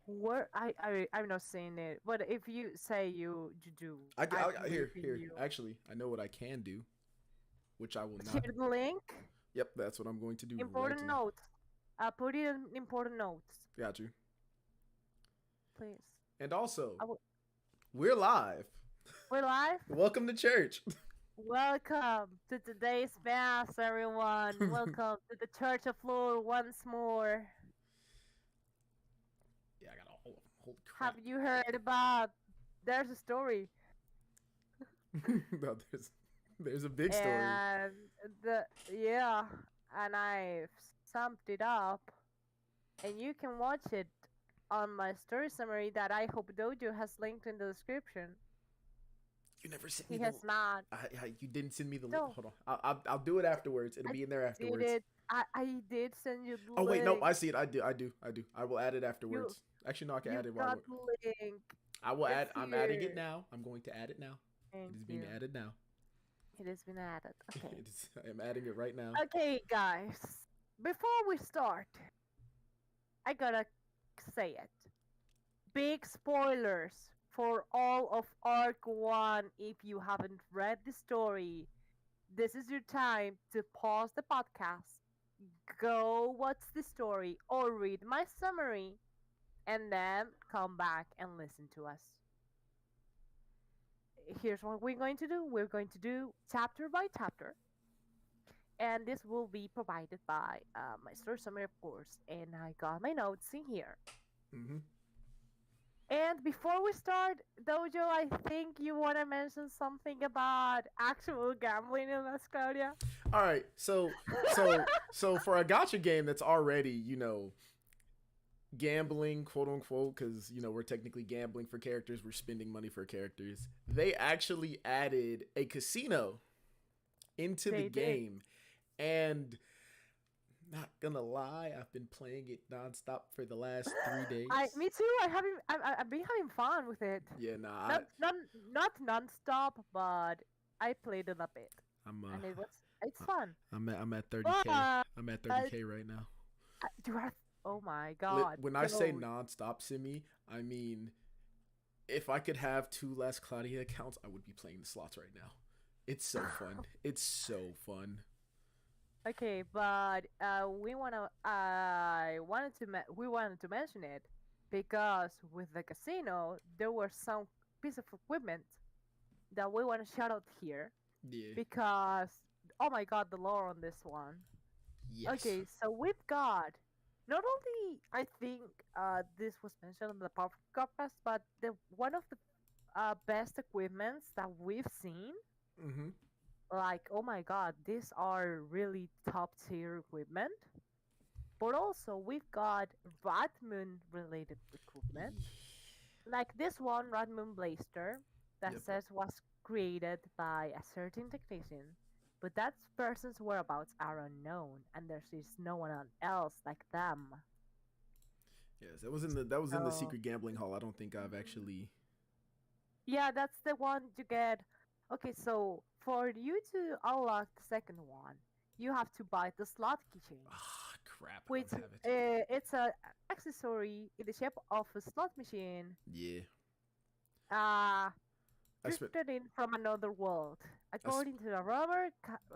Where I'm not saying it, but if you say you do, I believe Here, in here. you. Actually, I know what I can do, which I will Share not. the link. Yep, that's what I'm going to do right Important now. notes. Put it in important notes, Got you. please. And also, I will, we're live. we're live. Welcome to church. Welcome to today's mass, everyone. Welcome to the Church of Lore once more. Yeah, I got a whole holy Have crap. you heard about? There's a story, No, there's a big story. and the yeah, and I've summed it up, and you can watch it on my story summary that I hope Dojo has linked in the description. You never sent me He the. has not. You didn't send me the link. So Hold on. I'll do it afterwards. It'll I be in there did afterwards. it. I did send you the Oh wait, no, link. I see it. I do. I will add it You afterwards. Actually, no, I can you add it while got we're. the link. I will It's add. I'm adding it here. now. I'm going to add it now. Thank It is being you. added now. It has been added. Okay. It is, I'm adding it right now. Okay, guys. Before we start, I gotta say it. Big spoilers for all of Arc 1 if you haven't read the story. This is your time to pause the podcast, go watch the story, or read my summary, and then come back and listen to us. Here's what we're going to do. We're going to do chapter by chapter, and this will be provided by my story summary, of course. And I got my notes in here. Mm-hmm. And before we start, Dojo, I think you want to mention something about actual gambling in Las Claudia. All right. So for a gotcha game that's already gambling, quote unquote, because we're technically gambling for characters, we're spending money for characters. They actually added a casino into the They did. game, and not gonna lie, I've been playing it nonstop for the last 3 days. Me too. I've been having fun with it. Yeah, nah, Not not non-stop, but I played it a bit, I'm and it's fun. I'm at 30K. But I'm at 30K right now. you are, oh my god, When I say go. nonstop, Simi, I mean if I could have 2 less Claudia accounts, I would be playing the slots right now. It's so fun. It's so fun. Okay, but we wanted to mention it because with the casino there were some piece of equipment that we want to shout out here Yeah. because oh my god, the lore on this one. Yes. Okay, so we've got not only I think this was mentioned in the podcast, but the one of the best equipments that we've seen. Mm-hmm. Like, oh my god, these are really top tier equipment. But also, we've got Radmoon related equipment. Like this one, Radmoon Blaster, that Yep. says was created by a certain technician. But that person's whereabouts are unknown, and there is no one else like them. Yes, that was in the So, secret gambling hall. I don't think I've actually. yeah, that's the one you get. Okay, so for you to unlock the second one, you have to buy the slot keychain, Ah, crap! I which don't have it. it's a accessory in the shape of a slot machine, Yeah. uh, I spent. drifted in from another world. I sp- According to the rumor,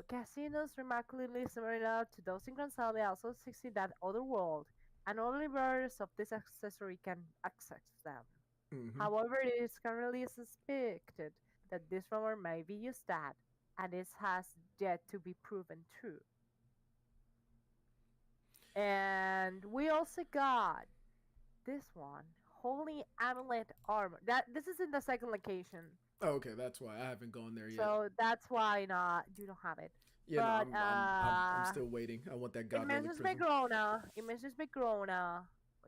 casinos remarkably similar to those in Granzelia also exist in that other world, and only bearers of this accessory can access them. mm-hmm. However, it is currently suspected that this rumor may be used that, and this has yet to be proven true. And we also got this one, Holy Amulet Armor. That this is in the second location, Oh, okay, that's why I haven't gone there yet. so that's why not you don't have it. Yeah, no, But I'm still waiting. I want that it God Relic mentions Prism. Megrona. It mentions Megrona,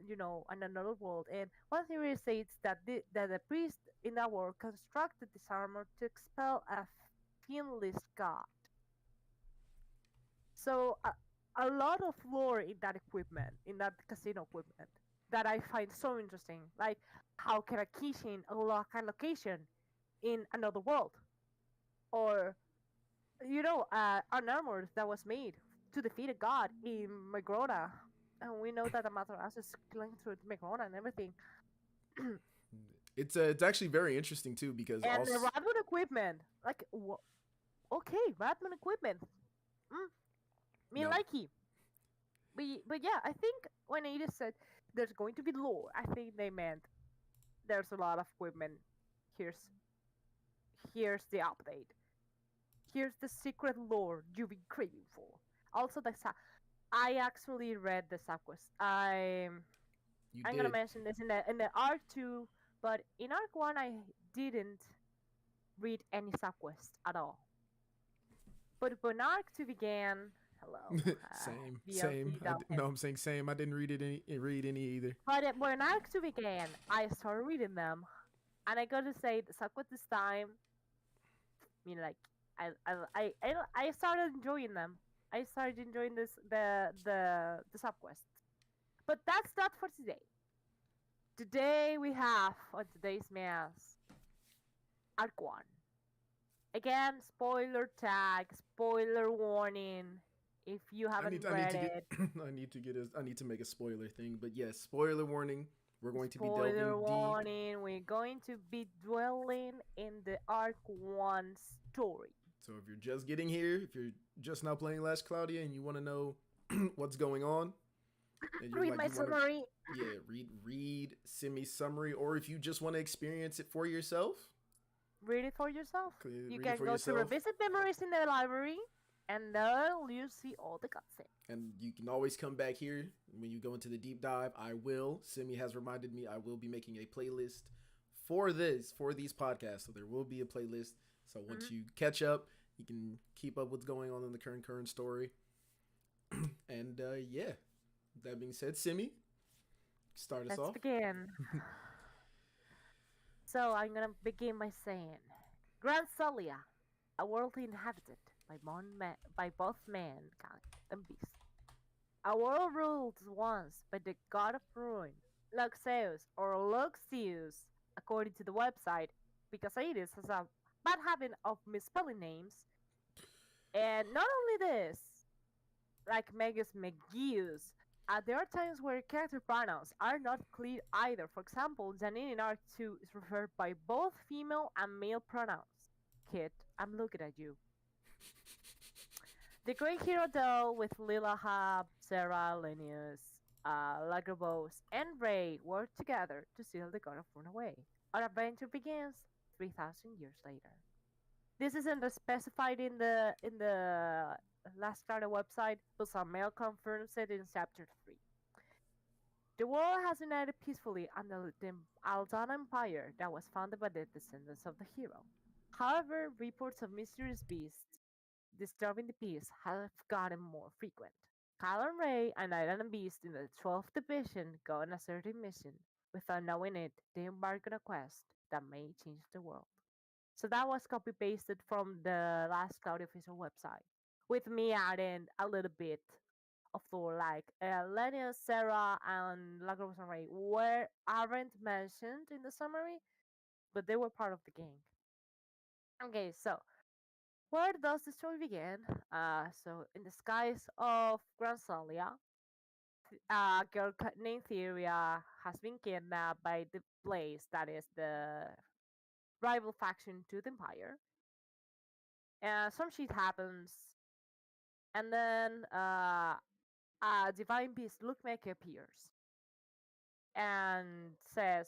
in another world. And one theory states that the priest in that world constructed this armor to expel a fiendless god. So a lot of lore in that equipment, in that casino equipment, that I find so interesting. Like, how can a keychain unlock a location in another world? Or, an armor that was made to defeat a god in Magrona. and we know that Amaterasu is killing through the Micron and everything. It's actually very interesting too because And the also Radmon equipment, like, okay, Radmon equipment. Mm, me no, likey. But yeah, I think when Ada said there's going to be lore, I think they meant there's a lot of equipment. Here's here's the update. Here's the secret lore you've been craving for. Also, I actually read the subquest. you I'm gonna did. mention this in the arc two, but in arc one I didn't read any subquest at all. But when arc two began, hello, Same. VLT Dalton. No, I'm saying same. I didn't read any either. But when arc two began, I started reading them, and I gotta say the subquest this time. I mean, like I started enjoying them. I started enjoying the subquest. But that's not for today. Today we have on today's mass Arc 1. Again, spoiler tag, spoiler warning. If you haven't I need read to get it, I need to make a spoiler thing. But yes, spoiler warning. We're going to be spoiler delving deep. warning. We're going to be dwelling in the Arc 1 story. So if you're just getting here, if you're just now playing Last Claudia and you want to know what's going on, and you're Read like my you want to summary. read Simi's summary, or if you just want to experience it for yourself, Read it for yourself. You read it can for go to yourself. revisit memories in the library, and there you see all the cutscenes. And you can always come back here when you go into the deep dive. Simi has reminded me, I will be making a playlist for these podcasts. So there will be a playlist. So once you catch up, you can keep up what's going on in the current story. And yeah, that being said, Simi, start us Let's off. begin. So I'm gonna begin by saying, Granzelia, a world inhabited by both mankind and beast. A world ruled once by the god of ruin, Lougseus or Lougseus, according to the website, because Aedes has a bad habit of misspelling names. And not only this, like Megas Megius, there are times where character pronouns are not clear either. For example, Janine in Arc 2 is referred by both female and male pronouns. Kid, I'm looking at you. The great hero Adel with Lilaha, Sarah, Linus, Lagravos, and Ray work together to steal the God of Rune away. Our adventure begins 3,000 years later. This isn't specified in the Last Card website, but some mail confirms it in chapter 3. The world has united peacefully under the Aldanian Empire that was founded by the descendants of the hero. However, reports of mysterious beasts disturbing the peace have gotten more frequent. Kyle and Ray, an island beast in the 12th Division, go on a certain mission. Without knowing it, they embark on a quest that may change the world. So that was copy pasted from the Last Cloud official website, with me adding a little bit of lore, like Lenny, Sarah, and Lagros and Ray aren't mentioned in the summary, but they were part of the gang. Okay, so where does the story begin? So in the skies of Granzelia, a girl named Theria has been kidnapped by the Blaze, that is the rival faction to the Empire. Some shit happens, and then a divine beast Lookmaker appears and says,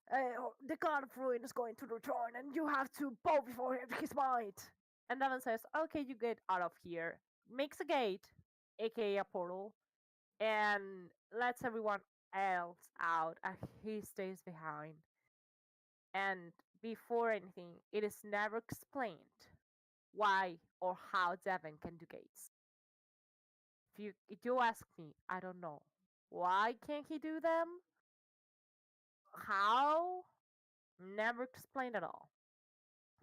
"The God of Ruin is going to return, and you have to bow before his might." And Devon says, "Okay, you get out of here." Makes a gate, aka a portal, and lets everyone else out, and he stays behind. And before anything, it is never explained why or how Devon can do gates. If you ask me, I don't know. Why can't he do them? How? Never explained at all.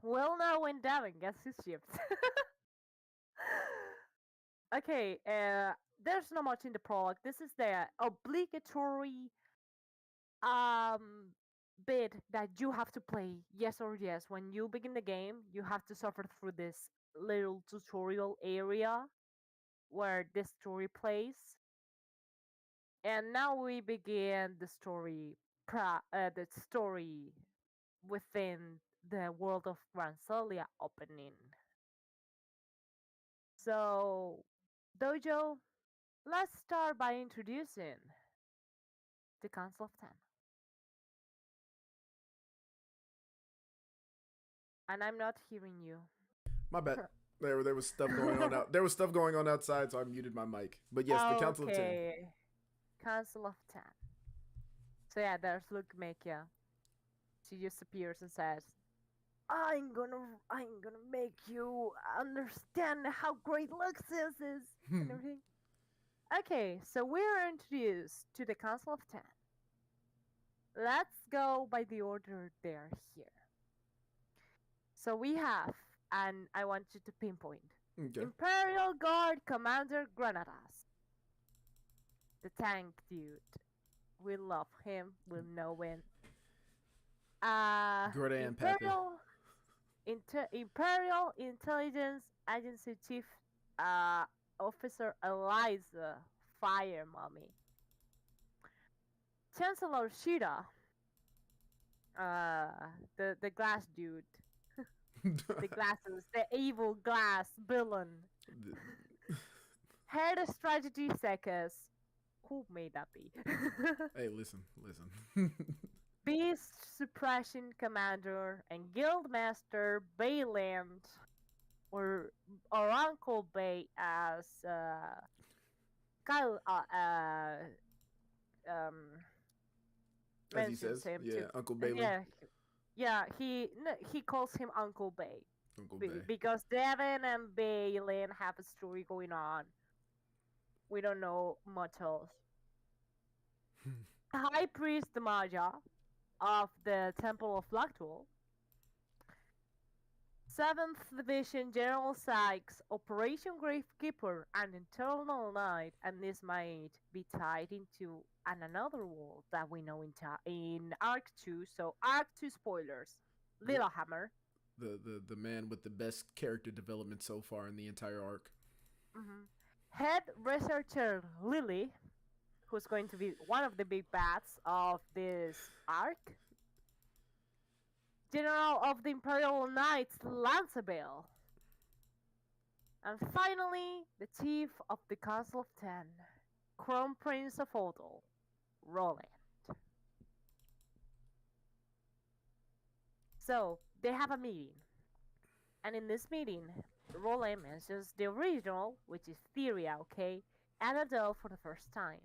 We'll know when Devon gets his shift. Okay, there's not much in the prologue. This is the obligatory um bit that you have to play yes or yes. When you begin the game, you have to suffer through this little tutorial area where this story plays. And now we begin the story within the world of Granzelia opening. So, Dojo, let's start by introducing the Council of Ten. And I'm not hearing you. My bad. There was stuff going on out. There was stuff going on outside, so I muted my mic. But yes, the Council of Ten. Okay, Council of Ten. So yeah, there's Lukemekia. She just appears and says, I'm gonna make you understand how great Lougseus is and everything. Okay, so we're introduced to the Council of Ten. Let's go by the order they're here. So we have, and I want you to pinpoint, Okay. Imperial Guard Commander Granadas. The tank dude. We love him, we know him. Grand Papa. Imperial Intelligence Agency Chief Officer Eliza Fire Mommy. Chancellor Shira, the glass dude, the glasses, the evil glass villain. Head of Strategy Sekes. Who may that be? Hey, listen. Beast Suppression Commander and Guildmaster Bayland, or Uncle Bay as Kyle As he says, him yeah, too. Uncle Bailey. Yeah, he calls him Uncle Bay. Uncle Bay. Because Devin and Baylin have a story going on. We don't know much else. High Priest Maja of the Temple of Lactual. 7th Division General Sykes, Operation Gravekeeper, and Eternal Night, and this might be tied into another world that we know in Arc 2. So Arc 2 spoilers. Lilahammer. The man with the best character development so far in the entire arc. Mm-hmm. Head researcher Lily, who's going to be one of the big bats of this arc. General of the Imperial Knights Lancebale. And finally, the Chief of the Council of Ten, Crown Prince of Adel, Roland. So, they have a meeting. And in this meeting, Roland mentions the original, which is Theria, okay, and Adel for the first time.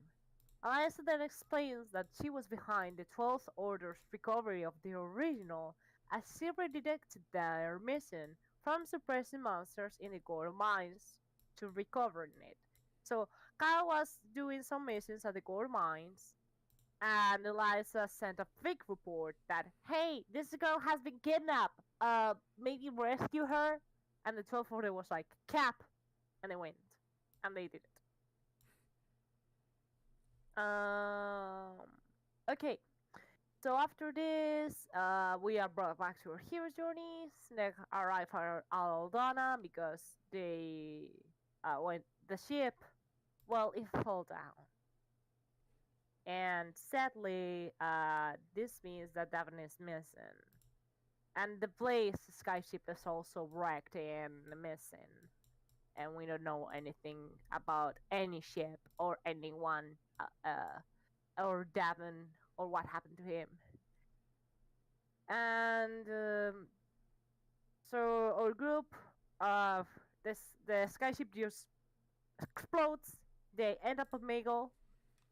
Eliza then explains that she was behind the 12th Order's recovery of the original, as she rededicated their mission from suppressing monsters in the gold mines to recovering it. So Kyle was doing some missions at the gold mines, and Eliza sent a fake report that, hey, this girl has been kidnapped. Maybe rescue her. And the 12th Order was like, cap, and they went, and they did it. Okay. So after this, we are brought back to our hero's journeys. They arrive at Aldana because they when the ship, well, it fell down. And sadly, this means that Devon is missing. And the Blaze skyship is also wrecked and missing. And we don't know anything about any ship or anyone, or Devon, or what happened to him. And so our group of the skyship just explodes. They end up at Megal,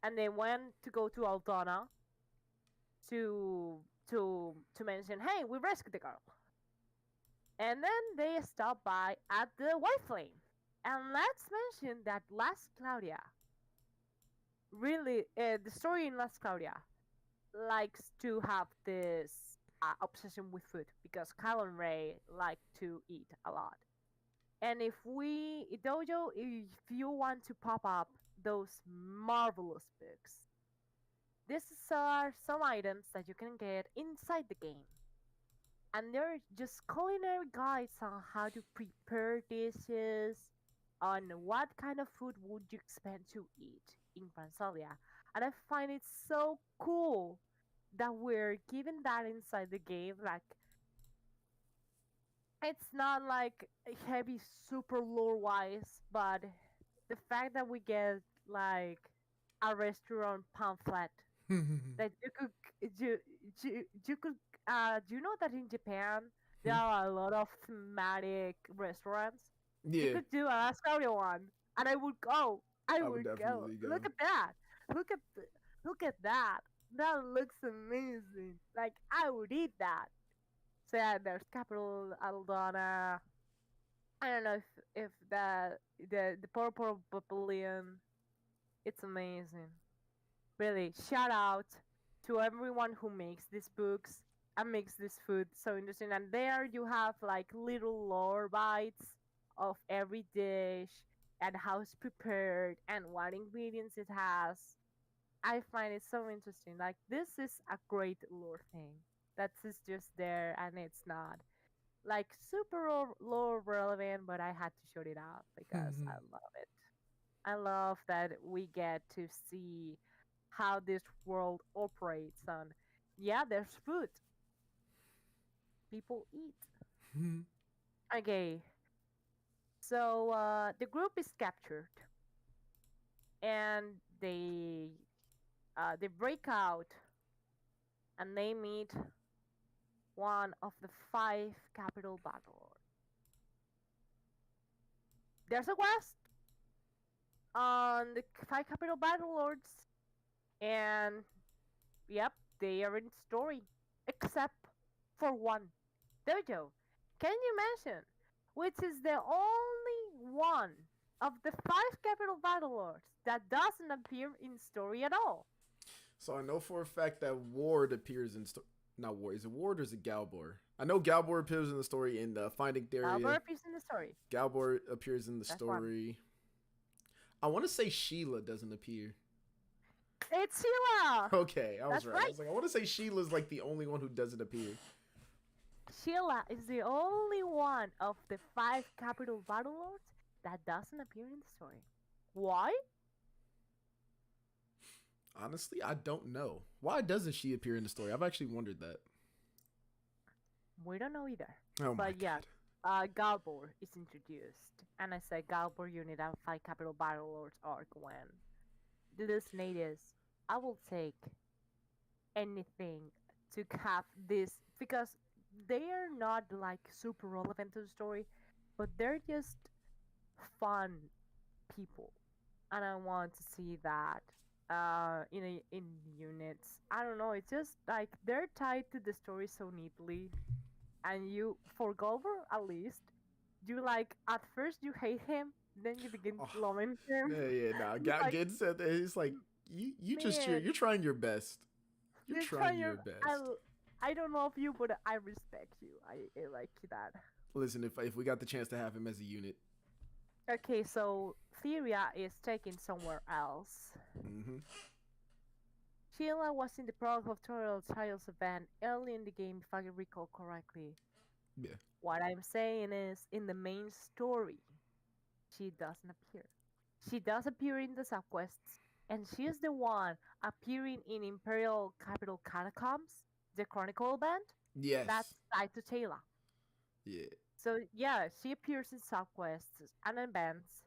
and they went to go to Aldana to mention, hey, we rescued the girl. And then they stop by at the White Flame. And let's mention that Last Claudia, really, the story in Last Claudia likes to have this obsession with food, because Kyle and Ray like to eat a lot. And if you want to pop up those marvelous books, these are some items that you can get inside the game. And they're just culinary guides on how to prepare dishes, on what kind of food would you expect to eat in Granzelia. And I find it so cool that we're given that inside the game. Like, it's not like heavy super lore wise, but the fact that we get like a restaurant pamphlet that you could you you could do you know that in Japan there are a lot of thematic restaurants? You Yeah, could do a Australia one, and I would go. I I would would go. definitely go. Look at that. Look at look at that. That looks amazing. Like I would eat that. So yeah, there's capital Aldana. I don't know if the purple papillion. It's amazing. Really, shout out to everyone who makes these books and makes this food so interesting. And there you have like little lore bites of every dish and how it's prepared and what ingredients it has. I find it so interesting. Like this is a great lore thing. That's just there and it's not like super lore relevant, but I had to shout it out because I love it. I love that we get to see how this world operates on. Yeah, there's food. People eat. Okay, so the group is captured, and they break out, and they meet one of the five capital battle lords. There's a quest on the five capital battle lords, and yep, they are in story, except for one. Dojo, can you mention which is the only one of the five capital battle lords that doesn't appear in story at all? So I know for a fact that Ward appears in not Ward. Is it Ward or is it Galbor? I know Galbor appears in the story in Finding Theria. Albert appears in the story. Galbor appears in the That's story. I want to say Sheila doesn't appear. It's Sheila. Okay, I was That's right. right. I was like, I want to say Sheila's like the only one who doesn't appear. Sheila is the only one of the five capital battle lords that doesn't appear in the story. Why? Honestly, I don't know. Why doesn't she appear in the story? I've actually wondered that. We don't know either. Oh my But yeah, god. Galbor is introduced. And I said Galbor unit and five capital battle lords arc when these natives, I will take anything to have this because they are not like super relevant to the story, but they're just fun people, and I want to see that in units. I don't know. It's just like they're tied to the story so neatly, and you for Gulliver at least, you like at first you hate him, then you begin loving him. Yeah. Nah. Like, Getting said that it's like you just man, you're trying your best. You're trying your best. I don't know if you, but I respect you. I like that. Listen, if we got the chance to have him as a unit. Okay, so Theria is taken somewhere else. Sheila was in the Prologue of Tutorial Trials event early in the game, if I recall correctly. Yeah. What I'm saying is, in the main story, she doesn't appear. She does appear in the subquests, and she is the one appearing in Imperial Capital Catacombs, the Chronicle event. Yes. That's tied to Taylor. Yeah. So yeah, she appears in subquests and events,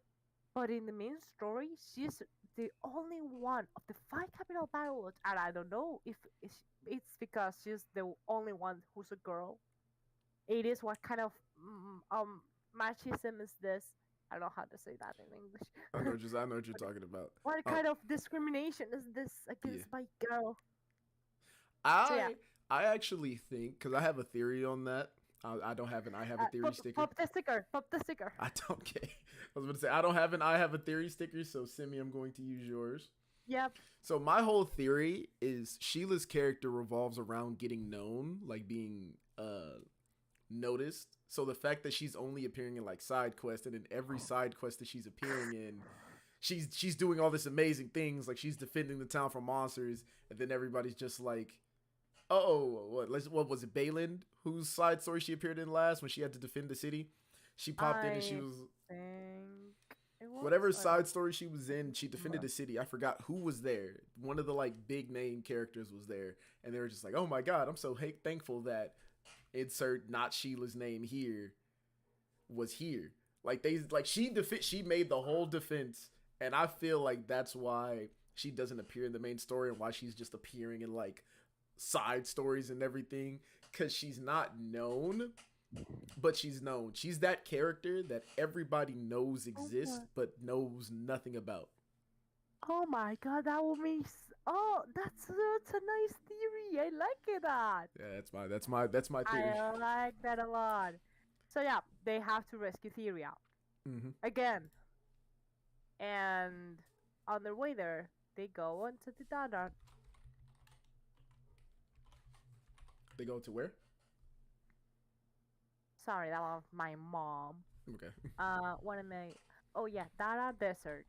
but in the main story, she's the only one of the five capital battle lords, and I don't know if it's because she's the only one who's a girl. It is what kind of machismo is this? I don't know how to say that in English. I know what you're talking about. What kind of discrimination is this against my girl? I actually think, because I have a theory on that. I don't have an I have a theory sticker. Pop the sticker. Pop the sticker. I don't care. I was going to say, I don't have an I have a theory sticker, so Simi, I'm going to use yours. Yep. So my whole theory is Sheila's character revolves around getting known, like being noticed. So the fact that she's only appearing in like side quests, and in every side quest that she's appearing in, she's doing all this amazing things, like she's defending the town from monsters, and then everybody's just like, what was it, Balin, whose side story she appeared in last when she had to defend the city? She popped in and she was... I think it whatever I don't side story she was in, she defended remember. the city. I forgot who was there. One of the like big name characters was there, and they were just like, "Oh my god, I'm so thankful that insert not Sheila's name here was here." Like she made the whole defense, and I feel like that's why she doesn't appear in the main story and why she's just appearing in like side stories and everything, because she's not known, but she's known. She's that character that everybody knows Oh exists my, but knows nothing about. oh my god, that would be. Oh, that's a nice theory. I like it. That. Yeah, that's my theory. I like that a lot. So yeah, they have to rescue Theria Mm-hmm. again, and on their way there, they go onto the Dada. They go to where? Sorry, that was my mom. Okay. What am I? Oh yeah, Dada Desert.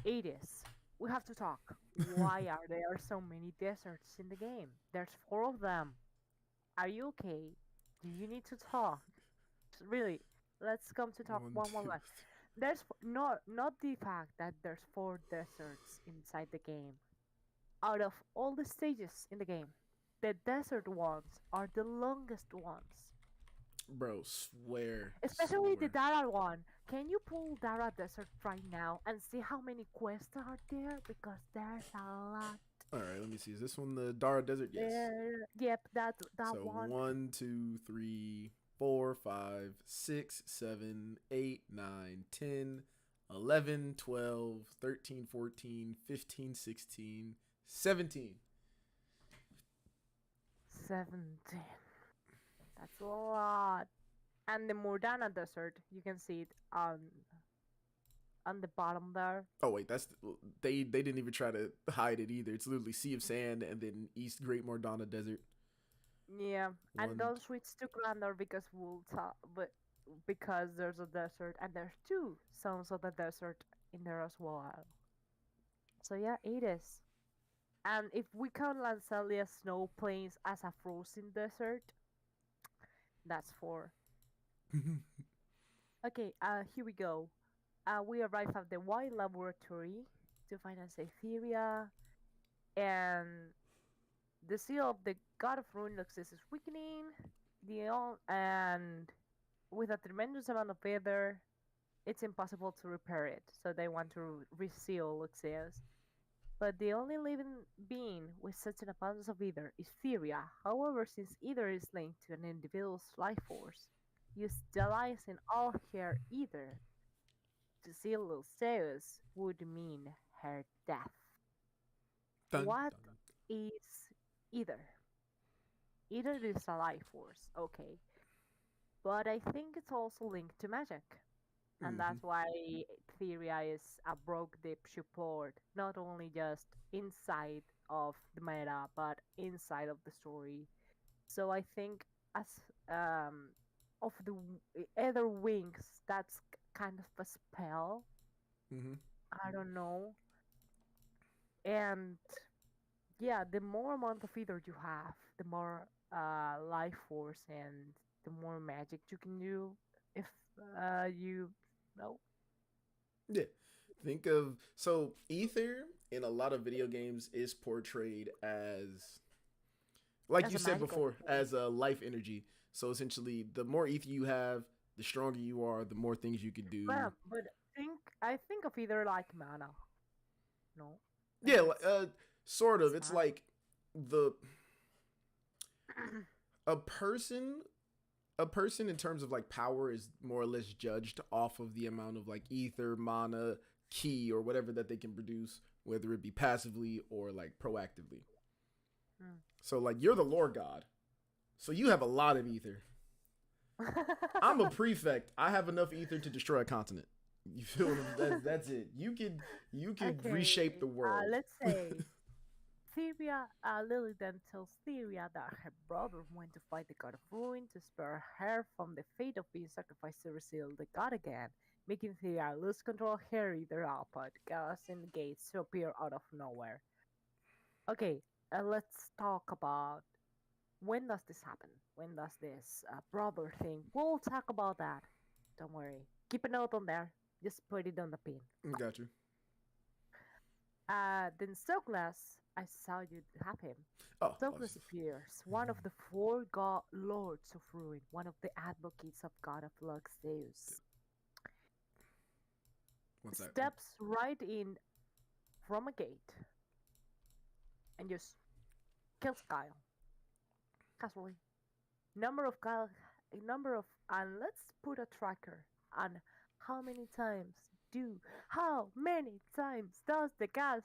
It is. We have to talk. Why are there so many deserts in the game? There's 4 of them. Are you okay? Do you need to talk? Really, let's come to talk One, one more two. time. There's not the fact that there's 4 deserts inside the game. Out of all the stages in the game, the desert ones are the longest ones. Bro, swear. Especially the Swear. Dara one. Can you pull Dara Desert right now and see how many quests are there? Because there's a lot. All right, let me see. Is this one the Dara Desert? Yes. There. Yep, that So one. 1, 2, 3, 4, 5, 6, 7, 8, 9, 10, 11, 12, 13, 14, 15, 16, 17. 17. That's a lot. And the Murdana Desert, you can see it on the bottom there. Oh wait, they didn't even try to hide it either. It's literally Sea of Sand and then East Great Mordana Desert. Yeah, and One. don't switch to Grandor because we'll talk, but because there's a desert and there's 2 Sons of the Desert in there as well. So yeah, it is. And if we count Lancelia Snow Plains as a frozen desert, that's 4. Okay, here we go. We arrive at the Wild Laboratory to find Cytheria, and the seal of the God of Ruin Lougseus is weakening. And with a tremendous amount of weather, it's impossible to repair it. So they want to reseal Lougseus. But the only living being with such an abundance of ether is Theria. However, since ether is linked to an individual's life force, utilizing all her ether to seal Lougseus would mean her death. Dun, What dun. is ether? Ether is a life force, okay. But I think it's also linked to magic. And Mhm. that's why Theria is a broke deep support, not only just inside of the meta, but inside of the story. So I think as of the other wings, that's kind of a spell. Mhm. I don't know. And yeah, the more amount of ether you have, the more life force and the more magic you can do. If you know. Yeah. Think of so ether in a lot of video games is portrayed as, like As you a said magical before, thing. as a life energy. So essentially, the more ether you have, the stronger you are, the more things you can do. But I think of either like mana. No, like Yeah, sort of. it's It's mana. like the a person a person in terms of like power is more or less judged off of the amount of like ether, mana, key, or whatever that they can produce, whether it be passively or like proactively. Mm. So like you're the lore god, so you have a lot of ether. I'm a prefect. I have enough ether to destroy a continent. You feel me? That's it. You could Okay, reshape the world. let's say Theria, Lily then tells Theria that her brother went to fight the god of ruin to spare her from the fate of being sacrificed to reseal the god again, making Theria lose control of her either output, causing the gates to appear out of nowhere. Okay, let's talk about when does this happen? When does this brother thing? We'll talk about that. Don't worry. Keep a note on there. Just put it on the pin. Got you. Then Soglas, I saw you have him. Oh, Soglas appears, one of the four god lords of ruin, one of the advocates of God of Lougseus. what's that? Steps right in from a gate and just kills Kyle. Casually. Number of, and let's put a tracker on how many times does the gas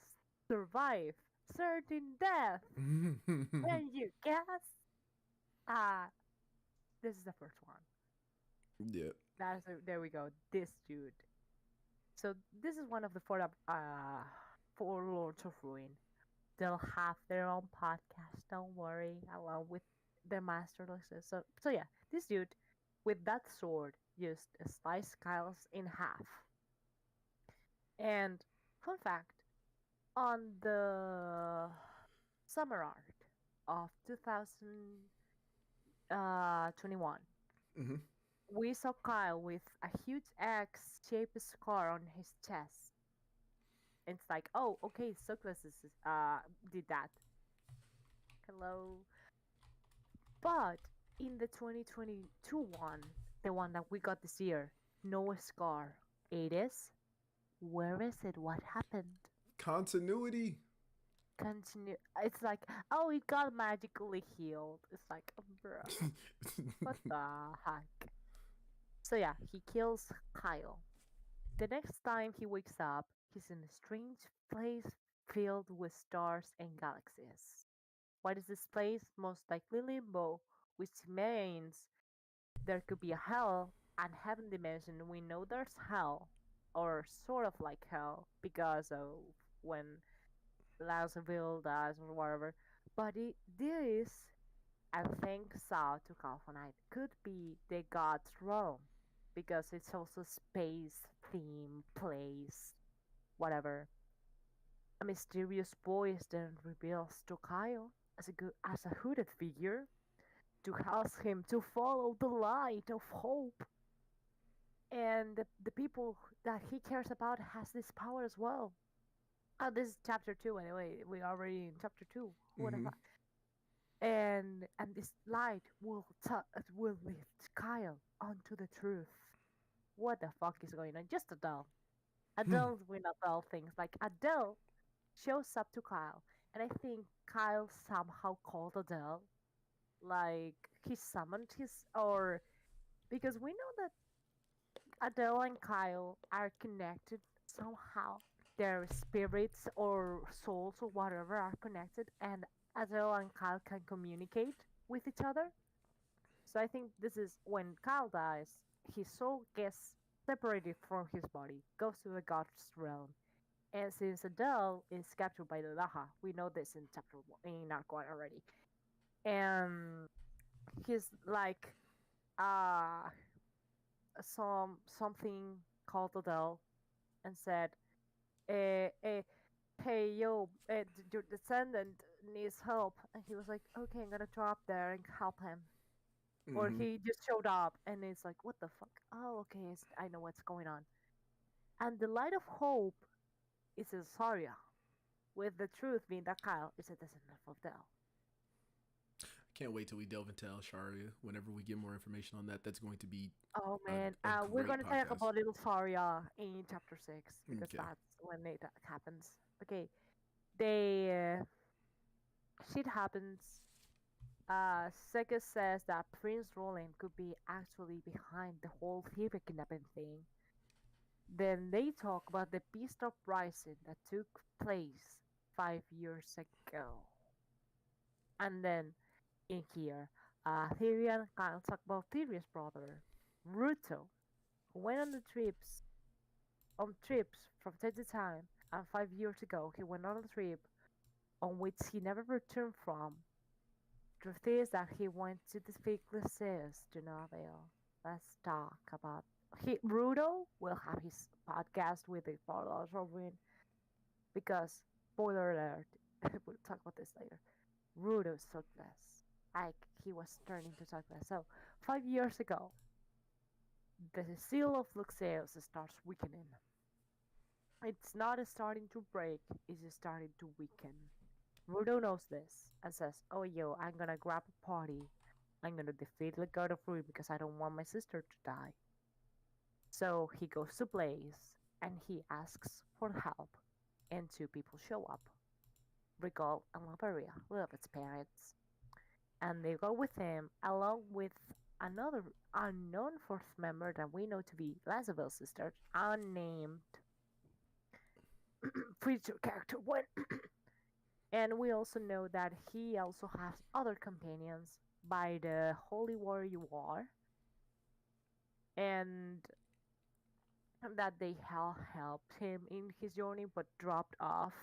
survive certain death? Can you guess? This is the first one. Yeah. There we go. This dude. So this is one of the four Lords of Ruin. They'll have their own podcast. Don't worry, along with their master Lougseus. So yeah, this dude with that sword just sliced Kyle's in half. And fun fact, on the summer art of 2021, Mm-hmm. we saw Kyle with a huge X-shaped scar on his chest. It's like, oh, okay, Socrates did that. Hello. But in the 2022 one, the one that we got this year, no scar. It is. Where is it? What happened? Continuity. Continue. It's like, oh, it got magically healed. It's like, bro, what the heck? So yeah, he kills Kyle. The next time he wakes up, he's in a strange place filled with stars and galaxies. What is this place? Most likely limbo, which means there could be a hell and heaven dimension. We know there's hell, or sort of like hell, because of when Lougseus dies or whatever. But this, I think, south to California could be the God's realm, because it's also space theme place, whatever. A mysterious voice then reveals to Kyle as a hooded figure to ask him to follow the light of hope. And the people that he cares about has this power as well. Oh, this is chapter 2 anyway. We're already in chapter 2. What Mm-hmm. the fuck? And this light will lift Kyle onto the truth. What the fuck is going on? Just Adele. Adele's with Adele things. Like Adele shows up to Kyle, and I think Kyle somehow called Adele. Like he summoned his, or because we know that Adele and Kyle are connected somehow. Their spirits or souls or whatever are connected, and Adele and Kyle can communicate with each other. So I think this is when Kyle dies, his soul gets separated from his body, goes to the god's realm. And since Adele is captured by Lilaha, we know this in chapter one, in Arc 1 already. And he's like something called Adele and said, hey yo, your descendant needs help. And he was like, okay, I'm gonna drop there and help him. Or Mm-hmm. he just showed up and it's like, what the fuck? Oh, okay, I know what's going on. And the light of hope is in Saria, with the truth being that Kyle is a descendant of Del. Can't wait till we delve into El Sharia. Whenever we get more information on that, that's going to be Oh man, a we're great gonna talk podcast. about little Saria in chapter 6 because Okay. that's when it happens. Okay, they shit happens. Sega says that Prince Roland could be actually behind the whole Thieving kidnapping thing. Then they talk about the Beast Uprising that took place 5 years ago. And then in here, Tyrion kind of talk about Tyrion's brother, Ruto, who went on trips from time to time, and 5 years ago he went on a trip on which he never returned from. Truth is that he went to defeat Lougseus to no avail. Let's talk about Ruto will have his podcast with the followers of Win because spoiler alert, we'll talk about this later. Ruto Sutlas. Like he was turning to Sutlas. So 5 years ago, the seal of Lougseus starts weakening. It's not starting to break, it's starting to weaken. Rudo knows this and says, "Oh, yo, I'm gonna grab a party. I'm gonna defeat the God of Ruin because I don't want my sister to die." So he goes to Blaze and he asks for help, and two people show up, Regal and Laveria, Lilith's parents. And they go with him along with another unknown fourth member that we know to be Lazabel's sister, unnamed feature character one. And we also know that he also has other companions by the Holy Warrior War, and that they helped him in his journey but dropped off.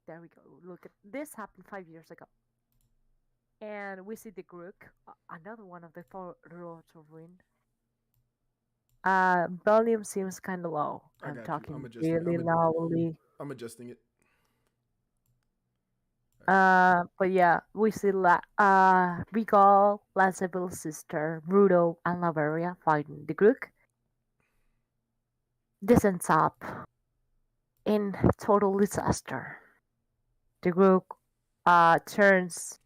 There we go. Look at this happened 5 years ago. And we see the Grook, another one of the four Lords of Ruin. Volume seems kind of low. I I'm got you. I'm talking adjusting. really loudly. I'm adjusting it. But yeah, we see Regal, Lazabel's sister, Rudo, and Laveria fighting the Grook. This ends up in total disaster. The Grook turns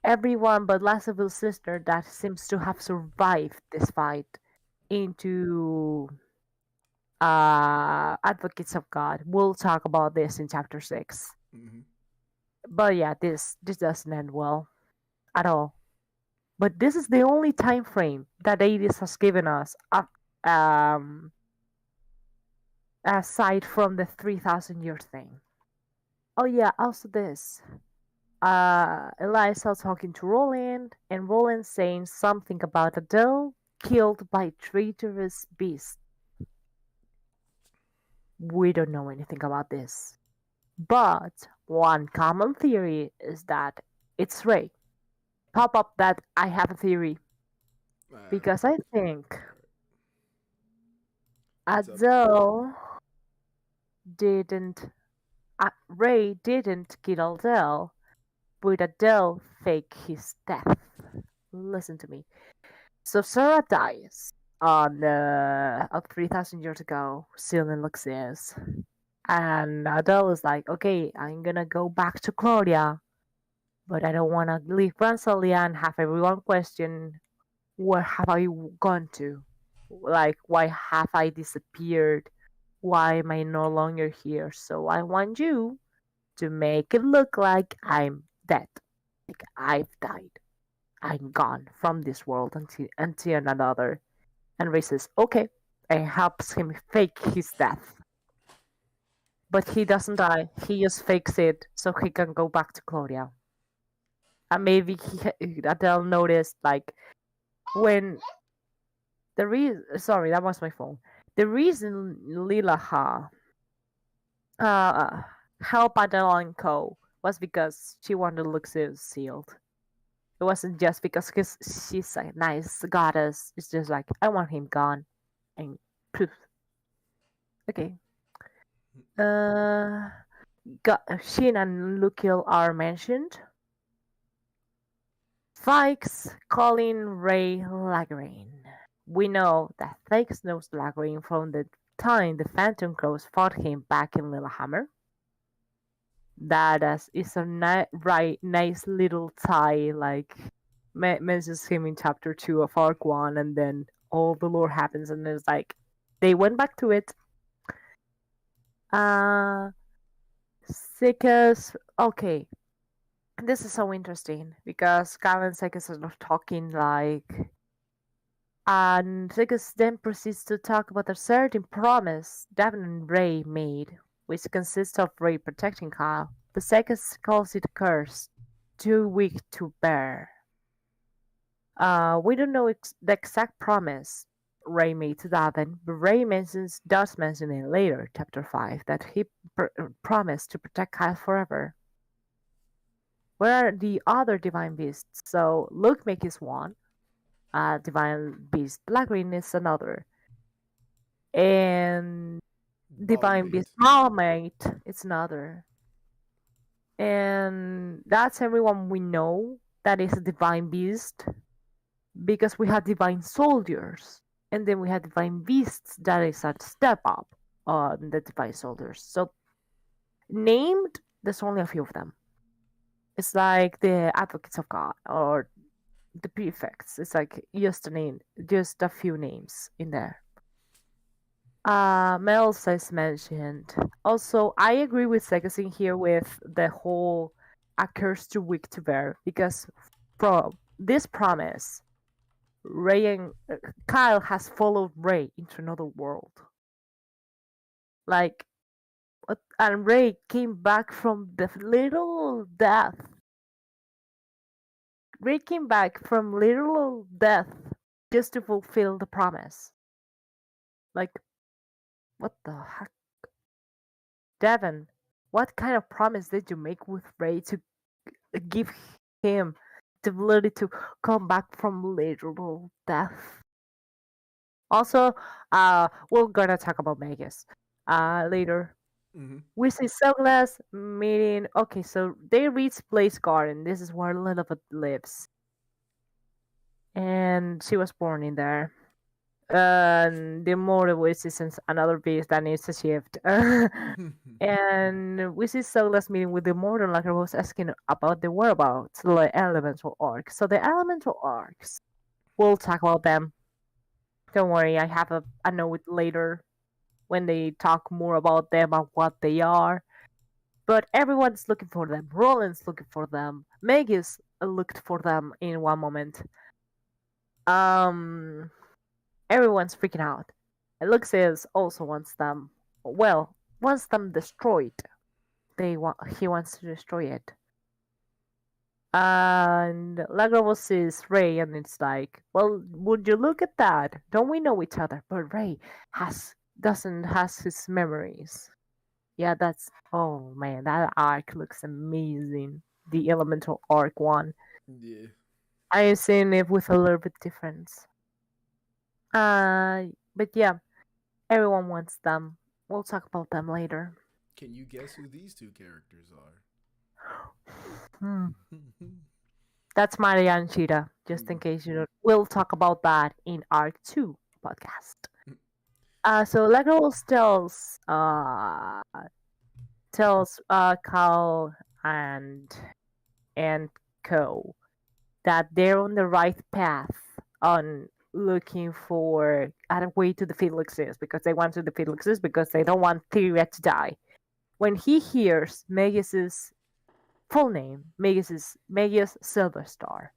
everyone but Lazabel's sister that seems to have survived this fight into advocates of God. We'll talk about this in chapter 6. Mm-hmm. But yeah, this doesn't end well at all. But this is the only time frame that Adis has given us aside from the 3,000 year thing. Oh yeah, also this. Eliza talking to Roland, and Roland saying something about Adel killed by traitorous beast. We don't know anything about this. But one common theory is that it's Ray. Pop up that I have a theory. Because I think Adel didn't. Ray didn't kill Adel, but Adel faked his death. Listen to me. So Sarah dies on 3,000 years ago, still in Lougseus. And Adel is like, okay, I'm gonna go back to Claudia, but I don't want to leave Granzelia and have everyone question, where have I gone to? Like, why have I disappeared? Why am I no longer here? So I want you to make it look like I'm dead. Like I've died. I'm gone from this world until another. And Ray says, okay, and helps him fake his death. But he doesn't die. He just fakes it so he can go back to Claudia. And maybe Adele noticed, like, when the reason. Sorry, that was my phone. The reason Lilaha helped Adele and Co. was because she wanted Lougseus sealed. It wasn't just because she's a nice goddess. It's just like, I want him gone. And poof. Okay. Shin and Lukiel are mentioned. Fikes calling Ray Lagrine. We know that Fikes knows Lagrine from the time the Phantom Crows fought him back in Lillehammer. That is a nice little tie, like, mentions him in chapter 2 of Arc 1, and then all the lore happens, and it's like, they went back to it. Sikas, okay. This is so interesting, because Gavin and Sikas are talking, like, and Sikas then proceeds to talk about a certain promise Devin and Ray made, which consists of Ray protecting Kyle. The Sikas calls it a curse, too weak to bear. We don't know the exact promise Ray made to Davin, but Ray does mention in later, chapter 5, that he promised to protect Kyle forever. Where are the other divine beasts? So Lookmake is one, divine beast Blackgreen is another, and divine beast Malamate is another. And that's everyone we know that is a divine beast, because we have divine soldiers. And then we have divine beasts that is a step up on the divine soldiers. So named, there's only a few of them. It's like the advocates of God or the prefects. It's like just a name, just a few names in there. Melsa is mentioned. Also, I agree with Segazine here with the whole a curse too weak to bear because from this promise, Ray and Kyle has followed Ray into another world. Like, and Ray came back from the literal death. Ray came back from literal death just to fulfill the promise. Like, what the heck? Devin, what kind of promise did you make with Ray to give him the ability to come back from literal death? Also, we're gonna talk about Magus later. Mm-hmm. We see Sunglass meeting. Okay, so they reach Blaze Garden. This is where Lilibet lives, and she was born in there. The more we see since another beast that needs to shift. And we see Sunglass meeting with the Immortal like I was asking about the whereabouts, the elemental orcs. So the elemental orcs, we'll talk about them. Don't worry, I have a note later when they talk more about them and what they are. But everyone's looking for them. Roland's looking for them. Magus looked for them in one moment. Everyone's freaking out. Lougseus also wants them. Well, wants them destroyed. He wants to destroy it. And Lagravos sees Ray, and it's like, well, would you look at that? Don't we know each other? But Ray doesn't has his memories. Yeah, oh man, that arc looks amazing. The elemental arc one. Yeah. I've seen it with a little bit difference. But yeah, everyone wants them. We'll talk about them later. Can you guess who these two characters are? That's Maria and Cheetah, just in case you don't. We'll talk about that in Arc 2 podcast. So Legos tells Carl and Co that they're on the right path on looking for a way to defeat Lougseus because they want to defeat Lougseus because they don't want Tyria to die. When he hears Magus's full name, Magus Silverstar.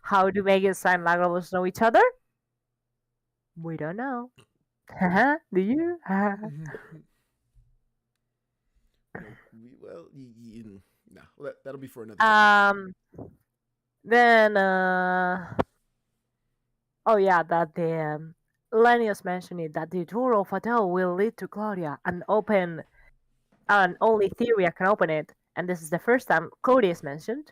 How do Magus and Lagravos know each other? We don't know. Do you? No, that'll be for another time. Then oh yeah, that the Lennius mentioned it that the tour of Adel will lead to Claudia and only Tyria can open it, and this is the first time Cody is mentioned.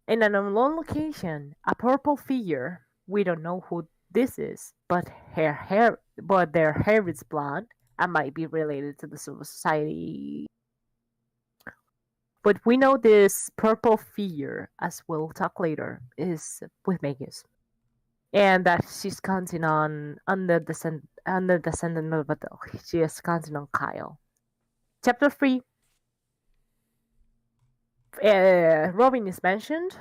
In an unknown location, a purple figure. We don't know who this is, but their hair is blonde and might be related to the Silver Society. But we know this purple figure, as we'll talk later, is with Magus, and that she's counting on the descendant of Adel. She is counting on Kyle. Chapter 3. Robin is mentioned.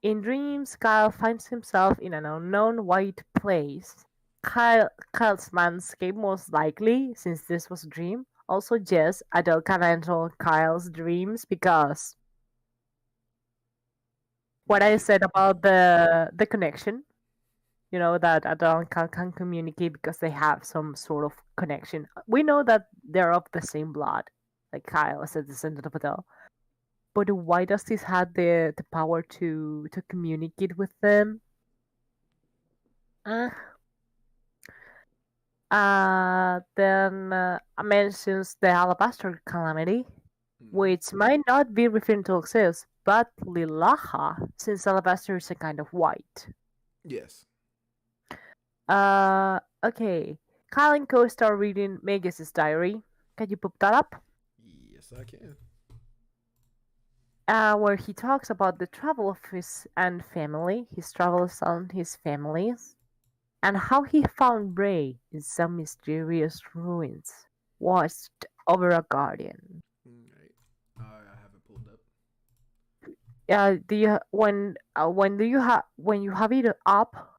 In dreams, Kyle finds himself in an unknown white place. Kyle's manscape most likely, since this was a dream. Also, yes, Adel can enter Kyle's dreams because what I said about the connection, that Adel and Kyle can communicate because they have some sort of connection. We know that they're of the same blood, like Kyle is a descendant of Adel. But why does this have the power to communicate with them? Then mentions the Alabaster Calamity, which might not be referring to Lougseus, but Lilaha, since Alabaster is a kind of white. Yes. Okay. Kyle and Co start reading Magus's diary. Can you pop that up? Yes, I can. where he talks about the travel of his travels on his families, and how he found Ray in some mysterious ruins, watched over a guardian. Right. I have it pulled up. Do you when you have it up?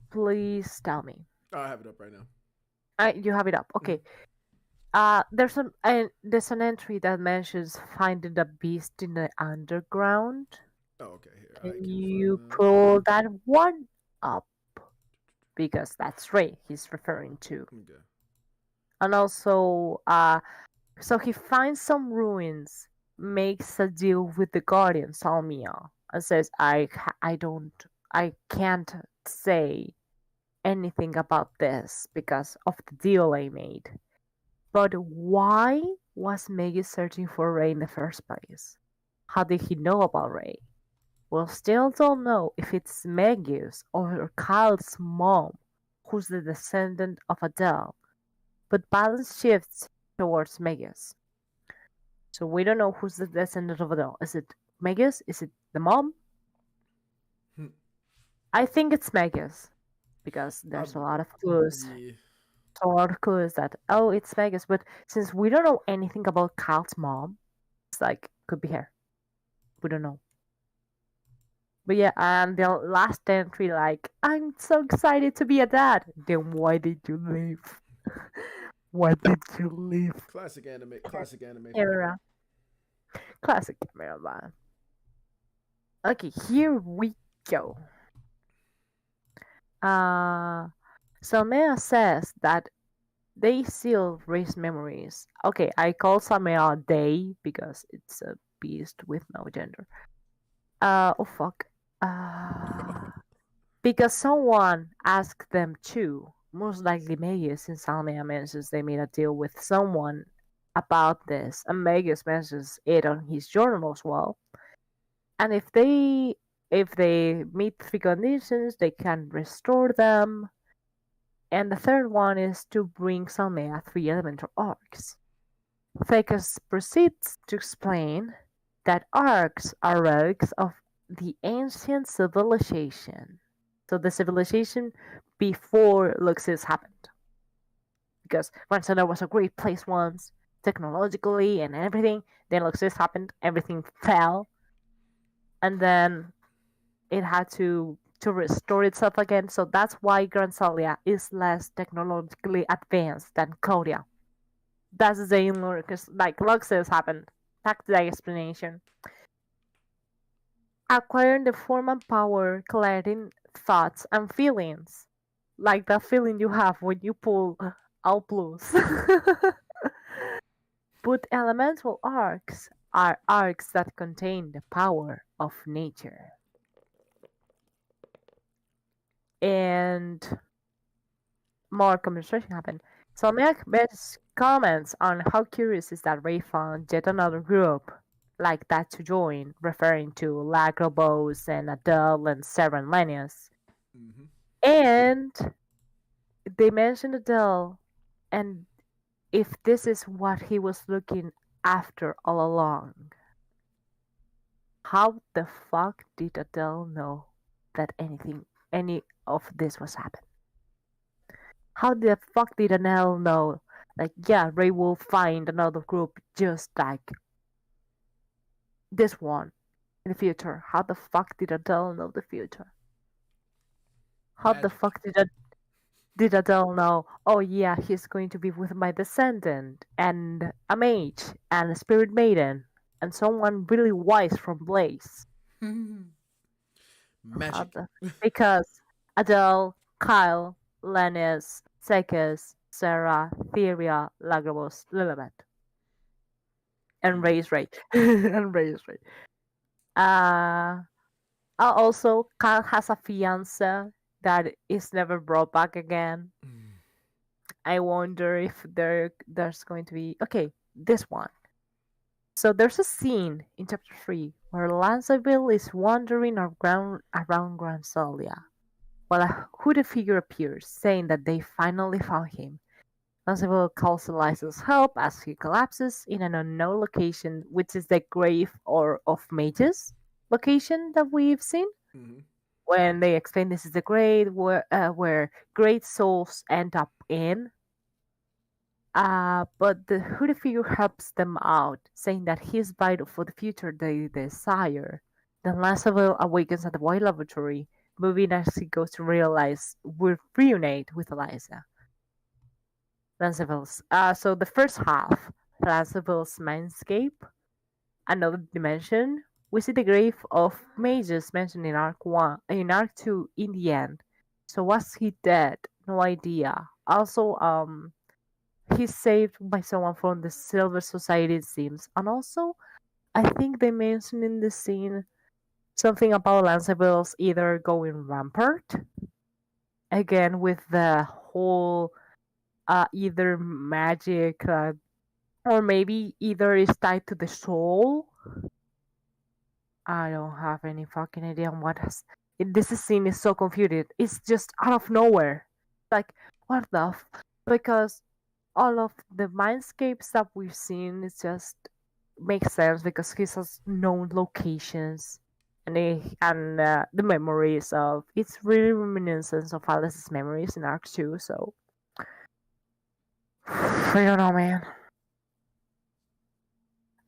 Please tell me. I have it up right now. You have it up. Okay. There's an entry that mentions finding a beast in the underground. Oh, okay. Here I Can can you find. pull that one up? Because that's Ray he's referring to. Okay. And also, so he finds some ruins, makes a deal with the guardian Salmia, and says, I can't say anything about this because of the deal I made." But why was Maggie searching for Ray in the first place? How did he know about Ray? We still don't know if it's Maggie's or Kyle's mom who's the descendant of Adel, but balance shifts towards Maggie's. So we don't know who's the descendant of Adel. Is it Maggie's? Is it the mom? I think it's Maggie's because there's a lot of clues. Yeah. A lot of clues that, oh, it's Maggie's, but since we don't know anything about Kyle's mom, it's like, could be her. We don't know. But yeah, and the last entry, like, I'm so excited to be a dad. Then why did you leave? Why did you leave? Classic anime. Classic anime. Era. Classic cameraman. Okay, here we go. Samea says that they still raise memories. Okay, I call Samea they because it's a beast with no gender. Oh fuck. Because someone asked them to. Most likely Magus, since Samea mentions they made a deal with someone about this, and Magus mentions it on his journal as well. And if they meet 3 conditions, they can restore them. And the third one is to bring Salmea 3 elemental arcs. Thecus proceeds to explain that arcs are relics of the ancient civilization. So the civilization before Lougseus happened. Because Granzelia was a great place once, technologically and everything. Then Lougseus happened, everything fell. And then it had to restore itself again. So that's why Granzelia is less technologically advanced than Claudia. That's the same because like Lougseus happened. Back to the explanation. Acquiring the form and power, collecting thoughts and feelings. Like the feeling you have when you pull All Blues. But elemental arcs are arcs that contain the power of nature. And more conversation happened. Salmiak makes comments on how curious is that Ray found yet another group like that to join, referring to Lagrobos and Adel and Sarah and Lenius. Mm-hmm. And they mentioned Adel, and if this is what he was looking after all along, how the fuck did Adel know that any of this was happening? How the fuck did Adel know? Like, yeah, Ray will find another group just like this one in the future. How the fuck did Adele know the future? How the Magic. fuck did Adele know? Oh yeah, he's going to be with my descendant and a mage and a spirit maiden and someone really wise from Blaze. Magic. Because Adele, Kyle, Lennis, Sekis, Sarah, Theria, Lagrabos, Lilibet. And Ray is right. And Ray is right. Also, Kyle has a fiance that is never brought back again. I wonder if there's going to be this one. So there's a scene in chapter 3 where Lanceville is wandering around Granzelia, while a hooded figure appears, saying that they finally found him. Lanceville calls Eliza's help as he collapses in an unknown location, which is the grave or of mages location that we've seen. Mm-hmm. When they explain this is the grave where great souls end up in. But the hooded figure helps them out, saying that he is vital for the future they desire. Then Lanceville awakens at the White Laboratory, moving as he goes to realize we'll reunite with Eliza. Lanceville's. So the first half, Lanceville's mindscape, another dimension. We see the grave of mages mentioned in Arc 1, in Arc 2 in the end. So was he dead? No idea. Also, he's saved by someone from the Silver Society, it seems. And also, I think they mentioned in the scene something about Lanceville's either going rampart again with the whole either magic or maybe either is tied to the soul. I don't have any fucking idea on what has. This scene is so confused. It's just out of nowhere. Like, what the because all of the mindscapes that we've seen is just makes sense because he has known locations and the memories of it's really reminiscence of Alice's memories in Arc 2. So I don't know, man.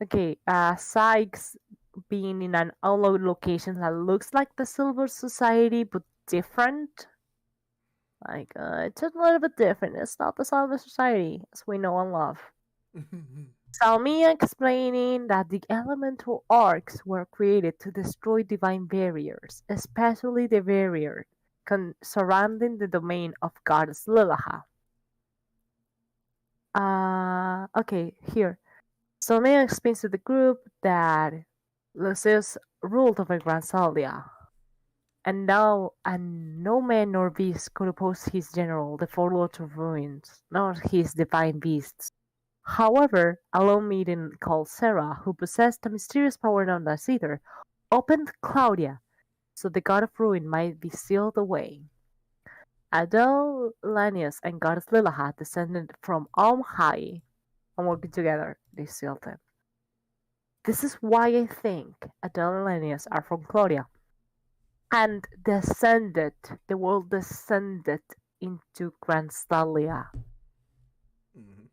Okay, Sykes being in an unknown location that looks like the Silver Society but different. Like, it's a little bit different. It's not the Silver Society as we know and love. Salmia explaining that the elemental arcs were created to destroy divine barriers, especially the barrier surrounding the domain of Goddess Lilaha. Okay, here. Salmia explains to the group that Lougseus ruled over Granzelia, and no man nor beast could oppose his general, the Four Lords of Ruins, nor his divine beasts. However, a lone maiden called Sarah, who possessed a mysterious power known as Ether, opened Claudia, so the god of ruin might be sealed away. Adel, Lanius, and Goddess Lilaha descended from on high, and working together, they sealed them. This is why I think Adel and Lanius are from Claudia. And the world descended into Granzelia. Mm-hmm.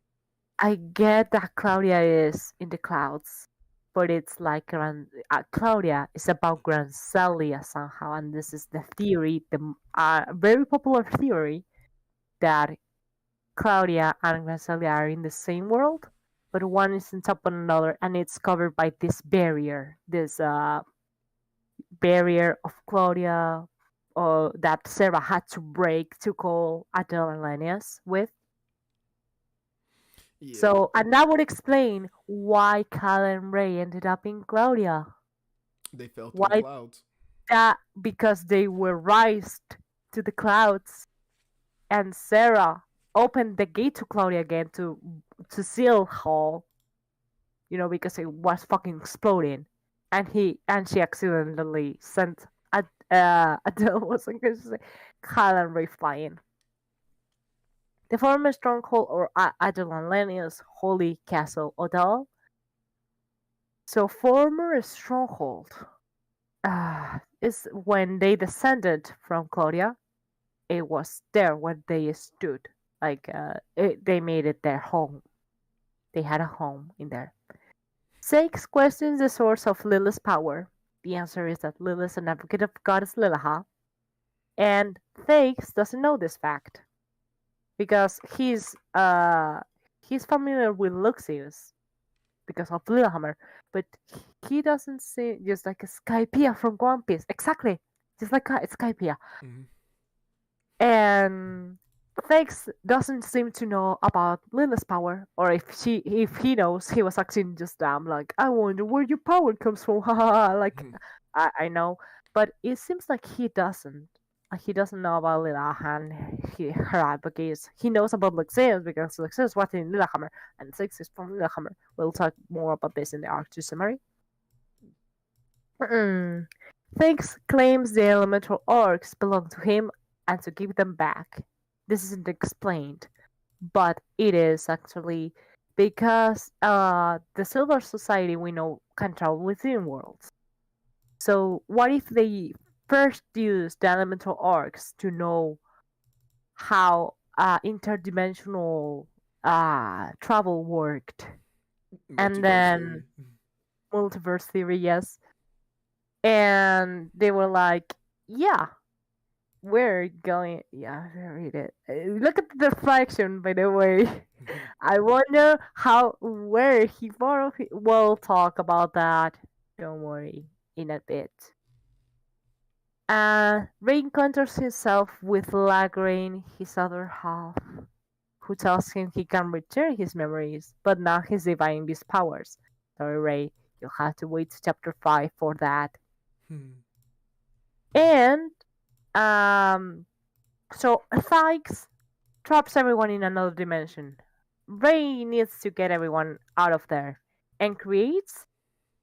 I get that Claudia is in the clouds, but it's like Claudia is about Granzelia somehow, and this is the theory, the very popular theory that Claudia and Granzelia are in the same world, but one is on top of another, and it's covered by this barrier, this barrier of Claudia that Sarah had to break to call Adel and Lanius with. Yeah. So, and that would explain why Cal and Ray ended up in Claudia. They fell through Why clouds. that? Because they were raised to the clouds, and Sarah opened the gate to Claudia again to seal Hall. You know, because it was fucking exploding, and she accidentally sent Adele wasn't going to say Cal and Ray flying. The former stronghold or Adel and Lanius holy castle Adel. So former stronghold is when they descended from Claudia. It was there where they stood. Like they made it their home. They had a home in there. Sykes questions the source of Lilith's power. The answer is that Lilith is an advocate of Goddess Lilaha, and Thakes doesn't know this fact because he's familiar with Lougseus because of Littlehammer, but he doesn't see just like a Skypiea from One Piece. Exactly, just like Skypiea. Mm-hmm. And Thakes doesn't seem to know about Lilith's power, or if he knows, he was acting just dumb, like I wonder where your power comes from. Like I know, but it seems like he doesn't. He doesn't know about Lilaha and her advocates. He knows about Lougseus because Lougseus was in Littlehammer, and Six is from Littlehammer. We'll talk more about this in the Arc 2 summary. Thanks claims the elemental orcs belong to him and to give them back. This isn't explained, but it is actually because the Silver Society we know can travel within worlds. So what if they first use the elemental arcs to know how interdimensional travel worked, and Multiverse theory. then multiverse theory, yes, and they were like, yeah, we're going. Yeah, read it. Look at the reflection, by the way. I wonder how where he borrowed. We'll talk about that. Don't worry, in a bit. Ray encounters himself with Lagraine, his other half, who tells him he can return his memories, but not his divine beast powers. Sorry, Ray, you'll have to wait to chapter 5 for that. And so Thykes traps everyone in another dimension. Ray needs to get everyone out of there and creates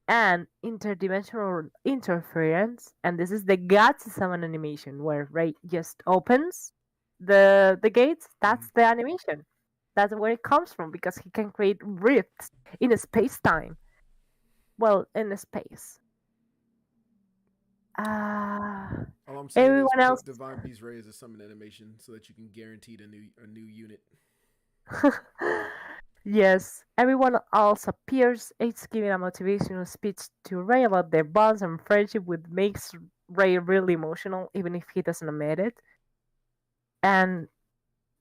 an interdimensional interference, and this is the Guts summon animation where Ray just opens the gates. That's the animation. That's where it comes from because he can create rifts in a space time. Well, in a space. All I'm saying is Everyone else. put Divine Beast Ray as a summon animation so that you can guarantee a new unit. Yes, everyone else appears, each giving a motivational speech to Ray about their bonds and friendship, which makes Ray really emotional, even if he doesn't admit it. And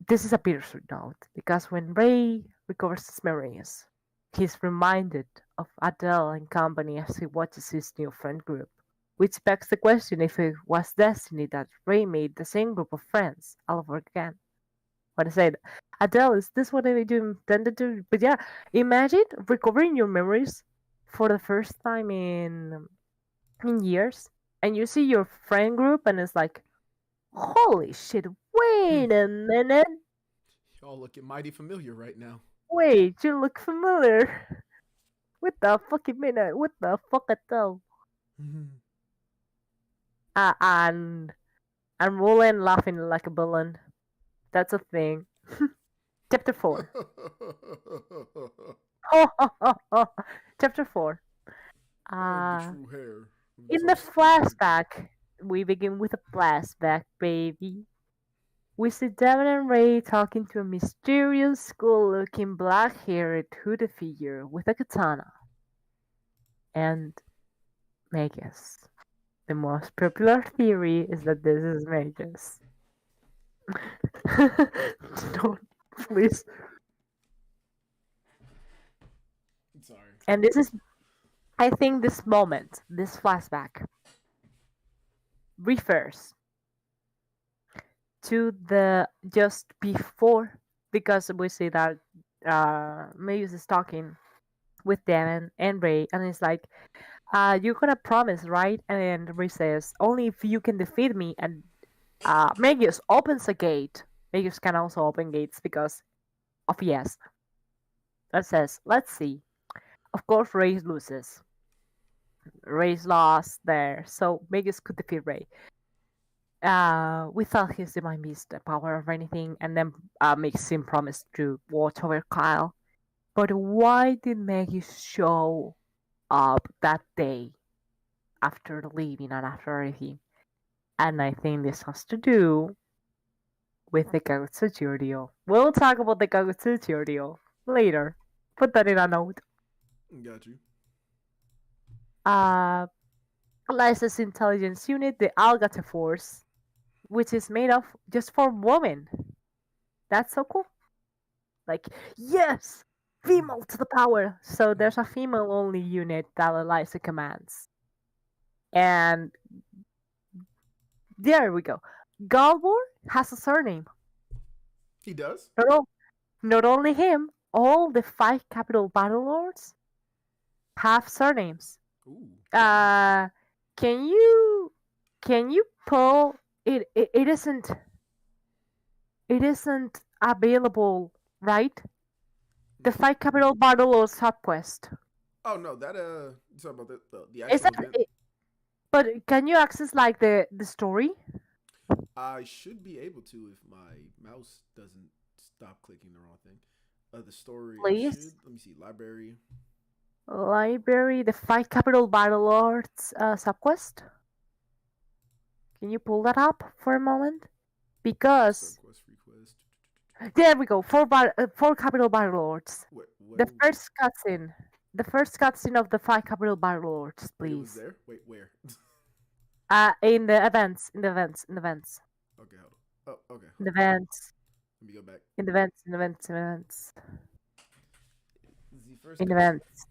this is a bittersweet note, because when Ray recovers his memories, he's reminded of Adel and company as he watches his new friend group, which begs the question if it was destiny that Ray made the same group of friends all over again. What I said, Adele, is this what I do intended to? But yeah, imagine recovering your memories for the first time in years, and you see your friend group, and it's like, holy shit! Wait a minute! Y'all looking mighty familiar right now. Wait, you look familiar. What the fucking minute? What the fuck, Adele? And rolling laughing like a villain. That's a thing. Chapter 4. Chapter 4. I am the true hair. In the flashback, we begin with a flashback, baby. We see Devin and Ray talking to a mysterious, cool-looking, black-haired hooded figure with a katana. And Magus. The most popular theory is that this is Magus. Don't, please. Sorry. And this is, I think, this moment, this flashback, refers to the just before, because we see that Magus is talking with Devin and Ray, and it's like, you're gonna promise, right? And Ray says, only if you can defeat me. And Magus opens a gate. Magus can also open gates because of yes. That says, let's see. Of course, Ray loses. Ray's lost there, so Magus could defeat Ray. Without his divine beast power or anything, and then makes him promise to watch over Kyle. But why did Magus show up that day after leaving and after everything? And I think this has to do with the Kagutsuchi ordeal. We'll talk about the Kagutsuchi ordeal later. Put that in a note. Got you. Licensed intelligence unit, the Algata Force, which is made of just for women. That's so cool. Like, yes! Female to the power! So there's a female-only unit that Eliza commands. And there we go. Galvor has a surname. He does? Not only him, all the 5 capital battle lords have surnames. Ooh. Can you pull it? It isn't available, right? The 5 capital battle lords subquest. Oh no, that talking about the actual event. But can you access like the story? I should be able to if my mouse doesn't stop clicking the wrong thing. The story. I should. please. Let me see. Library. Library, the five capital battle lords subquest. Can you pull that up for a moment? Because Subquest request. there we go. Four capital battle lords. What? The first cutscene. The first cutscene of the five capital battle lords, Wait, it was please. there. Wait, where? In the events. In the events. In the events. Okay, hold on. Oh, okay. In the events. Let me go back. In the events. In the events. In the events. The first In the cutscene. events.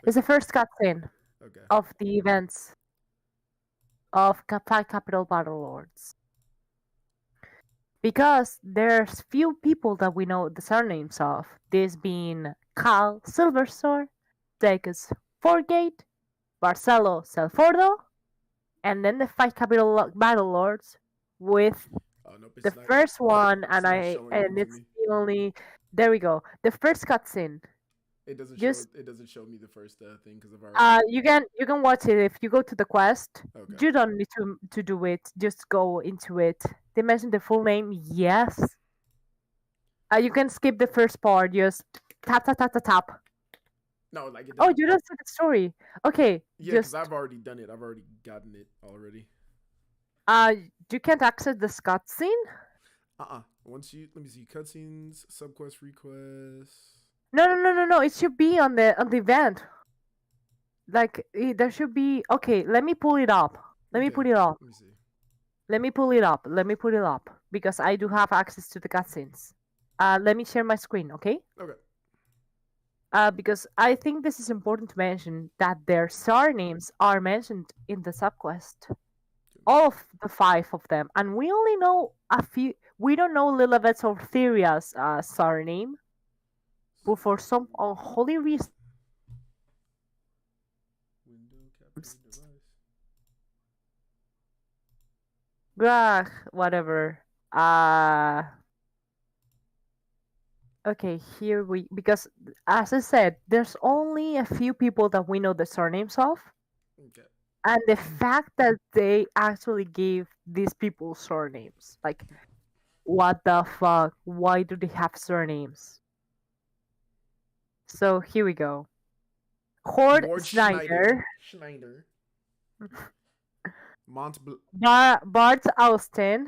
It's the first cutscene Okay. of the events of five capital battle lords. Because there's few people that we know the surnames of. This being Cal Silverstar, Dekus Forgate, Barcelo Selfordo, and then the five capital battle lords with Oh nope, the it's not. first one, and not showing them to it's me. the only. There we go. The first cutscene. It doesn't Just show. It doesn't show me the first thing because I've already. you can watch it if you go to the quest. Okay. You don't need to do it. Just go into it. They mention the full name. Yes. You can skip the first part. Just tap tap tap tap tap. No, like it. Oh, Doesn't. you don't see the story. Okay. Yeah, because just I've already done it. I've already gotten it already. you can't access the cutscene. Once you let me see cutscenes, subquest requests. No. It should be on the event. Like there should be. Okay, let me pull it up. Let me put it up. Let me see. Let me pull it up. Let me put it up because I do have access to the cutscenes. Let me share my screen, okay? Okay. Because I think this is important to mention that their surnames are mentioned in the subquest. All of the five of them, and we only know a few. We don't know Lilibet's or Theria's surname, but for some unholy reason, Window capture device. whatever. Okay, here because as I said, there's only a few people that we know the surnames of. Okay. And the fact that they actually gave these people surnames, like, what the fuck? Why do they have surnames? So here we go. Horde Schneider. Schneider. Mont Bart Austin.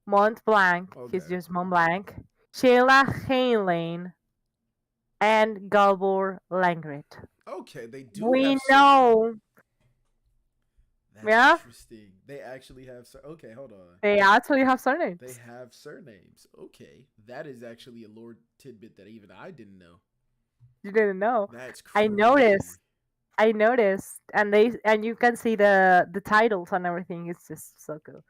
Mont Blanc. He's Okay. just Mont Blanc. Sheila Hainlane. And Galbor Langret. Okay, they do. We know. That's Yeah? interesting. They actually have. Okay, hold on. They actually have surnames. They have surnames. Okay, that is actually a lore tidbit that even I didn't know. You didn't know. That's crazy. I noticed, and you can see the titles and everything. It's just so cool.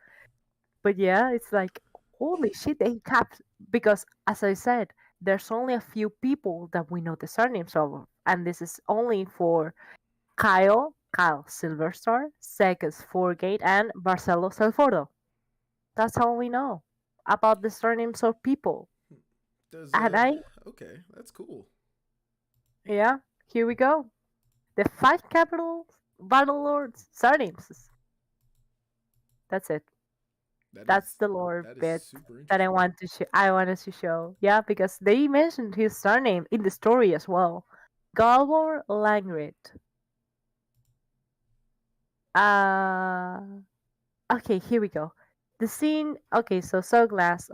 But yeah, it's like holy shit. They kept because, as I said, there's only a few people that we know the surnames of, and this is only for Kyle Silverstar, Sekus Forgate, and Barcelo Selfordo. That's all we know about the surnames of people. Okay, that's cool. Yeah, here we go. The five capital battle lords surnames. That's it. That's the lore bit that I wanted to show. Yeah, because they mentioned his surname in the story as well. Galbor Langrit. Okay, here we go. The scene. Okay, so Soglass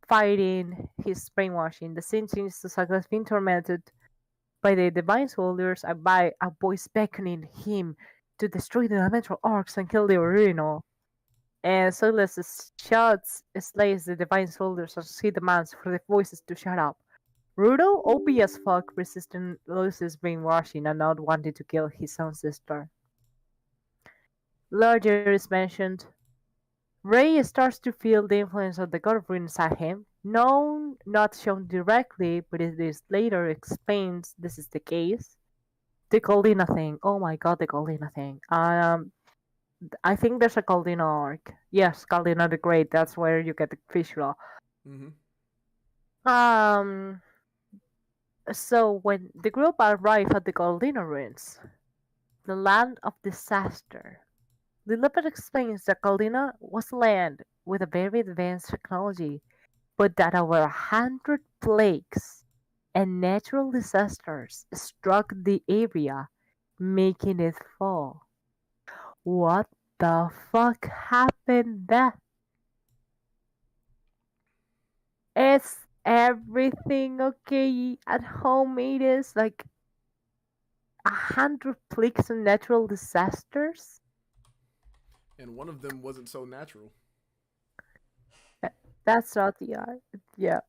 fighting his brainwashing. The scene changes to Soglass being tormented by the divine soldiers and by a voice beckoning him to destroy the elemental arcs and kill the original. And Soglass shouts, slays the divine soldiers as he demands for the voices to shut up. Rudo, OP as fuck, resisting Lougseus' brainwashing and not wanting to kill his own sister. Larger is mentioned. Ray starts to feel the influence of the god of ruin inside him. Known, not shown directly, but it is later explains this is the case. The Goldina thing. Oh my god, the Goldina thing. I think there's a Goldina arc. Yes, Goldina the Great. That's where you get the visual. So when the group arrive at the Goldina ruins, the land of disaster, Lilibet explains that Goldina was land with a very advanced technology. but that over 100 plagues and natural disasters struck the area, making it fall. What the fuck happened there? Is everything okay at home? It is like 100 plagues and natural disasters? And one of them wasn't so natural. That's not the art. Yeah,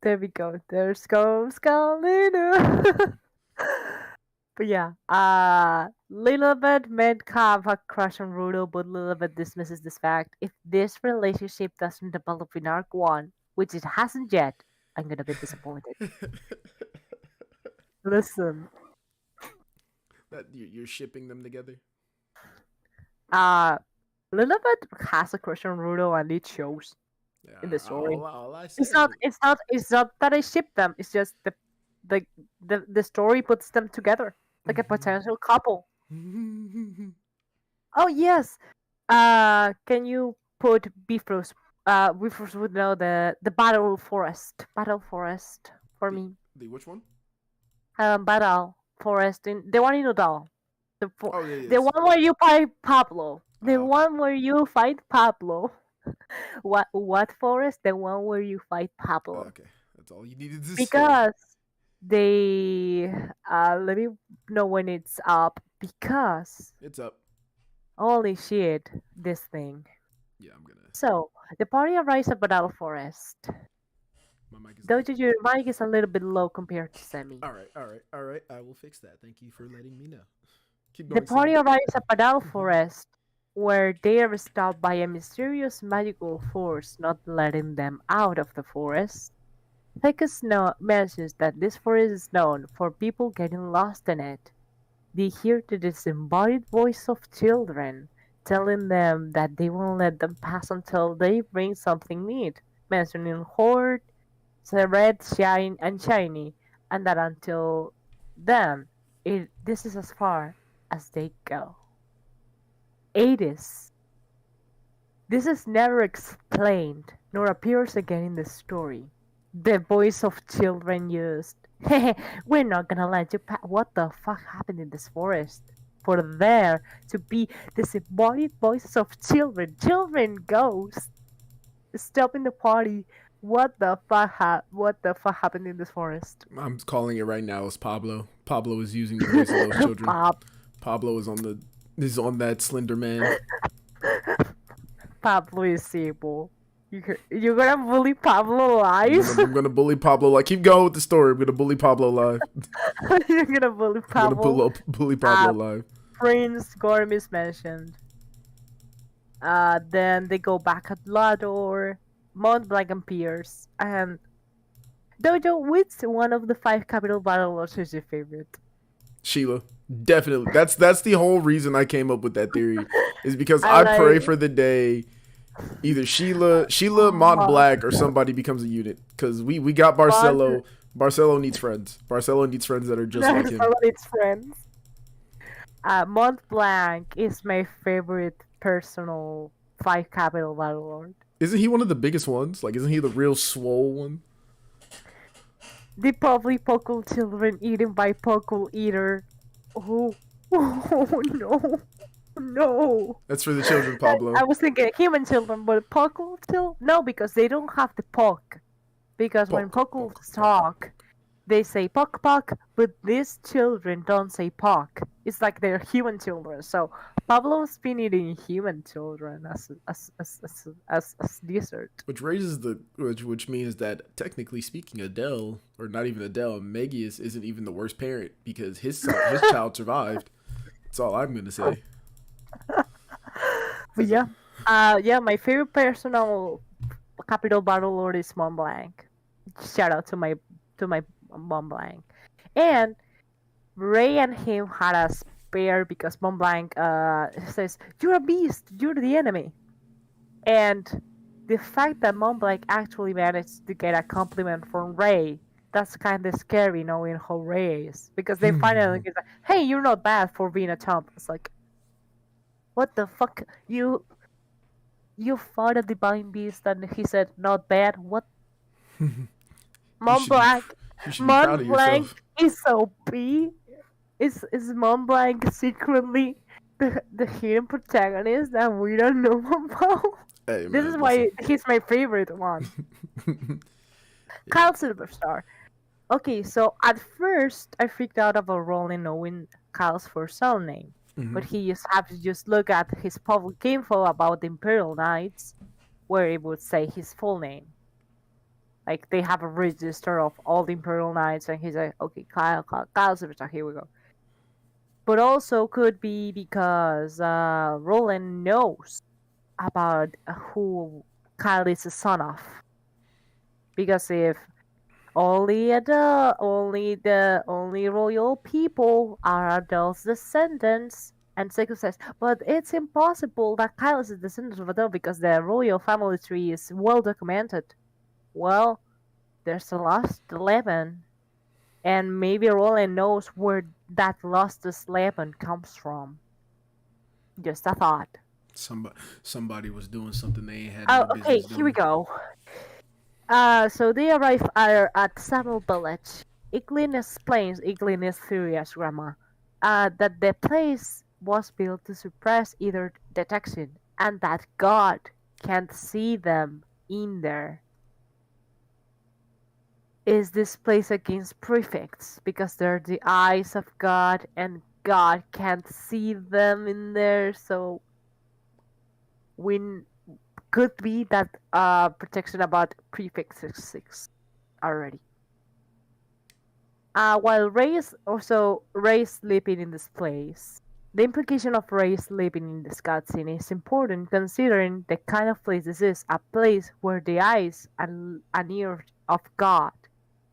there we go. There's goes Galina. But yeah, Lilibet may have a crush on Rudo, but Lilibet dismisses this fact. If this relationship doesn't develop in Arc 1, which it hasn't yet, I'm gonna be disappointed. Listen, That you're shipping them together. uh, Lilibet has a crush on Rudo, and it shows Yeah, in the story. all I say It's not. It's not. It's not that I ship them. It's just the story puts them together like a potential couple. Oh yes. Can you put Bifrost? Bifrost would know the battle forest. Battle forest for me. The which one? Battle forest in the one in Adel. Oh yeah, The one where you fight Pablo. The Oh. one where you fight Pablo. What forest? The one where you fight Pablo. Okay, that's all you needed to say. Because they let me know when it's up. Because It's up. holy shit, this thing. Yeah, I'm gonna. So the party arrives at Battle Forest. My mic is. Dojo, your mic is a little bit low compared to Semi. All right. I will fix that. Thank you for letting me know. Keep The going. party Sam. arrives at Battle Forest, where they are stopped by a mysterious magical force not letting them out of the forest. Thecus mentions that this forest is known for people getting lost in it. They hear the disembodied voice of children telling them that they won't let them pass until they bring something neat, mentioning Horde, red, shine, and shiny, and that until then, this is as far as they go. 80s. This is never explained, nor appears again in the story. The voice of children used. We're not gonna let you pass. What the fuck happened in this forest? For there to be disembodied voices of children, ghosts, stopping the party. What the fuck happened in this forest? I'm calling it right now. It's Pablo. Pablo is using the voice of those children. Pablo is on that Slender Man. Pablo is evil. You're gonna bully Pablo live? I'm gonna bully Pablo. Like, keep going with the story. I'm gonna bully Pablo live. You're gonna bully Pablo. I'm gonna bully Pablo live. Prince Gorm is mentioned. Then they go back at Lador, Mount Blanc appears, and Dojo, which one of the 5 capital battle lords is your favorite? Sheila. Definitely. That's the whole reason I came up with that theory. Is because I pray for the day either Sheila, Mont Black, or somebody becomes a unit. Because we got Barcelo. Barcelo needs friends. Barcelo needs friends that are just like him. Barcelo needs friends. Mont Blanc is my favorite personal 5 capital battle lord. Isn't he one of the biggest ones? Like, isn't he the real swole one? The probably Pokul children eaten by Pokul Eater. Oh no. No. That's for the children, Pablo. I was thinking human children, but Pokul still? No, because they don't have the Pok. Because when Pokul talk, they say Pok Pok, but these children don't say Pok. It's like they're human children. So Pablo's been eating human children as dessert. Which means that technically speaking, Adel, or not even Adel, Megius isn't even the worst parent because his child survived. That's all I'm gonna say. But yeah, my favorite personal capital battle lord is Mont Blanc. Shout out to my Mont Blanc. And Ray and him had a spare because Mont Blanc says, "You're a beast. You're the enemy." And the fact that Mont Blanc actually managed to get a compliment from Ray, that's kind of scary knowing how Ray is. Because they finally get like, "Hey, you're not bad for being a chump." It's like, what the fuck? You fought a divine beast and he said, "Not bad"? What You Mont should be Blanc. you should be proud Mont of Blanc yourself. is OP. Is Mont Blanc secretly the hidden protagonist that we don't know about? Hey This man, is listen. why he's my favorite one. Yeah. Kyle Silverstar. Okay, so at first I freaked out about Roland knowing Kyle's first name, Hmm. but he just had to just look at his public info about the Imperial Knights, where it would say his full name. Like they have a register of all the Imperial Knights, and he's like, okay, Kyle Silverstar, here we go. But also could be because Roland knows about who Kyle is the son of. Because if only royal people are Adel's descendants, and Seiko says, but it's impossible that Kyle is a descendant of Adel because the royal family tree is well documented. Well, there's a lost 11, and maybe Roland knows where that lost 11 comes from. Just a thought. Somebody was doing something they ain't had Oh, no okay, business here we doing. go. So they arrive at Samuel Village. Iglin explains, Iglin is Furious Grandma, that the place was built to suppress either detection and that God can't see them in there. Is this place against prefects because they're the eyes of God and God can't see them in there? So we could be that protection about prefects exists already. While Ray is also Ray sleeping in this place, the implication of Ray sleeping in this cutscene is important considering the kind of place this is, a place where the eyes and ears of God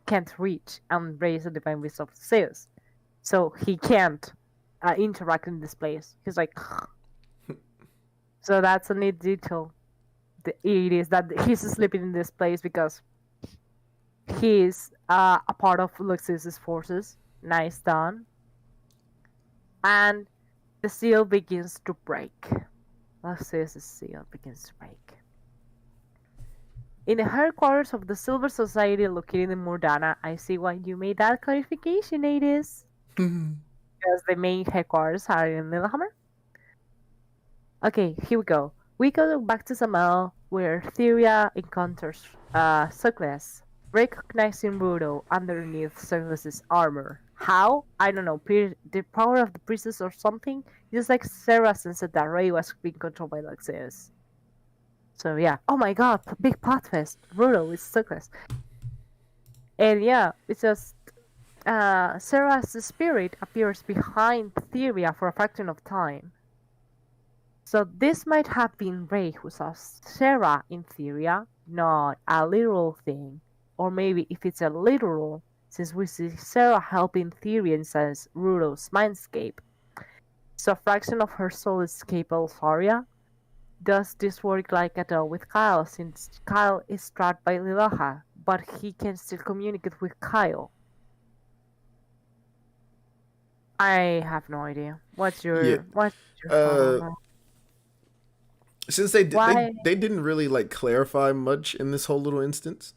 can't reach, and Ray is a divine beast of Zeus, so he can't interact in this place. He's like, so that's a neat detail. It is that he's sleeping in this place because he's a part of Lougseus' forces. Nice done. And the seal begins to break. Lougseus' seal begins to break. In the headquarters of the Silver Society located in Murdana, I see why you made that clarification, Adis. Because the main headquarters are in Lillehammer. Okay, here we go. We go back to Samel, where Theria encounters Suckless, recognizing Rudo underneath Suckless's armor. How? I don't know. The power of the priestess or something? Just like Sarah said that Ray was being controlled by Lougseus. So yeah. Oh my god, big pot fest. Rudo is Suckless. And yeah, it's just Sarah's spirit appears behind Theria for a fraction of time. So this might have been Ray who saw Sarah in Theria, not a literal thing. Or maybe if it's a literal, since we see Sarah helping Theria inside Rudo's mindscape. So a fraction of her soul escape Elsaria. Does this work like Adel with Kyle, since Kyle is trapped by Lilaha, but he can still communicate with Kyle? I have no idea. What's Yeah. your thought on that? Since Why? they didn't really like clarify much in this whole little instance,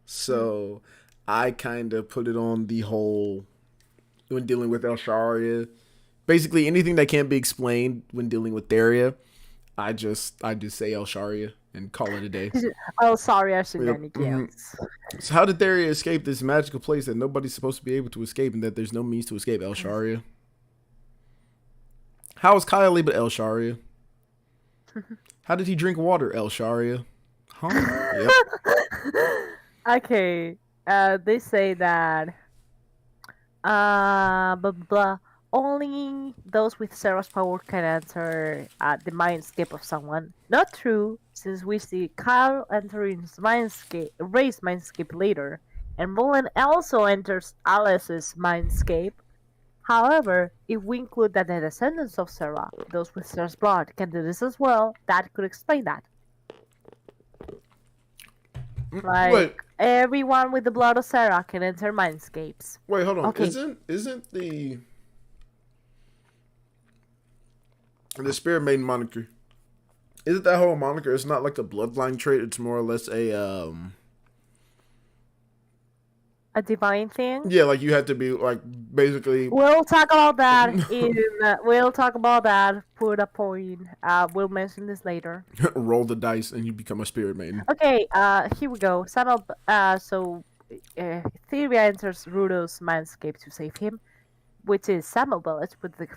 so I kind of put it on the whole when dealing with El Sharia. Basically, anything that can't be explained when dealing with Theria, I just say El Sharia and call it a day. Oh, sorry, I should Yep. shenanigans. So how did Theria escape this magical place that nobody's supposed to be able to escape and that there's no means to escape El Sharia? How is Kyle able to El Sharia? How did he drink water, El Sharia? Huh? Yep. Okay. They say that blah blah. Only those with Sarah's power can enter the mindscape of someone. Not true, since we see Kyle entering his mindscape, Ray's mindscape later, and Roland also enters Alice's mindscape. However, if we include that the descendants of Sarah, those with Sarah's blood, can do this as well, that could explain that. Like, Wait, everyone with the blood of Sarah can enter mindscapes. wait, hold on. Okay. Isn't the Spirit Maiden moniker? Isn't that whole moniker? It's not like a bloodline trait. It's more or less a a divine thing. Yeah, like you had to be like basically. We'll talk about that in. We'll talk about that. Put a point. We'll mention this later. Roll the dice and you become a spirit maiden. Okay. Here we go. Theria enters Rudo's mindscape to save him, which is Samuel village, but the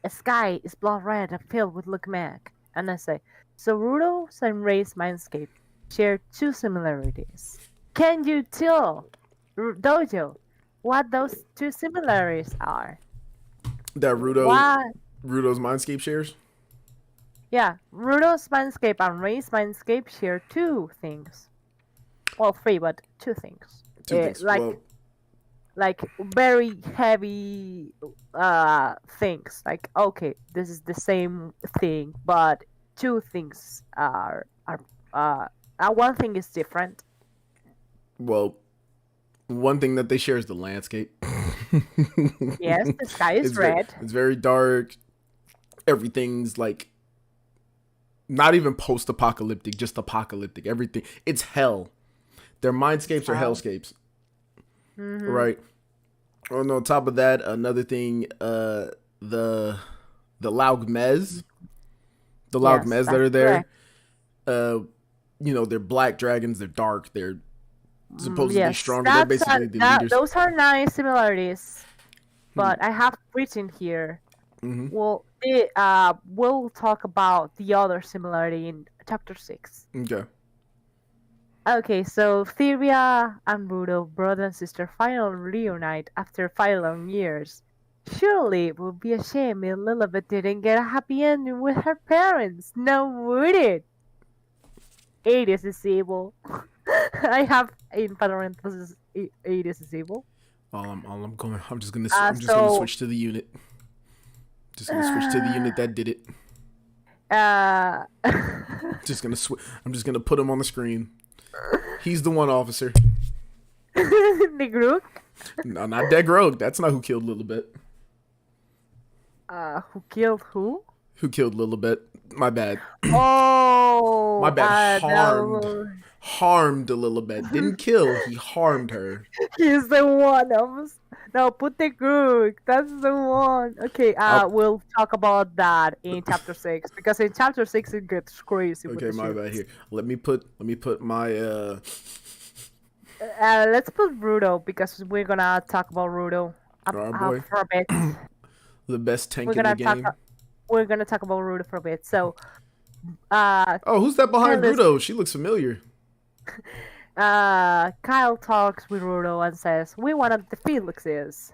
sky is blood red and filled with Lougseus. And I say, so Rudo's and Ray's mindscape share two similarities. Can you tell, Dojo, what those two similarities are? That What? Rudo's mindscape shares. Yeah, Rudo's mindscape and Ray's mindscape share two things. Well, three, but two things. Two things. Like very heavy things. Like, okay, this is the same thing, but two things are one thing is different. Well, one thing that they share is the landscape. Yes, the sky is red. It's very dark. Everything's like not even post-apocalyptic, just apocalyptic. Everything. It's hell. Their mindscapes are hellscapes. Mm-hmm. Right. And on top of that, another thing, the Lougseus, that are there, they're black dragons. They're dark. They're supposed to be stronger. They're basically the leaders. Those are nice similarities, but I have written here. Mm-hmm. Well, we'll talk about the other similarity in chapter 6. Okay. Okay, so Theria and Rudo, brother and sister, finally reunite after 5 long years. Surely it would be a shame if Lilibet didn't get a happy ending with her parents. No, would it? Adel is evil. I have in parentheses, Adel is evil. I'm just gonna switch to the unit. Just gonna switch to the unit that did it. I'm just gonna put him on the screen. He's the one officer. Negruk? No, not Degrog. That's not who killed Lilibet. Who killed who? Who killed Lilibet? My bad. Oh, my bad. Harmed Lilibet. Didn't kill. He harmed her. He's the one. No, put the Grook. That's the one. Okay. We'll talk about that in chapter 6 because in chapter 6 it gets crazy. Okay, my bad. Here, let me put my. Let's put Rudo because we're gonna talk about Rudo for a bit. The best tank in the game. We're gonna talk about Rudo for a bit. So, who's that behind Rudo? She looks familiar. Kyle talks with Rudo and says, "We want to defeat Lougseus."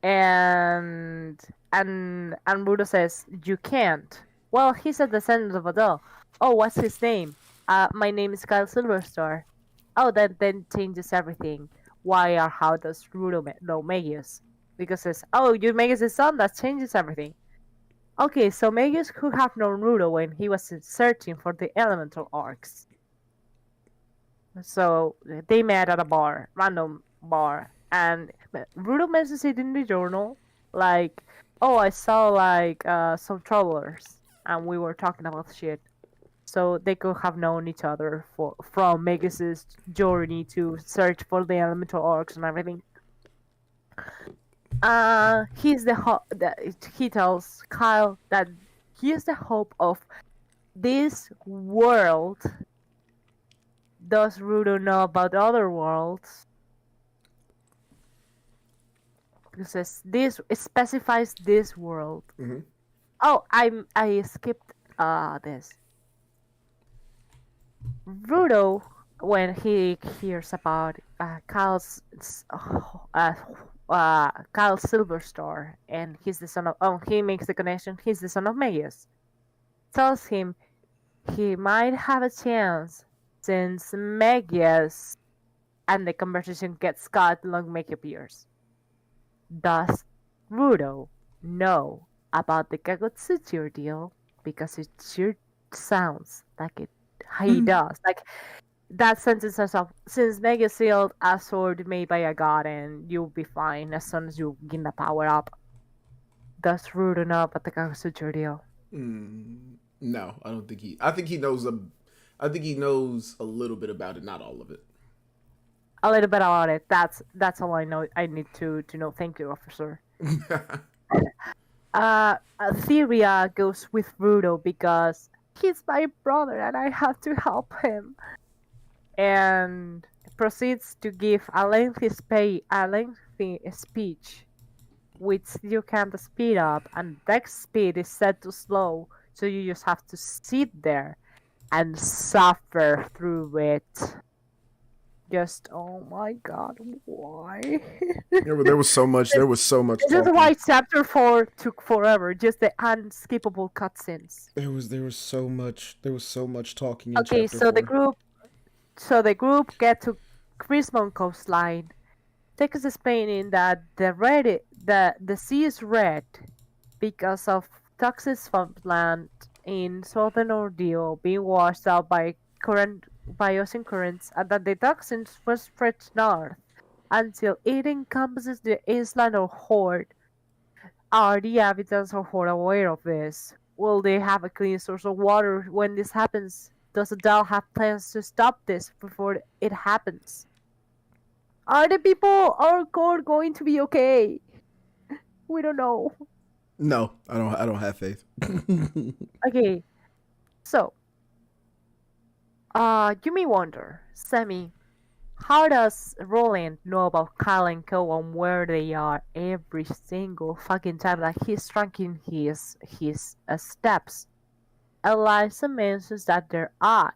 And Rudo says, "You can't." Well, he's a descendant of Adel. Oh, what's his name? My name is Kyle Silverstar. Oh, that then changes everything. Why or how does Rudo know Magius? Because says, "Oh, you're Magius' son." That changes everything. Okay, so Magius could have known Rudo when he was searching for the elemental arcs. So they met at a random bar, and Rudo mentions it in the journal, like, "Oh, I saw like some travelers, and we were talking about shit." So they could have known each other from Magius' journey to search for the elemental arcs and everything. He tells Kyle that he is the hope of this world. Does Rudo know about other worlds? It specifies this world. Mm-hmm. Oh, I skipped this. Rudo, when he hears about Kyle Silverstar, and he's the son of. Oh, he makes the connection. He's the son of Magius. Tells him he might have a chance since Magius, and the conversation gets cut long make appears. Does Rudo know about the Kagutsuchi deal? Because it sure sounds like it. He does. Like that sentence of, since Magius sealed a sword made by a god and you'll be fine as soon as you gain the power up. Does Rudo know about the Kagutsuchi deal? No, I don't think he. I think he knows a little bit about it, not all of it. a little bit about it. That's all I know. I need to know. Thank you, officer. Theria goes with Rudo because he's my brother and I have to help him. And proceeds to give a lengthy speech, which you can't speed up, and dex speed is set to slow, so you just have to sit there and suffer through it. Just oh my god, why? There was so much. There was so much. This is why chapter 4 took forever. Just the unskippable cutscenes. There was so much. There was so much talking. In okay, chapter so 4. the group get to Crismon coastline. Tex is explaining that the sea is red because of toxic swampland in southern Ordeal being washed out by ocean currents, and that the toxins will spread north until it encompasses the island or horde. Are the inhabitants of Horde aware of this? Will they have a clean source of water when this happens? Does Adel have plans to stop this before it happens? Are the people our court going to be okay? We don't know. No, I don't have faith. Okay, so you may wonder, Semi, how does Roland know about Kyle and Co and where they are every single fucking time that he's tracking his steps? Eliza mentions that their eye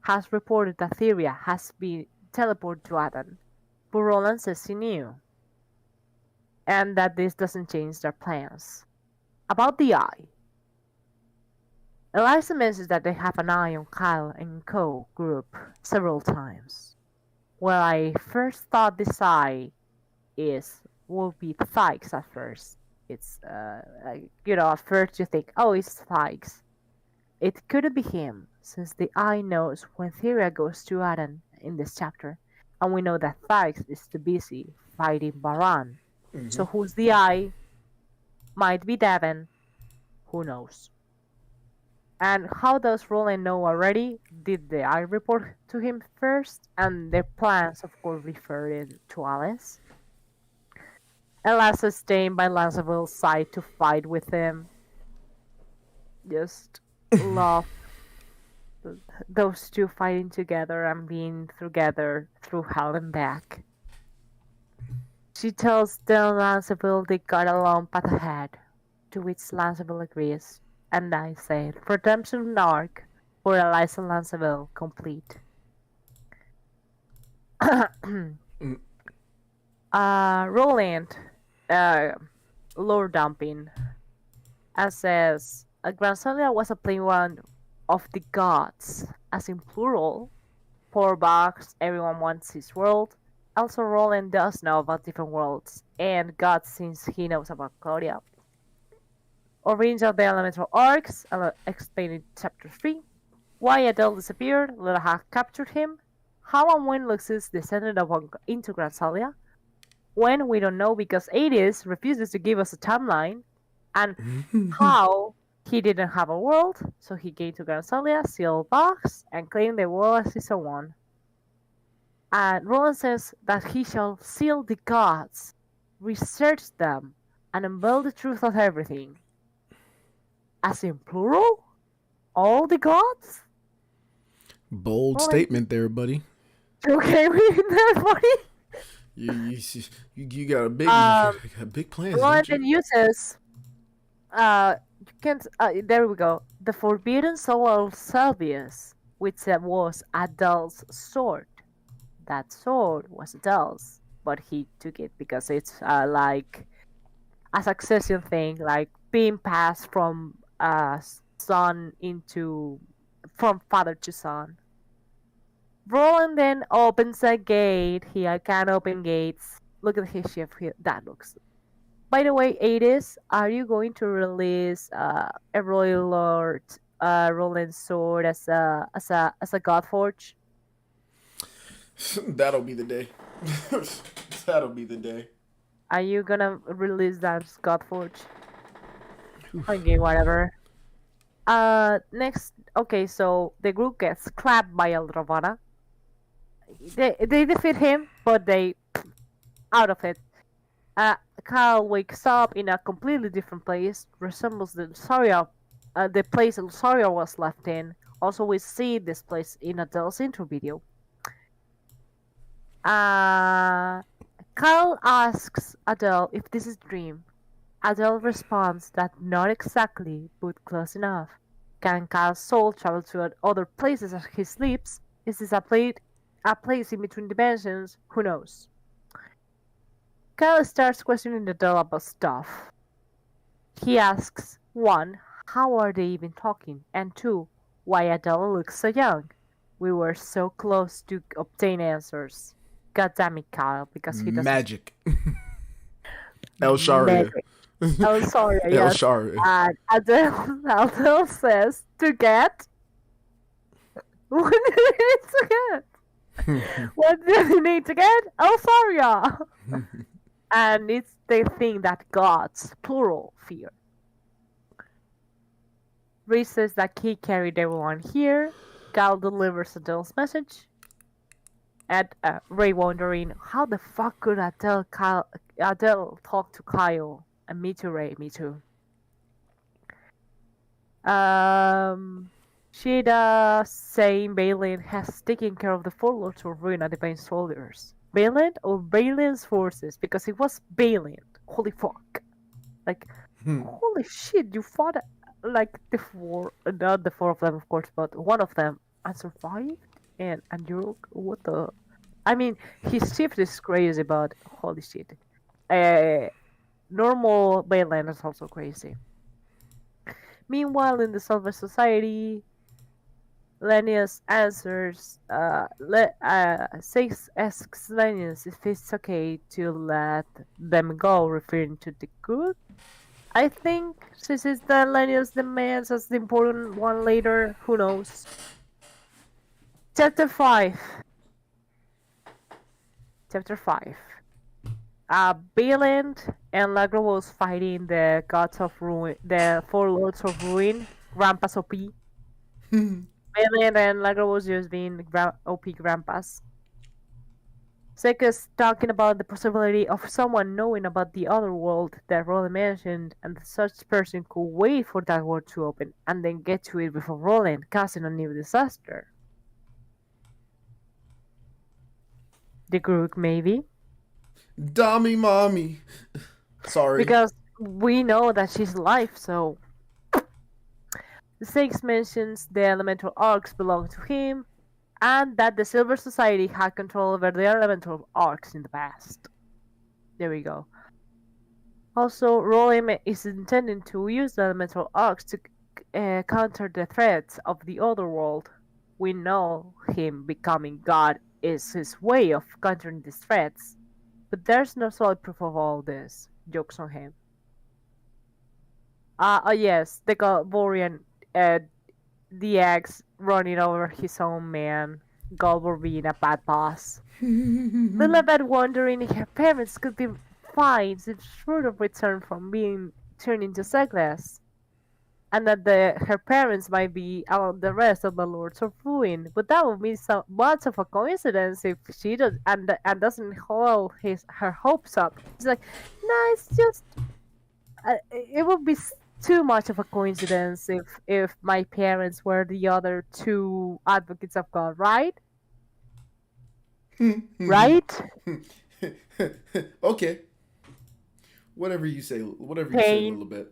has reported that Theria has been teleported to Adel, but Roland says he knew, and that this doesn't change their plans. About the eye, Eliza mentions that they have an eye on Kyle and Co group several times. Well, I first thought this eye will be Thykes at first. It's at first you think, oh, it's Thykes. It couldn't be him, since the eye knows when Theria goes to Adel in this chapter, and we know that Thykes is too busy fighting Baran. Mm-hmm. So who's the eye? Might be Devon. Who knows? And how does Roland know already? Did the eye report to him first? And their plans, of course, referred to Alice. Eliza staying by Lanceville's side to fight with him. Just love those two fighting together and being together through hell and back. She tells Del Lanceville they got a long path ahead, to which Lanceville agrees, and I say, redemption arc for Eliza Lanceville complete. Roland, lore dumping, and says, Granzelia was a plain one of the gods, as in plural. Poor box, everyone wants his world. Also, Roland does know about different worlds and gods since he knows about Claudia. Origins of the elemental arcs, explained in chapter 3. Why Adel disappeared, Lilaha captured him. How and when Lougseus descended into Granzelia. When, we don't know because Adel refuses to give us a timeline. And how he didn't have a world, so he came to Granzelia, sealed box, and claimed the world as his own. And Roland says that he shall seal the gods, research them, and unveil the truth of everything. As in plural? All the gods? Bold statement there, buddy. You okay with that, buddy? You got a big plan. Roland then uses you can't there we go. The forbidden soul of Lougseus, which was Adel's sword. That sword was Adel's, but he took it because it's like a succession thing, like being passed from son from father to son. Roland then opens a gate. He can open gates. Look at his shift here. That looks. By the way, Adis, are you going to release a Royal Lord Roland sword as a Godforge? That'll be the day. That'll be the day. Are you gonna release that as Godforge? Okay, whatever. Next, okay, so the group gets clapped by Eldravana. they defeat him, but they out of it. Kyle wakes up in a completely different place, resembles the place Lusaria was left in. Also, we see this place in Adel's intro video. Kyle asks Adel if this is a dream. Adel responds that not exactly, but close enough. Can Kyle's soul travel to other places as he sleeps? Is this a place in between dimensions? Who knows? Kyle starts questioning Adel about stuff. He asks, 1. How are they even talking? And 2. Why Adel looks so young? We were so close to obtain answers. God damn it, Kyle, because he doesn't... Magic. El Sharia. El Sharia, yes. El Sharia. And Adel says to get... What do you need to get? What do you need to get? El Sharia! And it's the thing that gods, plural, fear. Rhys says that he carried everyone here. Gal delivers Adel's message. And Ray wondering, how the fuck could Adel talk to Kyle? And me too, Ray, me too. Sheeta saying Balin has taken care of the four lords of ruin and divine soldiers. Balin or Balin's forces? Because it was Balin. Holy fuck. Like, holy shit, you fought like not the four of them, of course, but one of them and survived? And you're, what the... I mean, his shift is crazy, but holy shit. Normal Balin is also crazy. Meanwhile, in the Silver Society, Lennius answers, asks Lennius if it's okay to let them go, referring to the good. I think this is the Lennius demands as the important one later, who knows. Chapter 5. Balin and Lagravos fighting the gods of ruin, the four lords of ruin, Grandpas OP. Balin and Lagravos just being OP Grandpas. Sekus talking about the possibility of someone knowing about the other world that Roland mentioned, and such person could wait for that world to open and then get to it before Roland, causing a new disaster. The Grook, maybe. Dummy mommy. Sorry. Because we know that she's alive, so... The Six mentions the elemental arcs belong to him, and that the Silver Society had control over the elemental arcs in the past. There we go. Also, Rolim is intending to use the elemental arcs to counter the threats of the other world. We know him becoming God is his way of countering these threats, but there's no solid proof of all this. Jokes on him. Yes, the Galvorian, the ex running over his own man, Galvor being a bad boss. Lilibet wondering if her parents could be fine since short of return from being turned into Seglas, and that her parents might be out the rest of the Lords of Ruin. But that would be so much of a coincidence if she does and doesn't hold her hopes up. It's like, no, it's just it would be too much of a coincidence if my parents were the other two advocates of God, right? Right? Okay. Whatever you say. Whatever you say a little bit.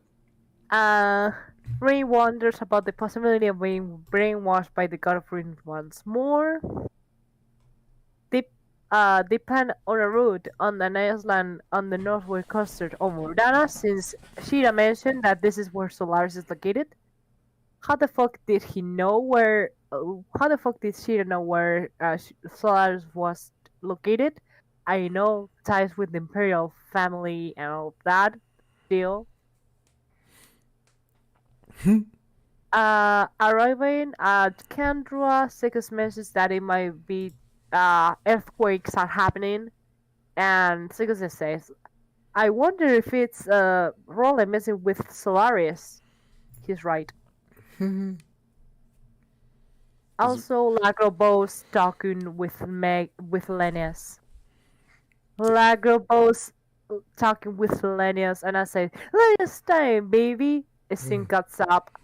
Ray wonders about the possibility of being brainwashed by the God of Ruin once more. They plan on a route on an island on the northwest coast of Mordana, since Shira mentioned that this is where Solaris is located. How the fuck did he know where? How the fuck did Shira know where Solaris was located? I know ties with the Imperial family and all that deal. Arriving at Kendra, Sekus mentions that it might be earthquakes are happening, and Sekus says, I wonder if it's Roland messing with Solaris. He's right. Also, Lagrobos talking with Lennius. Lagrobos talking with Lennius, and I say, Lennius time, baby. A scene cuts up.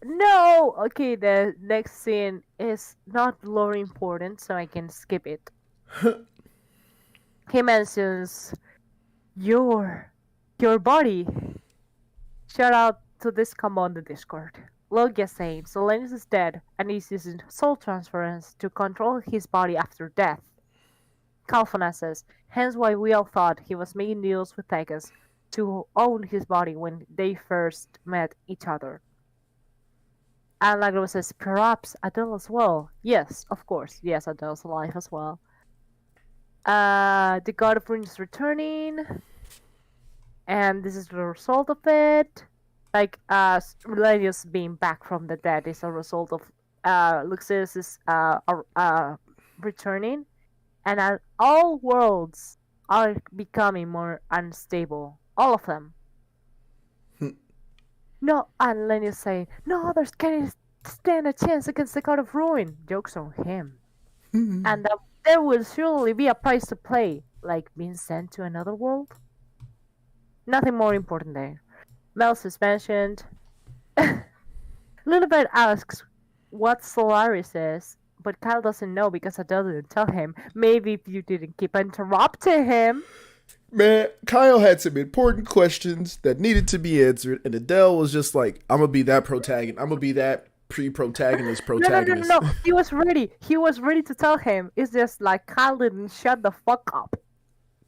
No! Okay, the next scene is not lore important, so I can skip it. He mentions your body. Shout out to this combo on the Discord. Logia saying Solanus is dead and he's using soul transference to control his body after death. Kalfana says, hence why we all thought he was making deals with Tychus to own his body when they first met each other. And Lagro says, perhaps Adel as well. Yes, of course. Yes, Adel's alive as well. The God of Ruin is returning. And this is the result of it. Like, Relanius being back from the dead is a result of Lougseus returning. And all worlds are becoming more unstable. All of them. No, and Lennius saying, no others can stand a chance against the God of Ruin. Joke's on him. And there will surely be a price to pay, like being sent to another world. Nothing more important there. Mel's is mentioned. Lilibet asks what Solaris is, but Kyle doesn't know because Adel didn't tell him. Maybe if you didn't keep interrupting him. Man, Kyle had some important questions that needed to be answered, and Adele was just like, I'm gonna be that protagonist. I'm gonna be that protagonist. No. He was ready. He was ready to tell him. It's just like Kyle didn't shut the fuck up.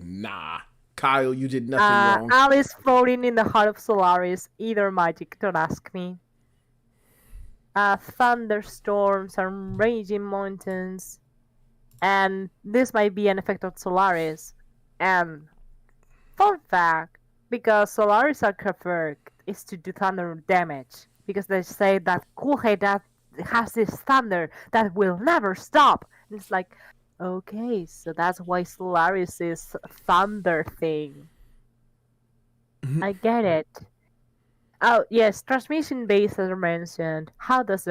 Nah. Kyle, you did nothing wrong. Alice floating in the heart of Solaris. Either magic, don't ask me. Thunderstorms and raging mountains. And this might be an effect of Solaris. And fun fact, because Solaris artifact is to do thunder damage. Because they say that Kulhe that has this thunder that will never stop. And it's like, okay, so that's why Solaris is thunder thing. I get it. Oh yes, transmission base as mentioned. How does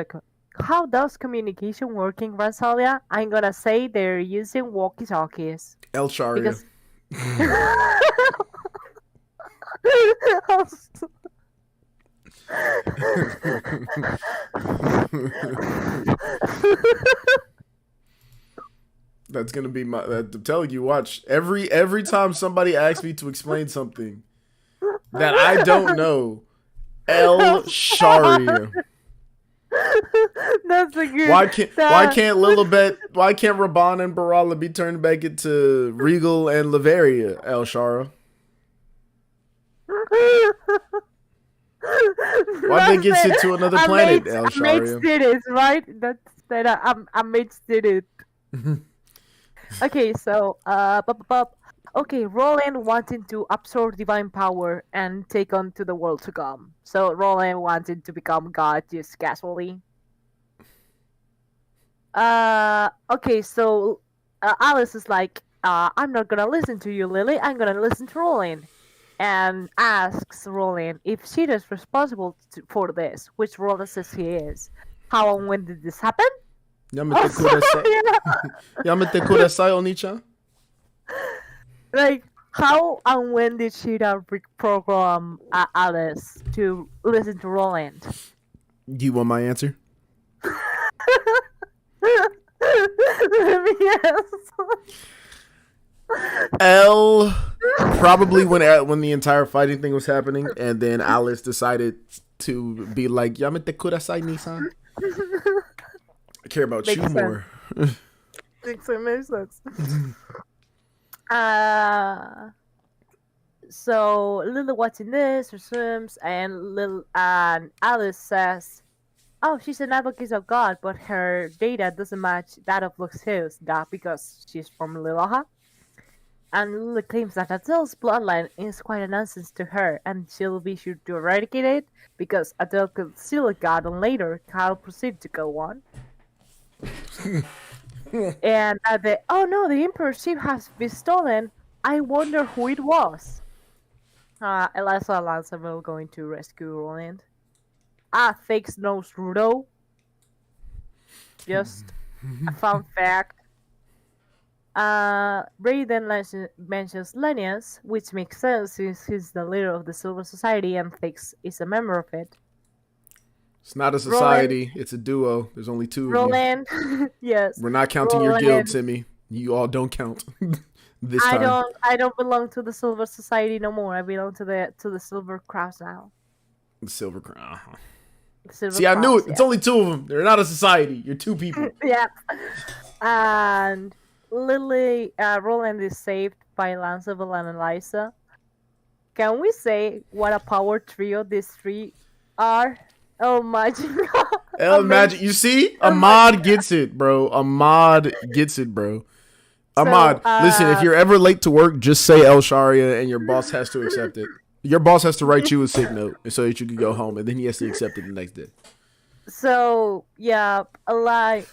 communication work in Granzelia? I'm gonna say they're using walkie-talkies. El Sharia. Because... That's gonna be my. I'm telling you, watch every time somebody asks me to explain something that I don't know. El Sharia. That's a good. Why can't Lilibet? Why can't Raban and Barala be turned back into Regal and Laveria? El Shara. Why they get sent to another planet? El Sharia. Did it right. That's that. Mates did it. Okay, so okay, Roland wanting to absorb divine power and take on to the world to come. So Roland wanted to become God just casually. Okay, so Alice is like, I'm not gonna listen to you, Lily. I'm gonna listen to Roland, and asks Roland if she is responsible for this, which Roland says he is. How and when did this happen? Yamete kudasai, Oni-chan? Like, how and when did Shida reprogram Alice to listen to Roland? Do you want my answer? Yes. L probably when the entire fighting thing was happening, and then Alice decided to be like, Yamete kudasai, Nissan. I care about Makes you sense. more. Makes sense. So Lily watching this resumes, and Alice says, "Oh, she's an advocate of God, but her data doesn't match that of Lougseus, because she's from Lilaha." And Lily claims that Adel's bloodline is quite a nonsense to her, and she'll be sure to eradicate it because Adel could steal a god, and later Kyle proceeded to go on. And the Emperor's ship has been stolen. I wonder who it was. Eliza Alonso will going to rescue Roland. Fakes knows Rudo. Just a fun fact. Ray then mentions Lennius, which makes sense since he's the leader of the Silver Society and Fix is a member of it. It's not a society. It's a duo. There's only two of you. Roland, yes. We're not counting your guild, Simi. You all don't count this time. I don't belong to the Silver Society no more. I belong to the Silver Cross now. The Silver Crown. Silver See, I knew it. Yeah. It's only two of them. They're not a society. You're two people. Yeah. And Roland is saved by Lancel and Eliza. Can we say what a power trio these three are? Oh my god. Imagine. You see? Ahmad gets it, bro. Ahmad gets it, bro. Ahmad, listen, if you're ever late to work, just say El Sharia and your boss has to accept it. Your boss has to write you a sick note so that you can go home, and then he has to accept it the next day. So, yeah, Eliza,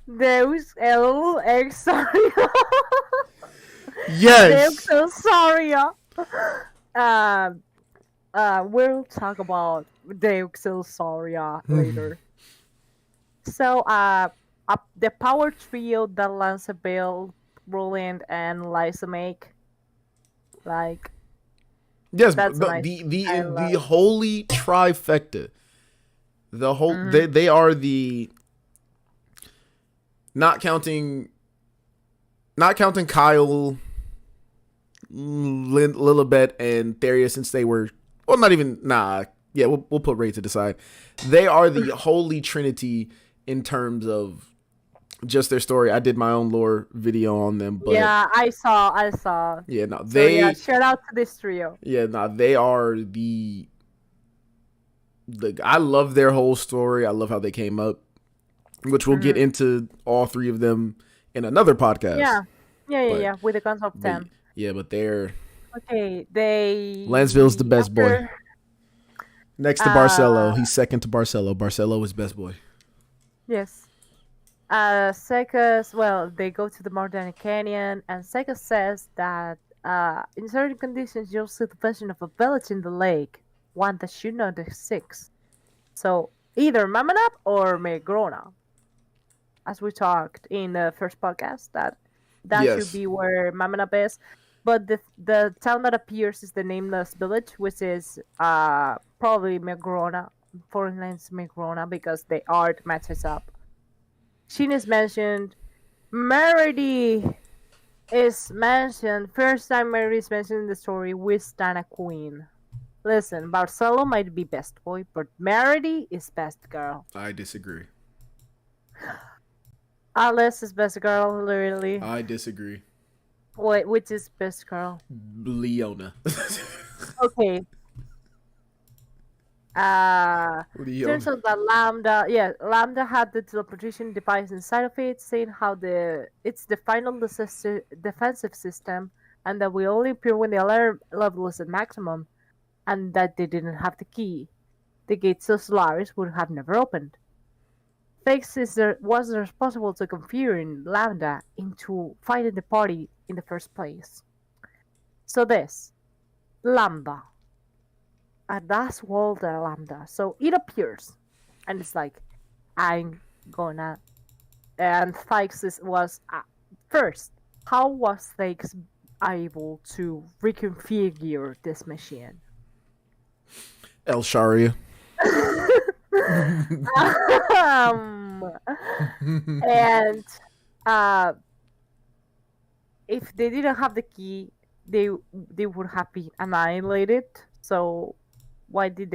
Deus Ex Saria. Yes. Deus Ex Saria. We'll talk about Deus Ex Saria later. So, the power trio that Lancel, Roland, and Liza make, like, yes, that's the, nice. the holy trifecta. The whole they are the not counting Kyle, Lilibet, and Therius, since they were not even yeah, we'll put Ray to the side. They are the holy trinity in terms of just their story. I did my own lore video on them, but yeah, I saw. Yeah, no, shout out to this trio. Yeah, no, they are the I love their whole story. I love how they came up, which we'll get into all three of them in another podcast. Yeah, with the concept of them. Yeah, but they're okay. Lanceville's the best boy. Next to Barcelo, he's second to Barcelo. Barcelo is best boy. Yes. Secus, well, they go to the Mardani Canyon, and Secus says that in certain conditions you'll see the vision of a village in the lake, one that should not exist. So either Mamanap or Megrona, as we talked in the first podcast, that should be where Mamanap is. But the town that appears is the nameless village, which is probably Megrona, foreign lands Megrona, because the art matches up. Sheen is mentioned. Meredy is mentioned. First time Meredy is mentioned in the story with Dana Queen. Listen, Barcelo might be best boy, but Meredy is best girl. I disagree. Alice is best girl, literally. I disagree. Wait, which is best girl? Leona. Okay. Turns out that Lambda had the teleportation device inside of it, saying how it's the final defensive system, and that will only appear when the alarm level is at maximum, and that they didn't have the key. The gates of Solaris would have never opened. Fix was responsible to confusing Lambda into fighting the party in the first place. So Lambda. That's Walter Lambda. So it appears, and it's like, I'm gonna. And Fikes was first. How was Fikes able to reconfigure this machine? El Sharia. And if they didn't have the key, they would have been annihilated. So why did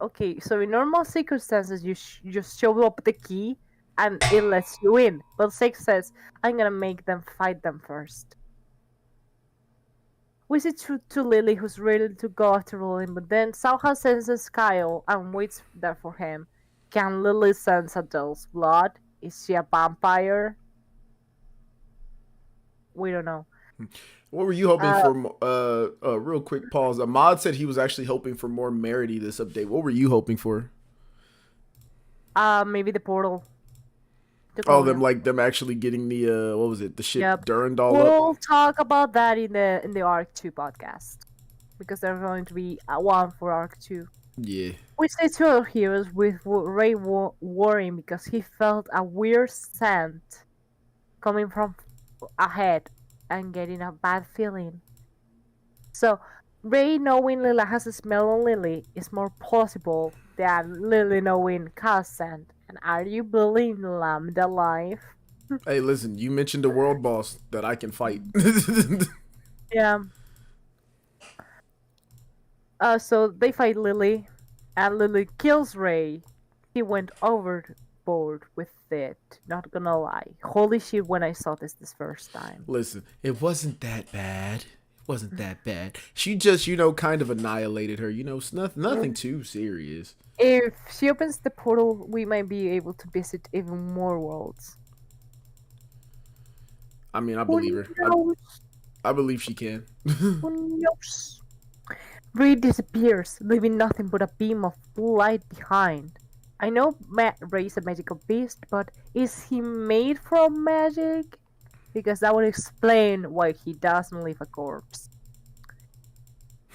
okay, so in normal circumstances you just show up the key and it lets you in, but Six says I'm gonna make them fight them first. We see to Lily, who's ready to go after Roland, but then somehow senses Kyle and waits there for him. Can Lily sense Adel's blood? Is she a vampire? We don't know. What were you hoping for? Real quick pause. Ahmad said he was actually hoping for more Meredy this update. What were you hoping for? Maybe the portal. Them actually getting the what was it? The ship Durandal. We'll talk about that in the Arc 2 podcast, because there's going to be one for Arc 2. Yeah. We see two of heroes with Ray worrying because he felt a weird scent coming from ahead and getting a bad feeling. So Ray knowing Lila has a smell on Lily is more plausible than Lily knowing Kaz's scent. And are you believing Lambda life? Hey, listen, you mentioned a world boss that I can fight. Yeah. So they fight Lily, and Lily kills Ray. He went overboard with it. Not gonna lie. Holy shit! When I saw this first time. Listen, it wasn't that bad. It wasn't that bad. She just, kind of annihilated her. Nothing too serious. If she opens the portal, we might be able to visit even more worlds. I mean, I believe her. I believe she can. Who knows? Ray disappears, leaving nothing but a beam of blue light behind. I know Ray's a magical beast, but is he made from magic? Because that would explain why he doesn't leave a corpse.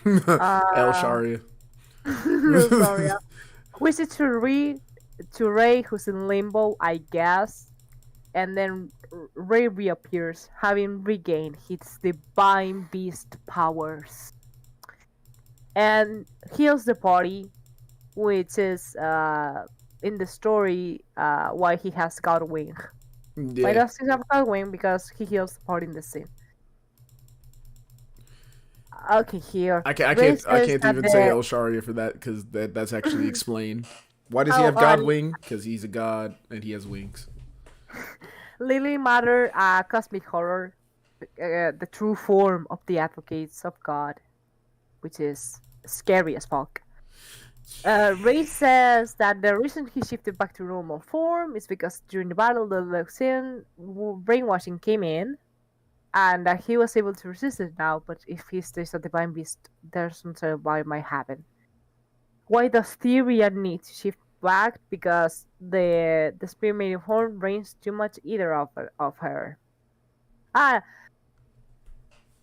El Sharia. Sorry. We see to Ray, who's in limbo, I guess, and then Ray reappears, having regained his divine beast powers, and heals the party, which is in the story why he has Godwing. Yeah. Why does he have Godwing? Because he heals the party in the scene. Okay, here. I can't even say El Sharia for that because that's actually explained. Why does he have God wing? Because he's a god and he has wings. Lily Matter, cosmic horror, the true form of the advocates of God, which is scary as fuck. Ray says that the reason he shifted back to normal form is because during the battle, the Lougseus brainwashing came in, and he was able to resist it now. But if he stays a divine beast, there's some sort of why might happen. Why does Theria need to shift back? Because the spirit made of horn reigns too much either of her.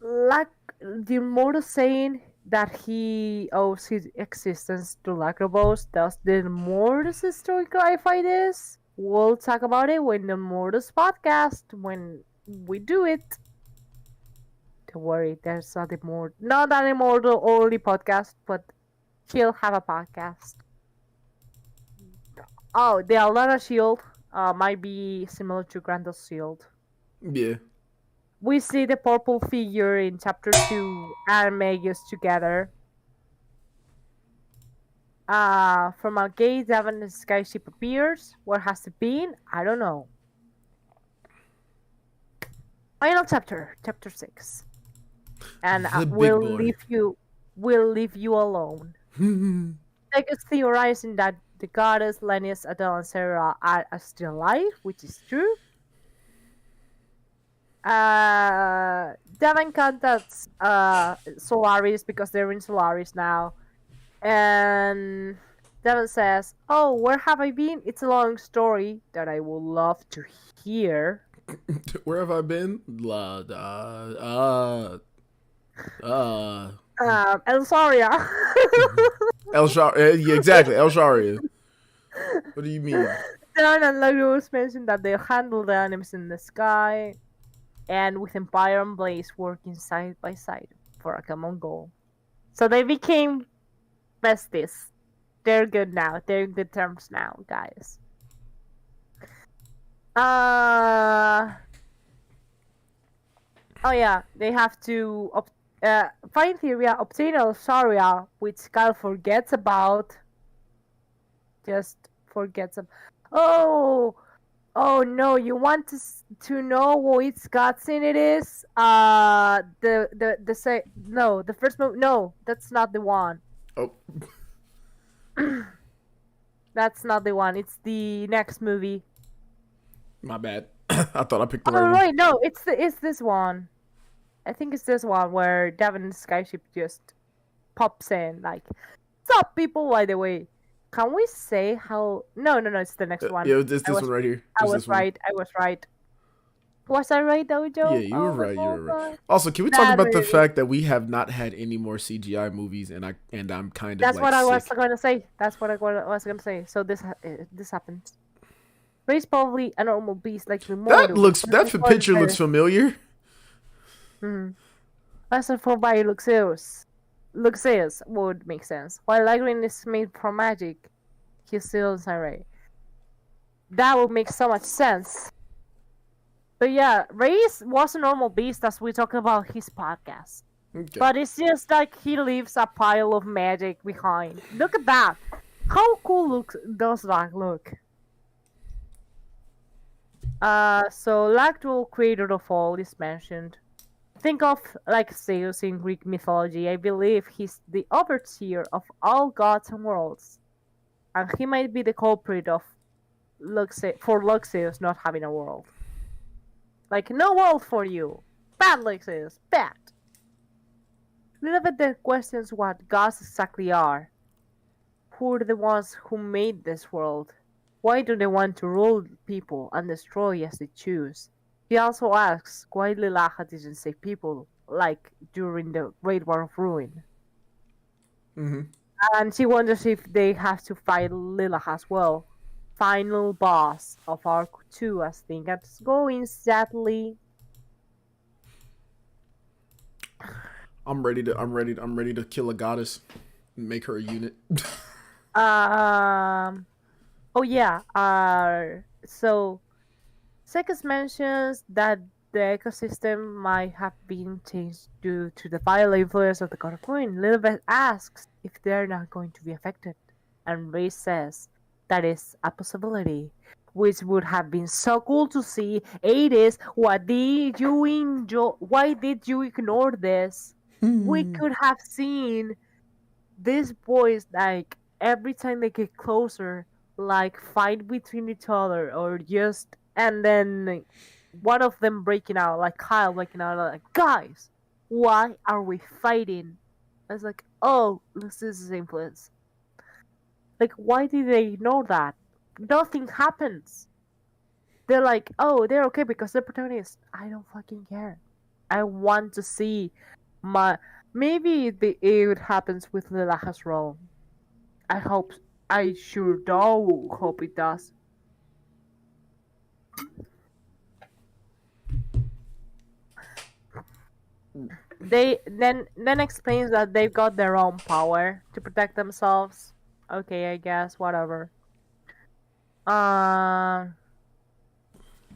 Like the immortal saying that he owes his existence to Lacrobos. Does the Immortus story clarify this? We'll talk about it when the Immortus podcast, when we do it. Don't worry, there's not an immortal only podcast, but he'll have a podcast. Oh, the Aldana shield might be similar to Grandel's shield. Yeah. We see the purple figure in chapter 2 and Magus together. From a gate, Devon skyship appears. Where has it been? I don't know. Final chapter, chapter 6. And we'll leave you alone. Magus theorizing that the goddess, Lennis, Adel, and Sarah are still alive, which is true. Devon contacts Solaris because they're in Solaris now, and Devon says, "Oh, where have I been? It's a long story that I would love to hear." Where have I been? El Sharia. El Sharia, yeah, exactly, El Sharia. What do you mean? Dan and Lagos mentioned that they'll handle the enemies in the sky, and with Empire and Blaze working side by side for a common goal. So they became besties. They're good now. They're in good terms now, guys. Oh yeah, they have to find Theria, obtain Alsaria, which Kyle forgets about. Just forgets about. Oh no! You want to know which cutscene it is? The first movie. No, that's not the one. Oh. That's not the one. It's the next movie. My bad. I thought I picked the right one. Right, no, it's this one. I think it's this one where Devon's skyship just pops in like, "What's up, people?" By the way, can we say how? No, it's the next one. Yeah, it's this one right here. I was right. Was I right, Dojo? Yeah, you were Oh my right. You were right. god. Also, can we talk That about the really. fact that we have not had any more CGI movies, and I'm kind of That's like what I was sick. going to say. That's what I was going to say. So this happens. Ray's probably a normal beast like Mimoru, but That searching for the picture looks better. familiar. Mm-hmm. Lesson for by Lougseus. Lougseus would make sense. While Lagrin is made from magic, he's still inside Ray. That would make so much sense. But yeah, Ray was a normal beast as we talk about his podcast. Okay. But it's just like he leaves a pile of magic behind. Look at that. How cool does that look? So Lagdul, creator of all, is mentioned. Think of like Zeus in Greek mythology. I believe he's the overseer of all gods and worlds. And he might be the culprit of Lougseus not having a world. Like, no world for you. Bad Lougseus, bad. Little bit the questions what gods exactly are. Who are the ones who made this world? Why do they want to rule people and destroy as they choose? He also asks why Lilaha didn't save people, like during the Great War of Ruin. Mm-hmm. And she wonders if they have to fight Lilaha as well. Final boss of Arc 2 as things going sadly. I'm ready to kill a goddess and make her a unit. Oh yeah. So Sekis mentions that the ecosystem might have been changed due to the violent influence of the God of Ruin. Lilibet asks if they're not going to be affected, and Ray says that is a possibility, which would have been so cool to see. It is. What did you enjoy? Why did you ignore this? We could have seen these boys like every time they get closer, like fight between each other, or just and then one of them breaking out, like Kyle breaking out, like guys, why are we fighting? I was like, oh, this is influence. Like, why did they ignore that? Nothing happens. They're like, oh, they're okay because they're protagonists. I don't fucking care. I want to see my. Maybe it happens with Lilaha's role. I hope. I sure do hope it does. They then explains that they've got their own power to protect themselves. Okay, I guess whatever.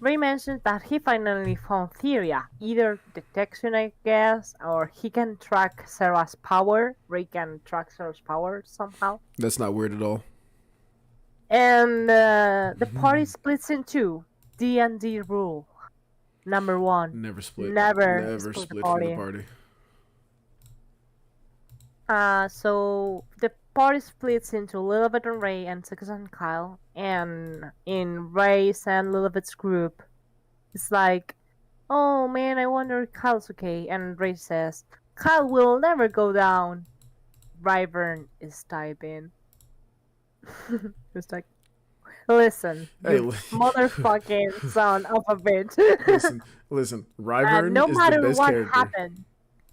Ray mentions that he finally found Theria, either detection, I guess, or he can track Sarah's power. Ray can track Sarah's power somehow. That's not weird at all. And the party splits in two. D&D rule. Number 1. Never split. Never split the from party. the party. So the party splits into Lilibet and Ray and Six and Kyle. And in Ray's and Lilibet's group, it's like, oh man, I wonder if Kyle's okay. And Ray says, Kyle will never go down. Ryvern is typing. It's like, listen, Hey, you motherfucking son of a bitch. listen. Ryvern no is matter the best what character. happens,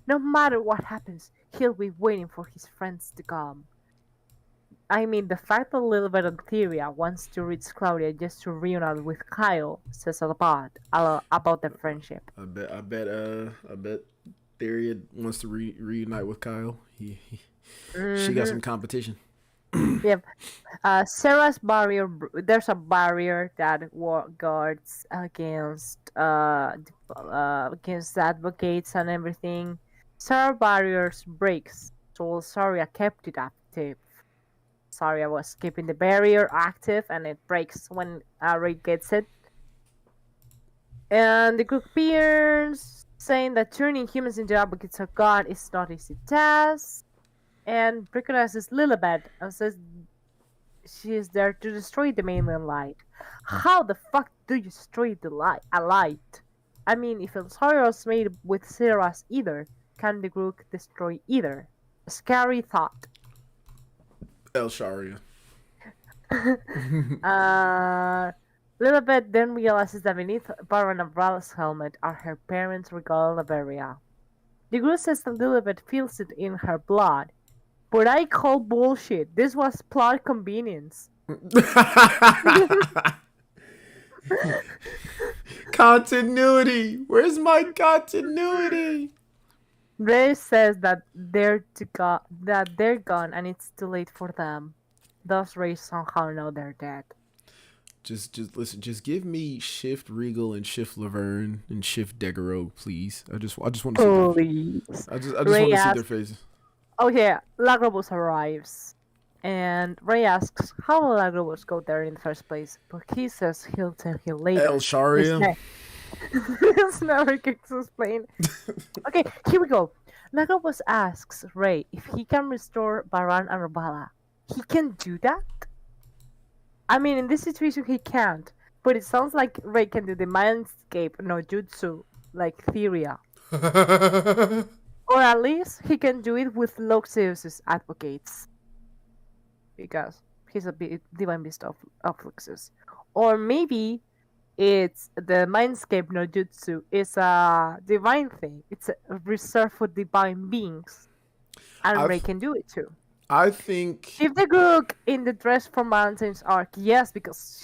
no matter what happens, he'll be waiting for his friends to come. I mean, the fact that Lilibet and Theria wants to reach Claudia just to reunite with Kyle says a lot about their friendship. I bet Theria wants to reunite with Kyle. She got some competition. Yep. Sarah's barrier. There's a barrier that guards against advocates and everything. Sarah barriers breaks, so Saria kept it active. Saria was keeping the barrier active, and it breaks when Ray gets it. And the group appears saying that turning humans into advocates of God is not an easy task. And recognizes Lilibet and says she is there to destroy the mainland light. How the fuck do you destroy a light? I mean, if Elsaria was made with Sarah's either, can the group destroy either? A scary thought. Elsharia. Lilibet then realizes that beneath Baron Abrala's helmet are her parents' regal Laveria. The guru says that Lilibet feels it in her blood, but I call bullshit. This was plot convenience. Continuity. Where's my continuity? Ray says that they're gone and it's too late for them. Thus Ray somehow know they're dead. Just listen. Just give me Shift Regal and Shift Laverne and Shift Degaro, please. I just want to see their. Please. I just want Ray to see their asks, faces. okay, Lagrobus arrives. And Ray asks how will Lagrobus go there in the first place, but he says he'll tell you later. El Sharia. This never gets explained. Okay, here we go. Lagrobus asks Ray if he can restore Baran and Rabala. He can do that? I mean, in this situation he can't, but it sounds like Ray can do the Mindscape no Jutsu, like Theria. Or at least he can do it with Lougseus' advocates. Because he's a divine beast of Lougseus. Or maybe it's the Mindscape no Jutsu is a divine thing. It's reserved for divine beings. And Ray can do it too. I think Shift the Grook in the Dress for Mountains arc, yes, because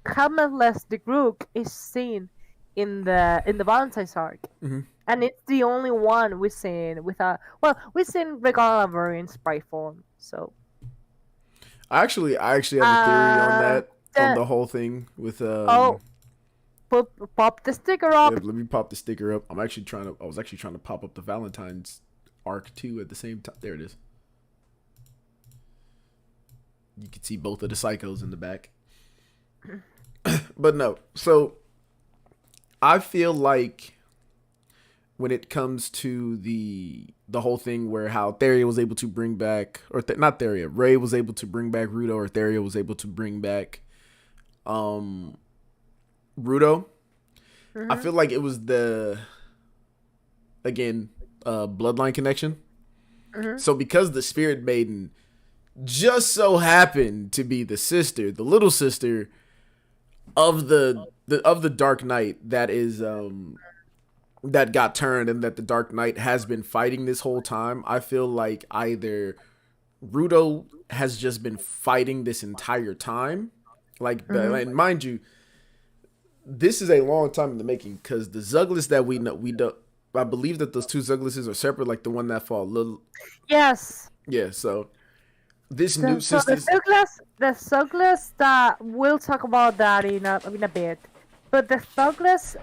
helmetless the Grook is seen in the Valentine's arc, and it's the only one we've seen we've seen Regala in sprite form. So I actually have a theory on that, on the whole thing with pop the sticker up. Yeah, let me pop the sticker up. I was actually trying to pop up the Valentine's arc too at the same time. There it is. You can see both of the psychos in the back. But no. So I feel like when it comes to the whole thing where how Theria was able to bring back, or not Theria, Ray was able to bring back Rudo, or Theria was able to bring back Rudo. I feel like it was the bloodline connection. So because the Spirit Maiden just so happened to be the little sister of the Dark Knight that is that got turned, and that the Dark Knight has been fighting this whole time. I feel like either Rudo has just been fighting this entire time, and mind you, this is a long time in the making, because the Zuglis that we don't. I believe that those two Zuglises are separate, like the one that fought Yes. Yeah, so this new sister. The Zuglis that we'll talk about that in a bit. But the Zuglis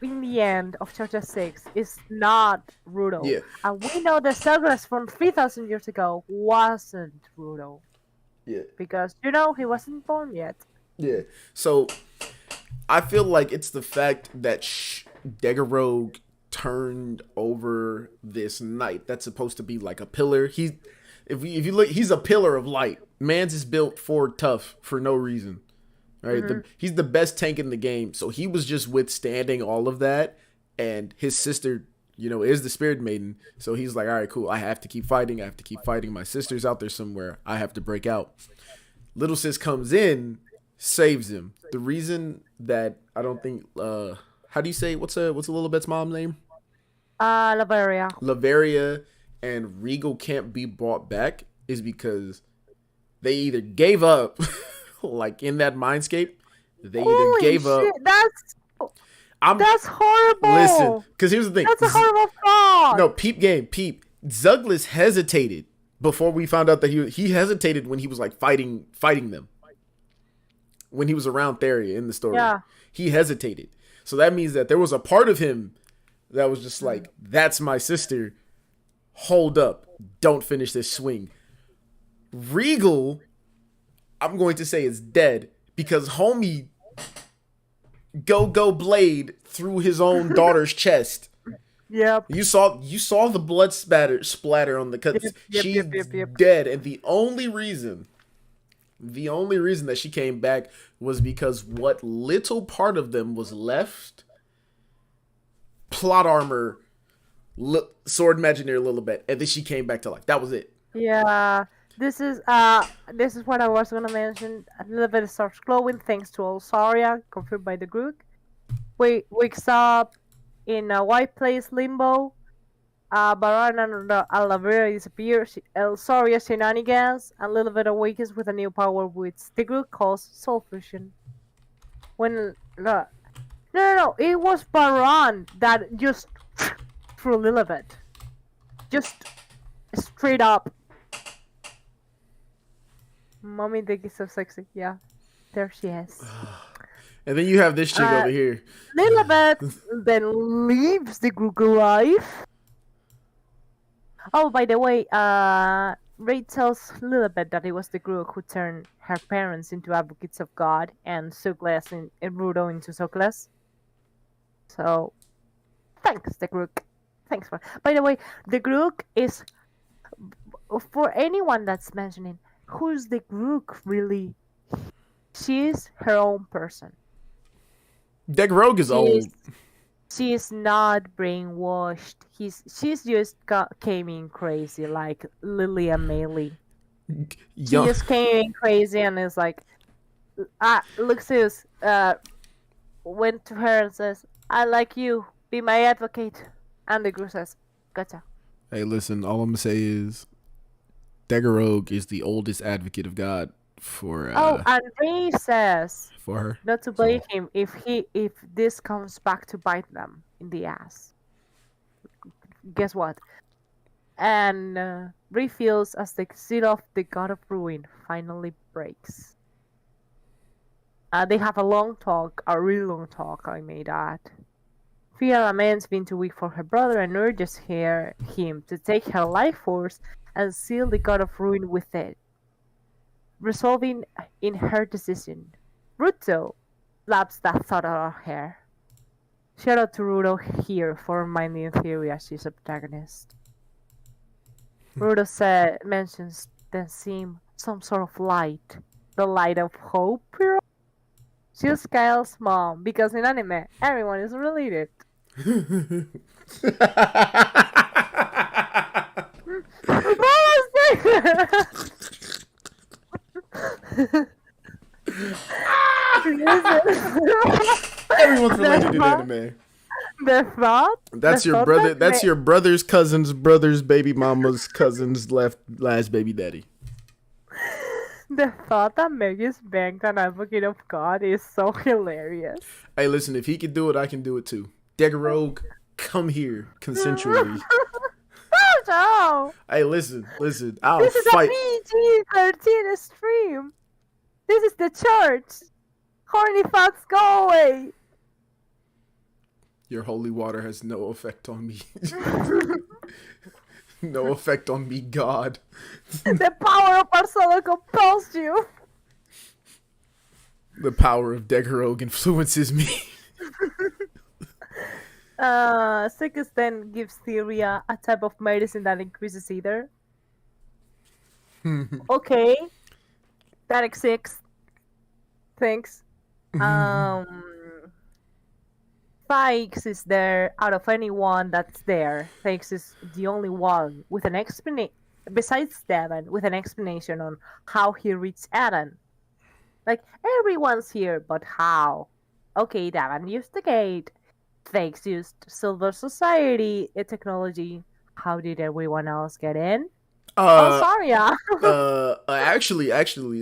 in the end of Chapter 6 is not Rudo. Yeah. And we know the Zuglis from 3,000 years ago wasn't Rudo. Yeah. Because, he wasn't born yet. Yeah. So I feel like it's the fact that Degarog turned over this knight that's supposed to be like a pillar. If you look, he's a pillar of light. Mans is built for tough for no reason, right? He's the best tank in the game, so he was just withstanding all of that. And his sister, is the Spirit Maiden, so he's like, all right, cool. I have to keep fighting. My sister's out there somewhere. I have to break out. Little sis comes in, saves him. The reason that I don't think, how do you say what's a little bit's mom's name? Laveria and Regal can't be brought back is because they either gave up, like in that Mindscape, Holy gave up. That's horrible. Listen, because here's the thing. That's a horrible thought. No, peep. Zuglis hesitated before we found out that he hesitated when he was like fighting them. When he was around Theria in the story, he hesitated. So that means that there was a part of him that was just like, that's my sister. Hold up. Don't finish this swing. Regal, I'm going to say, is dead because homie go blade through his own daughter's chest. Yep. You saw the blood splatter on the cut. She's dead, and the only reason that she came back was because what little part of them was left, plot armor, sword imagineer Lilibet, and then she came back to life. That was it. Yeah. This is what I was gonna mention. A little bit starts glowing thanks to Alsaria, confirmed by the group. Wakes up in a white place limbo. Baran and Alavera disappear. Alsaria shenanigans. A little bit awakens with a new power, which the group calls soul fusion. When no, it was Baran that just threw Lilibet. Just straight up. Mommy Dick is so sexy. Yeah, there she is. And then you have this chick over here. Lilibet then leaves the group alive. Oh, by the way, Ray tells Lilibet that it was the group who turned her parents into advocates of God and Suglas and Rudo into Soklas. So, thanks, the group. Thanks for. By the way, the group is for anyone that's mentioning who's the group really. She's her own person. Deck Rogue is old. She's not brainwashed. She's just came in crazy like Lily and Melee. She just came in crazy and is like, Lougseus went to her and says, "I like you. Be my advocate." And the group says, "Gotcha." Hey, listen. All I'm gonna say is, Degarogue is the oldest advocate of God for. And Ray says for her not to blame him if this comes back to bite them in the ass. Guess what? And Ray feels as the seal of the God of Ruin finally breaks. They have a long talk, a really long talk. I made that. Fia laments being too weak for her brother and urges him to take her life force and seal the God of Ruin with it, resolving in her decision. Ruto slaps that thought out of her. Shout out to Ruto here for reminding Theory as she's a protagonist. Ruto mentions then seem some sort of light. The light of hope, Piro? She's Kyle's mom, because in anime, everyone is related. Everyone's related in anime. The thought? That's your brother. That's your brother's cousin's brother's baby mama's cousin's last baby daddy. The thought that Maggie's banked an advocate of God is so hilarious. Hey, listen, if he can do it, I can do it too. Degarogue, come here consensually. No. Hey, listen, I'll this is fight. a PG-13 stream. This is the church. Horny thoughts, go away. Your holy water has no effect on me. No effect on me, God. The power of Barcelona compels you. The power of Degarogue influences me. Sickness then gives Theria a type of medicine that increases either. Okay. That exists. Thanks. Fikes is there out of anyone that's there. Fikes is the only one with an explanation, besides Devon, with an explanation on how he reached Adam. Like, everyone's here, but how? Okay, Devon used the gate. Fakes used Silver Society technology. How did everyone else get in? Sorry, yeah. Actually,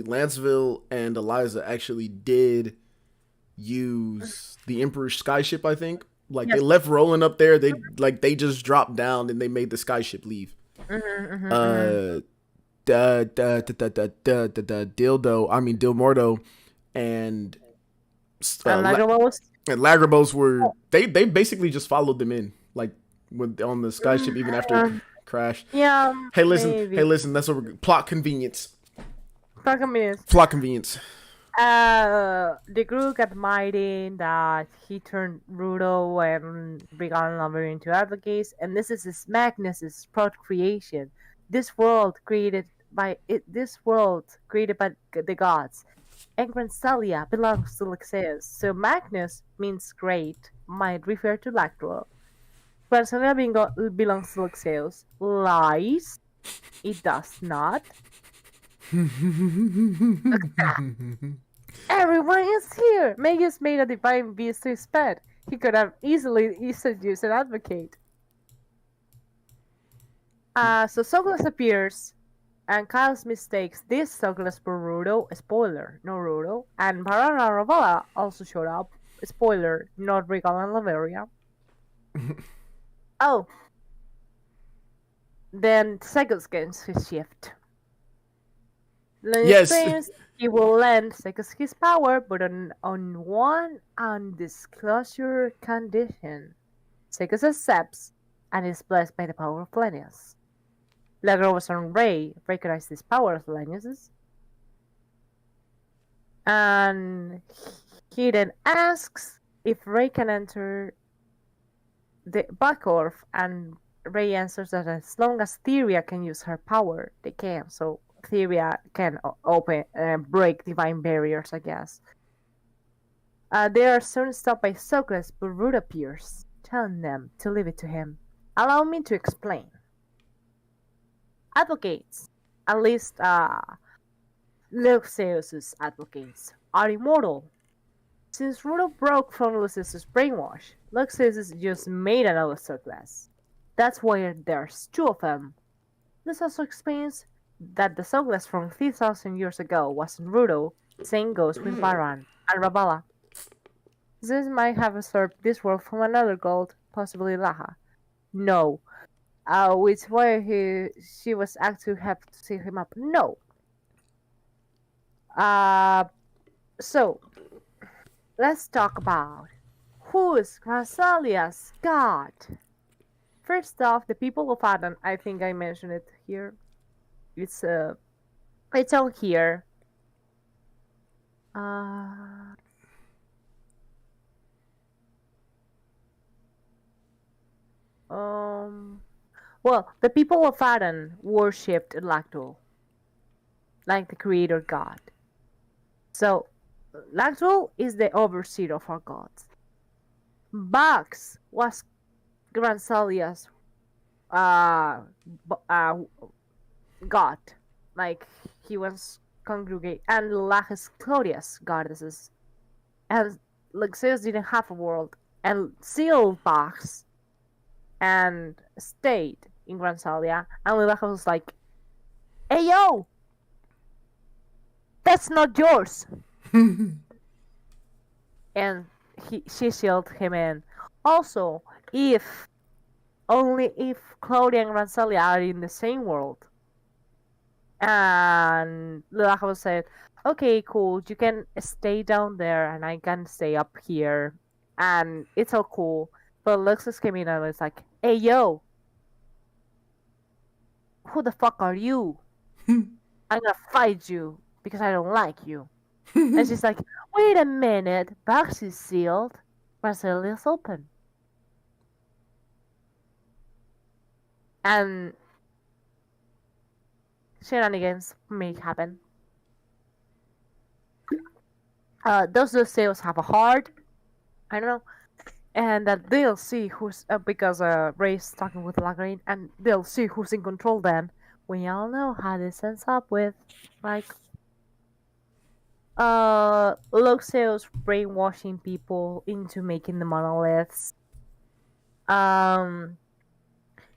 Lanceville and Eliza actually did use the Emperor's skyship, I think. Like, yes. They left Roland up there. They just dropped down and they made the skyship leave. Dilmordo and Lagrabos were they basically just followed them in, like, on the skyship even after it crashed. Yeah. Hey, listen. That's what plot convenience. Plot convenience. The group admitting that he turned Rudo and Brigan Lumber into advocates, and this is his Magnus's procreation. This world created by the gods, and Granzelia belongs to Lougseus. So Magnus means great, might refer to Lactro. Granzelia belongs to Lougseus. Lies. It does not. Everyone is here! Magus made a divine beast his pet. He could have easily seduced an advocate. So Soglas appears, and Kyle's mistakes this Soglas for Rudo, spoiler, no Rudo, and Barana Ravala also showed up, spoiler, not Regal and Laveria. Oh. Then Segus gains his shift. Yes. Experience, he will lend Segus his power, but on one undisclosure condition. Segus accepts and is blessed by the power of Lenius. Lagros and Ray recognize this power of Lenius's. And he then asks if Ray can enter the Bakorf, and Ray answers that as long as Theria can use her power, they can. So Theria can break divine barriers, I guess. They are soon stopped by Socrates, but Root appears, telling them to leave it to him. Allow me to explain. Advocates, at least Lougseus' advocates, are immortal. Since Rudo broke from Lougseus' brainwash, Lougseus just made another Socrates. That's why there's two of them. This also explains that the Soglas from 3,000 years ago wasn't Rudo. Same goes with Baran and Ravala. Zeus might have usurped this world from another god, possibly Laha. No. Which why she was actually have to see him up. No. So let's talk about who's Granzelia's god. First off, the people of Adam. I think I mentioned it here. It's on here. Well, the people of Adam worshipped Lactul, like the creator god. So, Lactul is the overseer of our gods. Bax was Granzelia's god, like he was congregate, and Lilaha's Claudia's goddesses. And Lougseus didn't have a world, and sealed Bax and stayed in Granzelia, and Lilaha was like, "Hey yo, that's not yours." And she sealed him in. Also, only if Claudia and Granzelia are in the same world. And Lilaha said, "Okay, cool, you can stay down there and I can stay up here." And it's all cool. But Lougseus came in and was like, "Hey yo, who the fuck are you? I'm gonna fight you because I don't like you." And she's like, "Wait a minute, Bax is sealed, Granzelia is open." And shenanigans may happen. Those sales have a heart. I don't know. And that they'll see who's because Ray's talking with Lagrange, and they'll see who's in control. Then we all know how this ends up with, like, Lougseus brainwashing people into making the monoliths.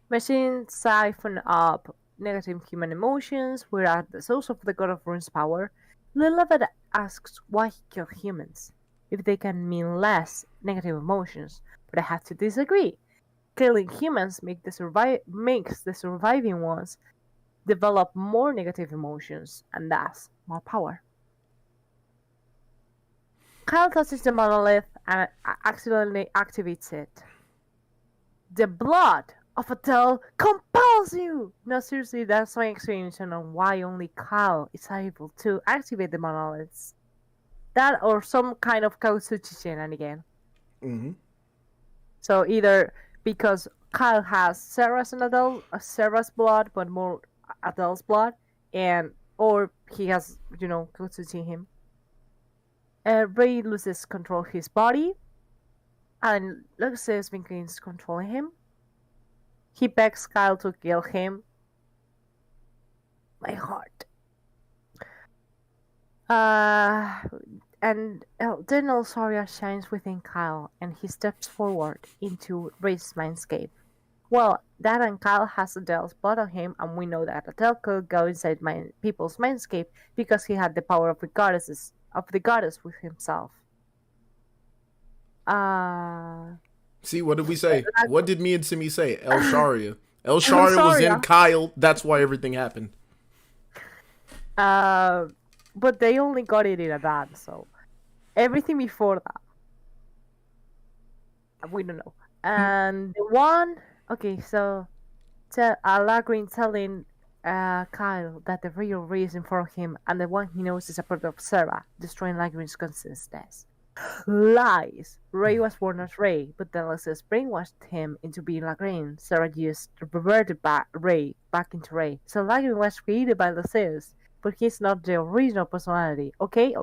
Machines siphon up negative human emotions, whereas the source of the god of rune's power. Lilith asks why he killed humans, if they can mean less negative emotions, but I have to disagree. Killing humans makes the surviving ones develop more negative emotions, and thus more power. Kyle touches the monolith and accidentally activates it. The blood of Adel compels you! No, seriously, that's my explanation on why only Kyle is able to activate the monoliths. That or some kind of Kautsuchi shenanigan. Mm-hmm. So either because Kyle has Sarah's and Sarah's blood, but more Adel's blood, or he has, Kautsuchi him. Ray loses control of his body, and Lougseus begins controlling him. He begs Kyle to kill him. My heart. Uh, and then Alsaria shines within Kyle, and he steps forward into Ray's mindscape. Well, that and Kyle has Adel's blood on him, and we know that Adel could go inside people's mindscape because he had the power of the goddess with himself. See, what did we say? What did me and Simi say? El Sharia. El Sharia was in Kyle. That's why everything happened. But they only got it in a dance, so everything before that, we don't know. And the one, okay, so Lagrin telling Kyle that the real reason for him and the one he knows is a product of Sarah, destroying Lagrin's consciousness. Lies! Ray was born as Ray, but then Lougseus brainwashed him into being Lagrin. Sarah used reverted Ray back into Ray. So Lagrin was created by Lougseus, but he's not the original personality. Okay?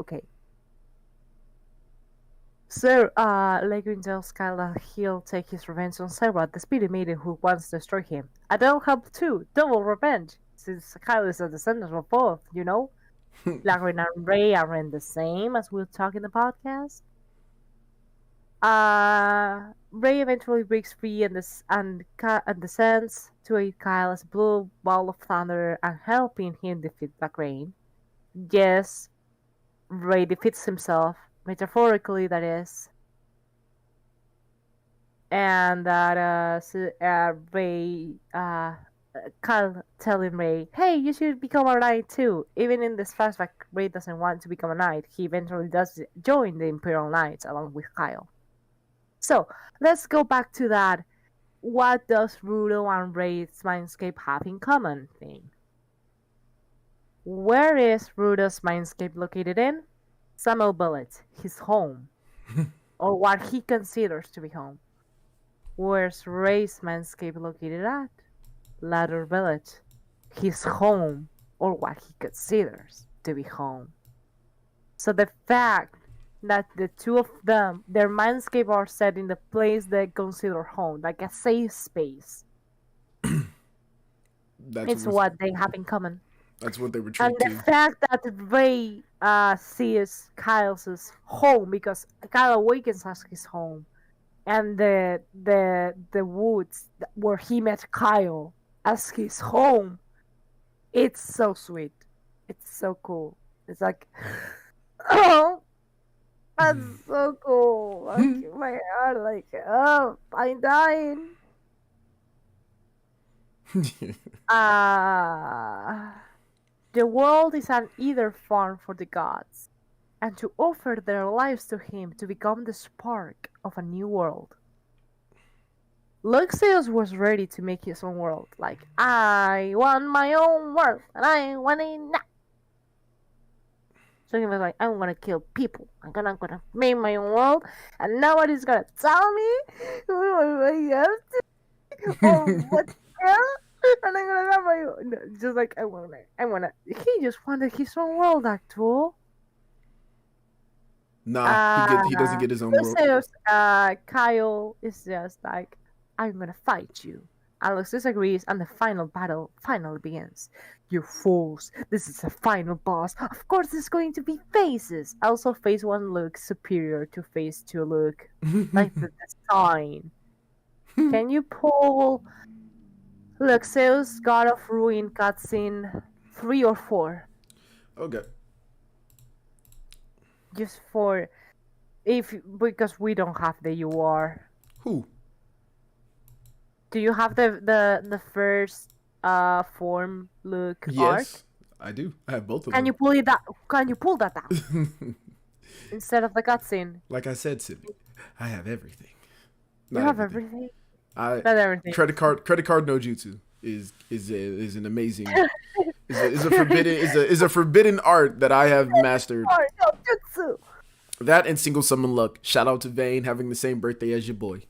So, Lagrin tells Kyle that he'll take his revenge on Sarah, the spirit maiden who wants to destroy him. Adel helped too. Double revenge. Since Kyle is a descendant of both, you know? Lagrin and Ray aren't the same, as we'll talk in the podcast. Ray eventually breaks free and descends to aid Kyle as a blue ball of thunder and helping him defeat Lagrin. Yes, Ray defeats himself, metaphorically that is. And that Kyle telling Ray, hey, you should become a knight too. Even in this flashback, Ray doesn't want to become a knight. He eventually does join the Imperial Knights along with Kyle. So, let's go back to that. What does Rudo and Ray's mindscape have in common thing? Where is Rudo's mindscape located in? Samuel Billet, his home. Or what he considers to be home. Where's Ray's mindscape located at? Ladder Billet, his home, or what he considers to be home. So the fact that the two of them, their mindscape are set in the place they consider home, like a safe space. It's what they have in common. That's what they were trying to. And the fact that Ray sees Kyle's home, because Kyle awakens as his home, and the woods where he met Kyle as his home, it's so sweet. It's so cool. It's like, oh, that's so cool. Like, my heart, like, oh, I'm dying. The world is an either farm for the gods, and to offer their lives to him to become the spark of a new world. Lougseus was ready to make his own world, like, I want my own world, and I want it now. So he was like, I'm gonna kill people. I'm gonna make my own world, and nobody's gonna tell me what I have to or what else. And I'm gonna have my own. Just like I wanna. He just wanted his own world, actual. Nah, he doesn't get his own world. Kyle is just like, I'm gonna fight you. And Lougseus agrees, and the final battle finally begins. You fools! This is the final boss. Of course, there's going to be phases. Also, phase 1 looks superior to phase 2 look, like the design. Can you pull Lougseus God of Ruin cutscene 3 or 4? Okay. Just because we don't have the UR. Who? Do you have the first form look art? Yes, I do. I have both of them. Can you pull that out instead of the cutscene? Like I said, Simi, I have everything. You have everything. Not everything. Credit card no jutsu is an amazing is a forbidden art that I have mastered. No jutsu. That and single summon luck. Shout out to Vane having the same birthday as your boy.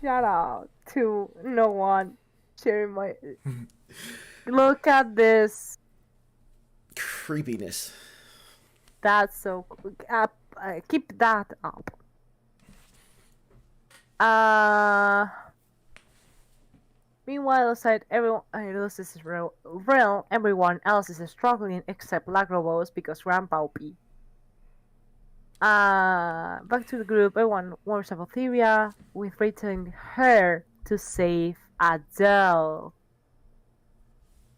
Shout out to no one sharing my. Look at this creepiness. That's so cool. Keep that up. Meanwhile, outside everyone else's realm, everyone else is struggling except Lagrobos because Grandpa OP. Back to the group, everyone warns about Theria with threatening her to save Adel.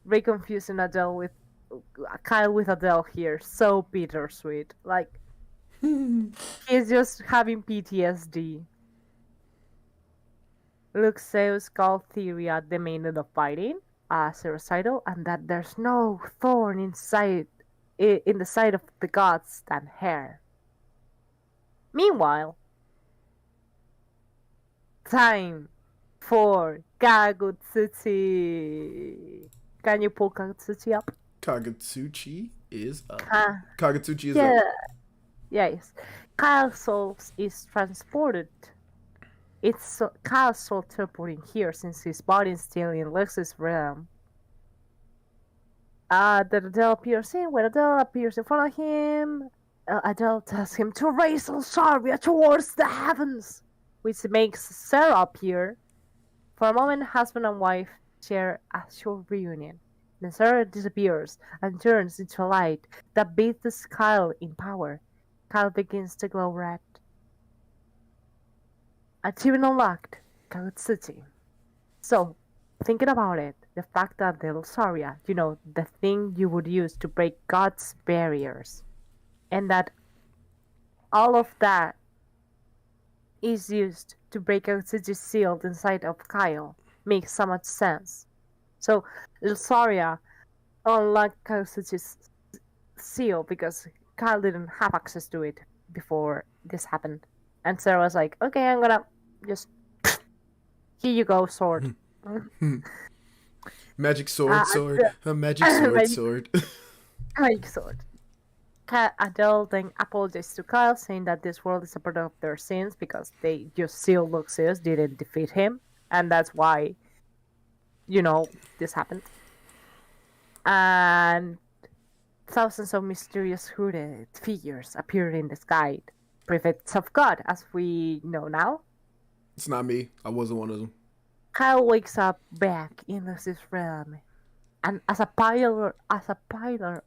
Very confusing Adele with Kyle with Adele here. So bittersweet. Like he's just having PTSD. Lougseus called Theria the maiden of fighting as a recital, and that there's no thorn in the side of the gods than her. Meanwhile, time for Kagutsuchi. Can you pull Kagutsuchi up? Kagutsuchi is up. Kagutsuchi is up. Yes. Kyle's soul is transported. It's Kyle's soul teleporting here since his body is still in Lex's realm. That Adel appears in. When Adel appears in front of him, Adel tells him to raise Alsaria towards the heavens, which makes Sarah appear. For a moment, husband and wife share a short reunion. Then Sarah disappears and turns into a light that bathes Kyle in power. Kyle begins to glow red. Achievement unlocked, Kagutsuchi. So, thinking about it, the fact that the Alsaria, the thing you would use to break God's barriers, and that all of that is used to break Kagutsuchi's seal inside of Kyle, makes so much sense. So, Alsaria unlocked Kagutsuchi's seal because Kyle didn't have access to it before this happened. And Sarah was like, okay, I'm gonna just... Here you go, sword. Magic sword, sword. Magic sword, sword. Magic sword. Adel then apologized to Kyle, saying that this world is a part of their sins because they just sealed Lougseus, didn't defeat him. And that's why, this happened. And thousands of mysterious hooded figures appeared in the sky. Prefects of God, as we know now. It's not me. I wasn't one of them. Kyle wakes up back in Lougseus' realm, and as a pillar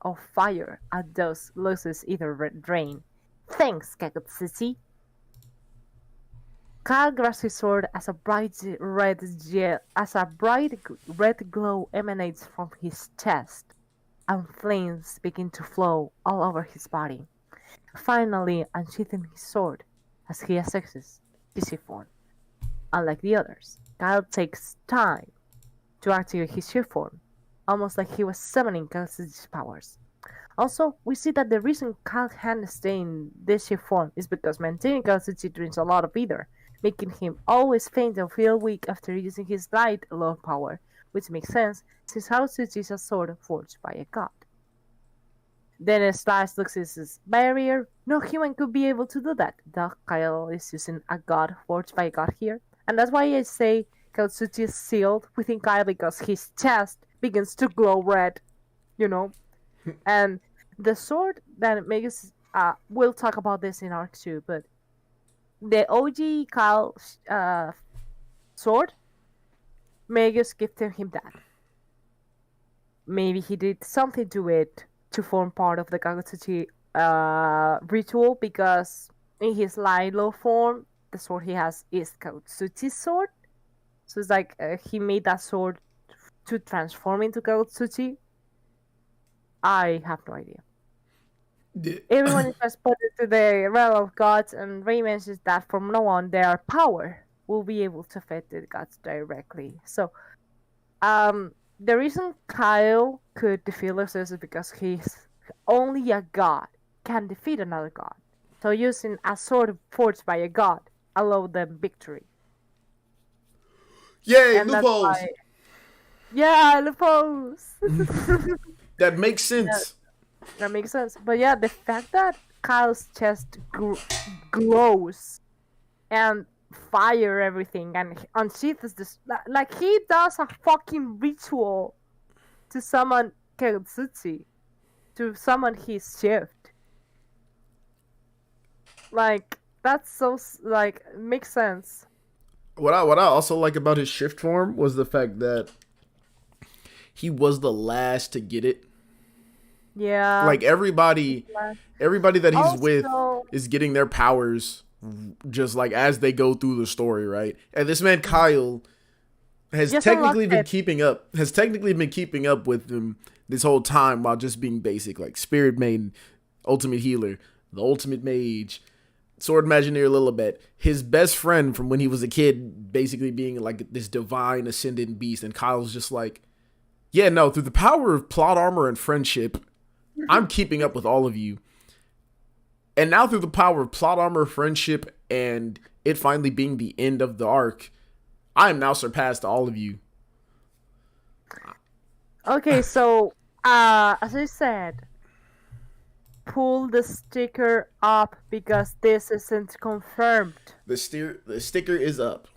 of fire, Adele's Lougseus either drain. Thanks, Kagutsuchi. Kyle grabs his sword as a bright red glow emanates from his chest, and flames begin to flow all over his body. Finally unsheathing his sword as he accesses PC form. Unlike the others, Kyle takes time to activate his shift form, almost like he was summoning Kagutsuchi's powers. Also, we see that the reason Kyle can stay in this shift form is because maintaining Kagutsuchi drinks a lot of ether, making him always faint and feel weak after using his light love power, which makes sense since Kagutsuchi is a sword forged by a god. Then it slashes Lougseus' barrier. No human could be able to do that. Kyle is using a god forged by a god here. And that's why I say Kagutsuchi is sealed within Kyle because his chest begins to glow red. And the sword that makes... we'll talk about this in Arc 2, but the OG Kyle sword, Magus gifted him that. Maybe he did something to it to form part of the Kagutsuchi ritual, because in his Lilo form, the sword he has is Kagutsuchi's sword. So it's like he made that sword to transform into Kagutsuchi. I have no idea. Everyone is transported to the realm of gods, and Ray mentions that from now on their power will be able to affect the gods directly. So, the reason Kyle could defeat Lougseus is because only a god can defeat another god. So using a sword forged by a god allowed them victory. Yay, loopholes! Yeah, loopholes! That makes sense. That makes sense. But yeah, the fact that Kyle's chest glows and fire everything and unsheathes this, like he does a fucking ritual to summon Kagutsuchi, to summon his shift. Like, that's so, makes sense. What I also like about his shift form was the fact that he was the last to get it. Yeah. Like everybody that he's with Also, is getting their powers just like as they go through the story, right? And this man Kyle has just unlocked technically been it. keeping up with him this whole time while just being basic, like Spirit Maiden, Ultimate Healer, the Ultimate Mage, Sword Imagineer Lilibet, his best friend from when he was a kid, basically being like this divine ascendant beast, and Kyle's just like, yeah, no, through the power of plot armor and friendship, I'm keeping up with all of you. And now through the power of plot armor, friendship, and it finally being the end of the arc, I am now surpassed all of you. Okay, so as I said, pull the sticker up because this isn't confirmed. The sticker is up.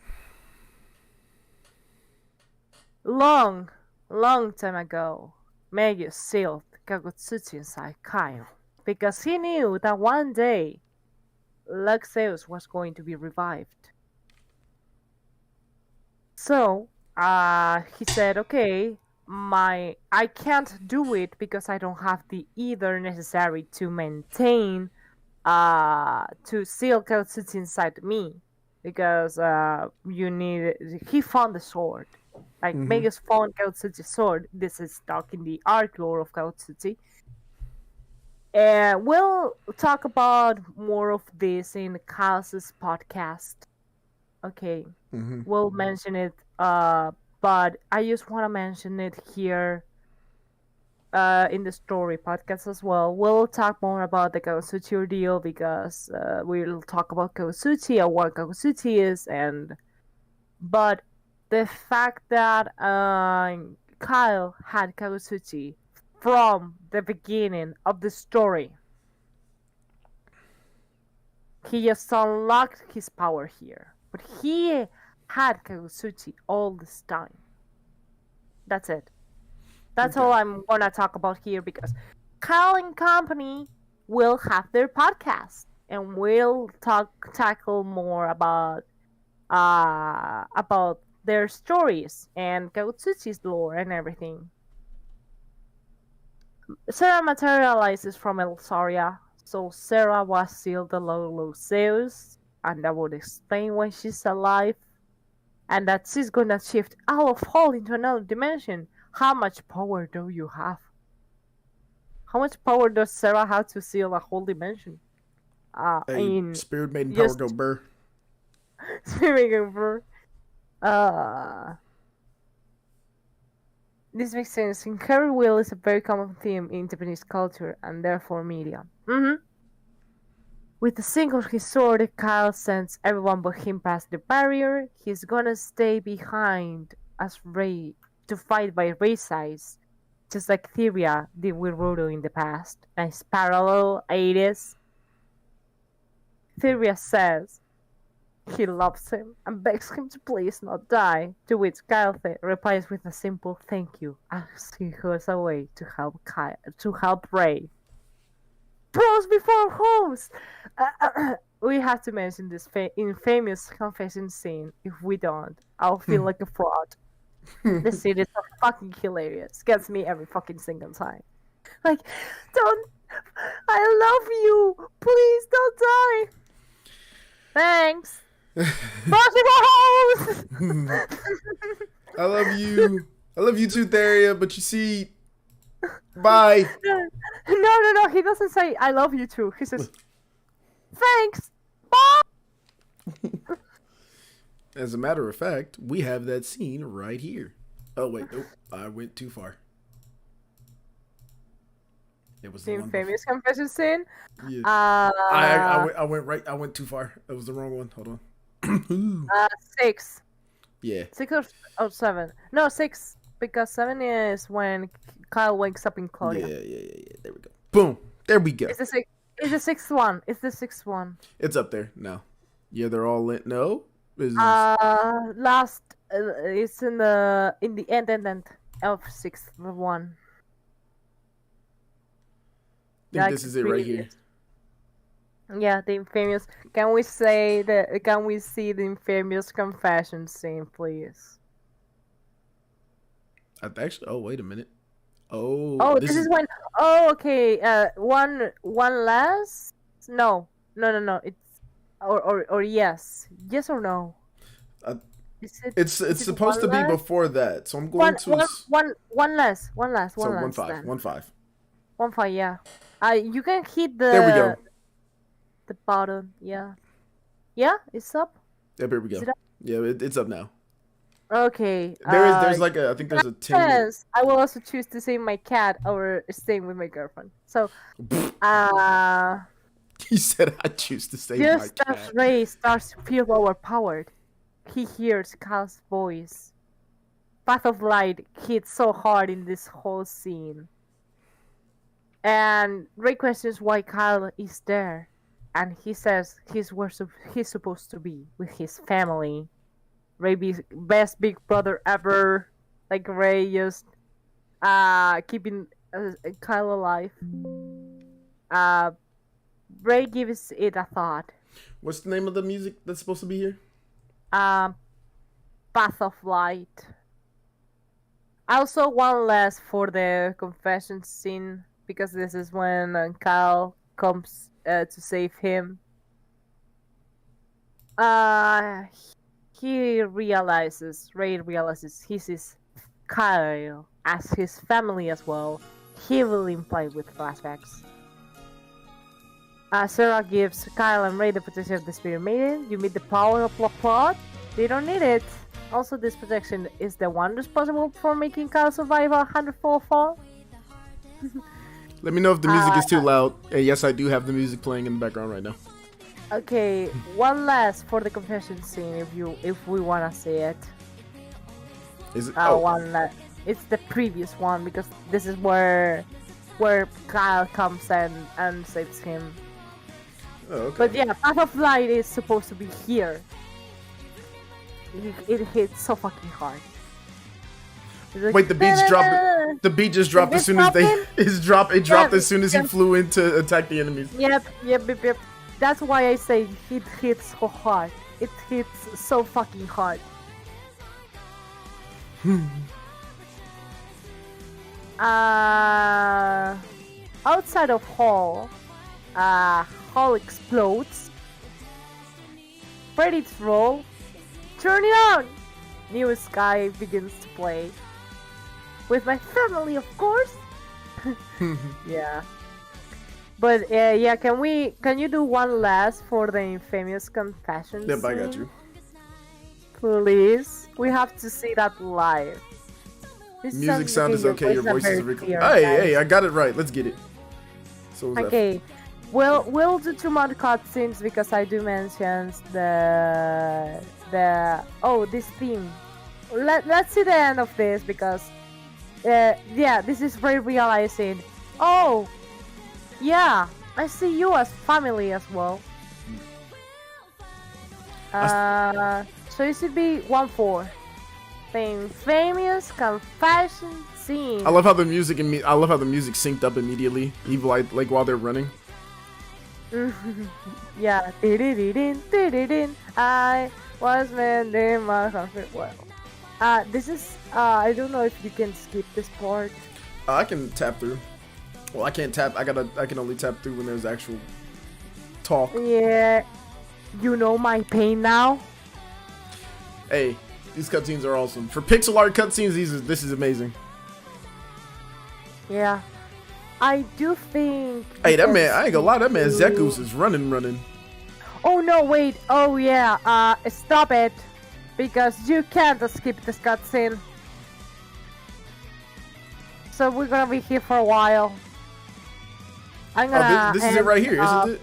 Long time ago, Magus sealed Kagutsuchi inside Kyle because he knew that one day Lougseus was going to be revived. So he said, okay, I can't do it because I don't have the either necessary to maintain to seal Kagutsuchi inside me because he found the sword. Like Magus found Kagutsuchi's sword. This is stuck in the arc lore of Kagutsuchi. And we'll talk about more of this in Kyle's podcast. Okay. We'll mention it, but I just want to mention it here in the story podcast as well. We'll talk more about the Kagutsuchi ordeal because we'll talk about Kagutsuchi and what Kagutsuchi is, but the fact that Kyle had Kagutsuchi from the beginning of the story, he just unlocked his power here, but he had Kagutsuchi all this time. That's it. That's all I'm gonna talk about here because Kyle and company will have their podcast and we'll tackle more about their stories and Kagutsuchi's lore and everything. Sarah materializes from Elsaria, so Sarah was sealed the Lougseus, and that would explain why she's alive, and that she's gonna shift out of Hall into another dimension. How much power do you have? How much power does Sarah have to seal a whole dimension? Spirit Maiden power go burr. Spirit Maiden burr. This makes sense. Inherent will is a very common theme in Japanese culture and therefore media. With the single his sword, Kyle sends everyone but him past the barrier. He's gonna stay behind as Rei to fight by Rei size, just like Theria did with Rudo in the past. Nice parallel, Aedes. Theria says he loves him and begs him to please not die, to which Kyle replies with a simple thank you as he goes away to help Rei. Pros before homes! We have to mention this infamous confession scene. If we don't, I'll feel like a fraud. The scene is so fucking hilarious. Gets me every fucking single time. Like, don't... I love you! Please don't die! Thanks! I love you. I love you too, Theria, but you see... Bye! No, he doesn't say, I love you too. He says, thanks! Bye! As a matter of fact, we have that scene right here. Oh, wait, nope. I went too far. It was the infamous confession scene? Yeah. I went right. I went too far. That was the wrong one. Hold on. 6. Yeah. 6 or 7. No, 6. Because 7 is when Kyle wakes up in Claudia. Yeah. There we go. Boom. There we go. It's the sixth one. It's the 6th one. It's up there now. Yeah, they're all lit. No. Last. It's in the end of 6th one. I think this is it right here. Yeah, the infamous. Can we say that? Can we see the infamous confession scene, please? Actually, oh wait a minute. Oh, Oh, this this is is when. Oh, okay. One last. No, no, no, no. It's or yes, yes or no. uh, Is it? it's Is it supposed one to be last? before that, so I'm going to. One So one last five, then. 1-5. 1-5. Yeah. You can hit There we go. the button. Yeah. Yeah. It's up. Yep, here we Is go. it up? Yeah, it's up now. Okay. There's like a I think there's a 10-minute. Yes. I will also choose to save my cat over staying with my girlfriend. So, He said I choose to save my just as cat. Ray starts to feel overpowered, he hears Cal's voice. Path of Light hits so hard in this whole scene. And Ray questions why Kyle is there. And he says he's supposed to be with his family. Ray's best big brother ever. Like Ray just keeping Kyle alive. Ray gives it a thought. What's the name of the music that's supposed to be here? Path of Light. Also, one last for the confession scene, because this is when Kyle comes to save him. Ray realizes he sees Kyle as his family as well, heavily implied with flashbacks. Sarah gives Kyle and Ray the protection of the Spirit Maiden. You meet the power of plot. They don't need it. Also, this protection is the one responsible for making Kyle survive a 100-fold fall. Let me know if the music is too loud. And yes, I do have the music playing in the background right now. Okay, one last for the confession scene, if we wanna see it. Is it? One last. It's the previous one because this is where Kyle comes and saves him. Oh, okay. But yeah, Path of Light is supposed to be here. It hits so fucking hard. Like, Wait, the beats dropped. The beat just dropped as soon as they. It dropped as soon as he flew in to attack the enemies. Yep. That's why I say it hits so hard. It hits so fucking hard. Outside of Hall, Hall explodes. Credits roll. Turn it on! New Sky begins to play. With my family, of course! Yeah. But yeah, can you do one last for the infamous confession Yep, I scene? got you. Please. We have to see that live. Music sound is okay, your voice is clear. Hey, I got it right. Let's get it. So okay. We'll do 2 more cutscenes because I do mention this theme. Let's see the end of this because yeah, this is very realizing. Oh, yeah, I see you as family as well. So it should be 1-4. The infamous confession scene. I love how the music synced up immediately, even like while they're running. Yeah. I was mending my comfort. Well, this is I don't know if you can skip this part. I can tap through. Well, I can't tap. I can only tap through when there's actual talk. Yeah. You know my pain now. Hey, these cutscenes are awesome. For pixel art cutscenes, this is amazing. Yeah. I do think. Hey, that man, I ain't gonna lie, that man Zekus is running. Oh no, wait. Oh yeah. Stop it, because you can't skip this cutscene. So we're gonna be here for a while. I'm gonna. This is it right here, isn't it?